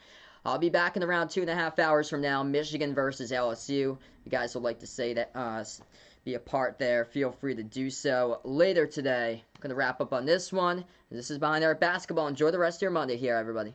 I'll be back in around 2.5 hours from now. Michigan versus LSU. If you guys would like to say that, be a part there, feel free to do so. Later today, I'm going to wrap up on this one. This is Behind Our Basketball. Enjoy the rest of your Monday here, everybody.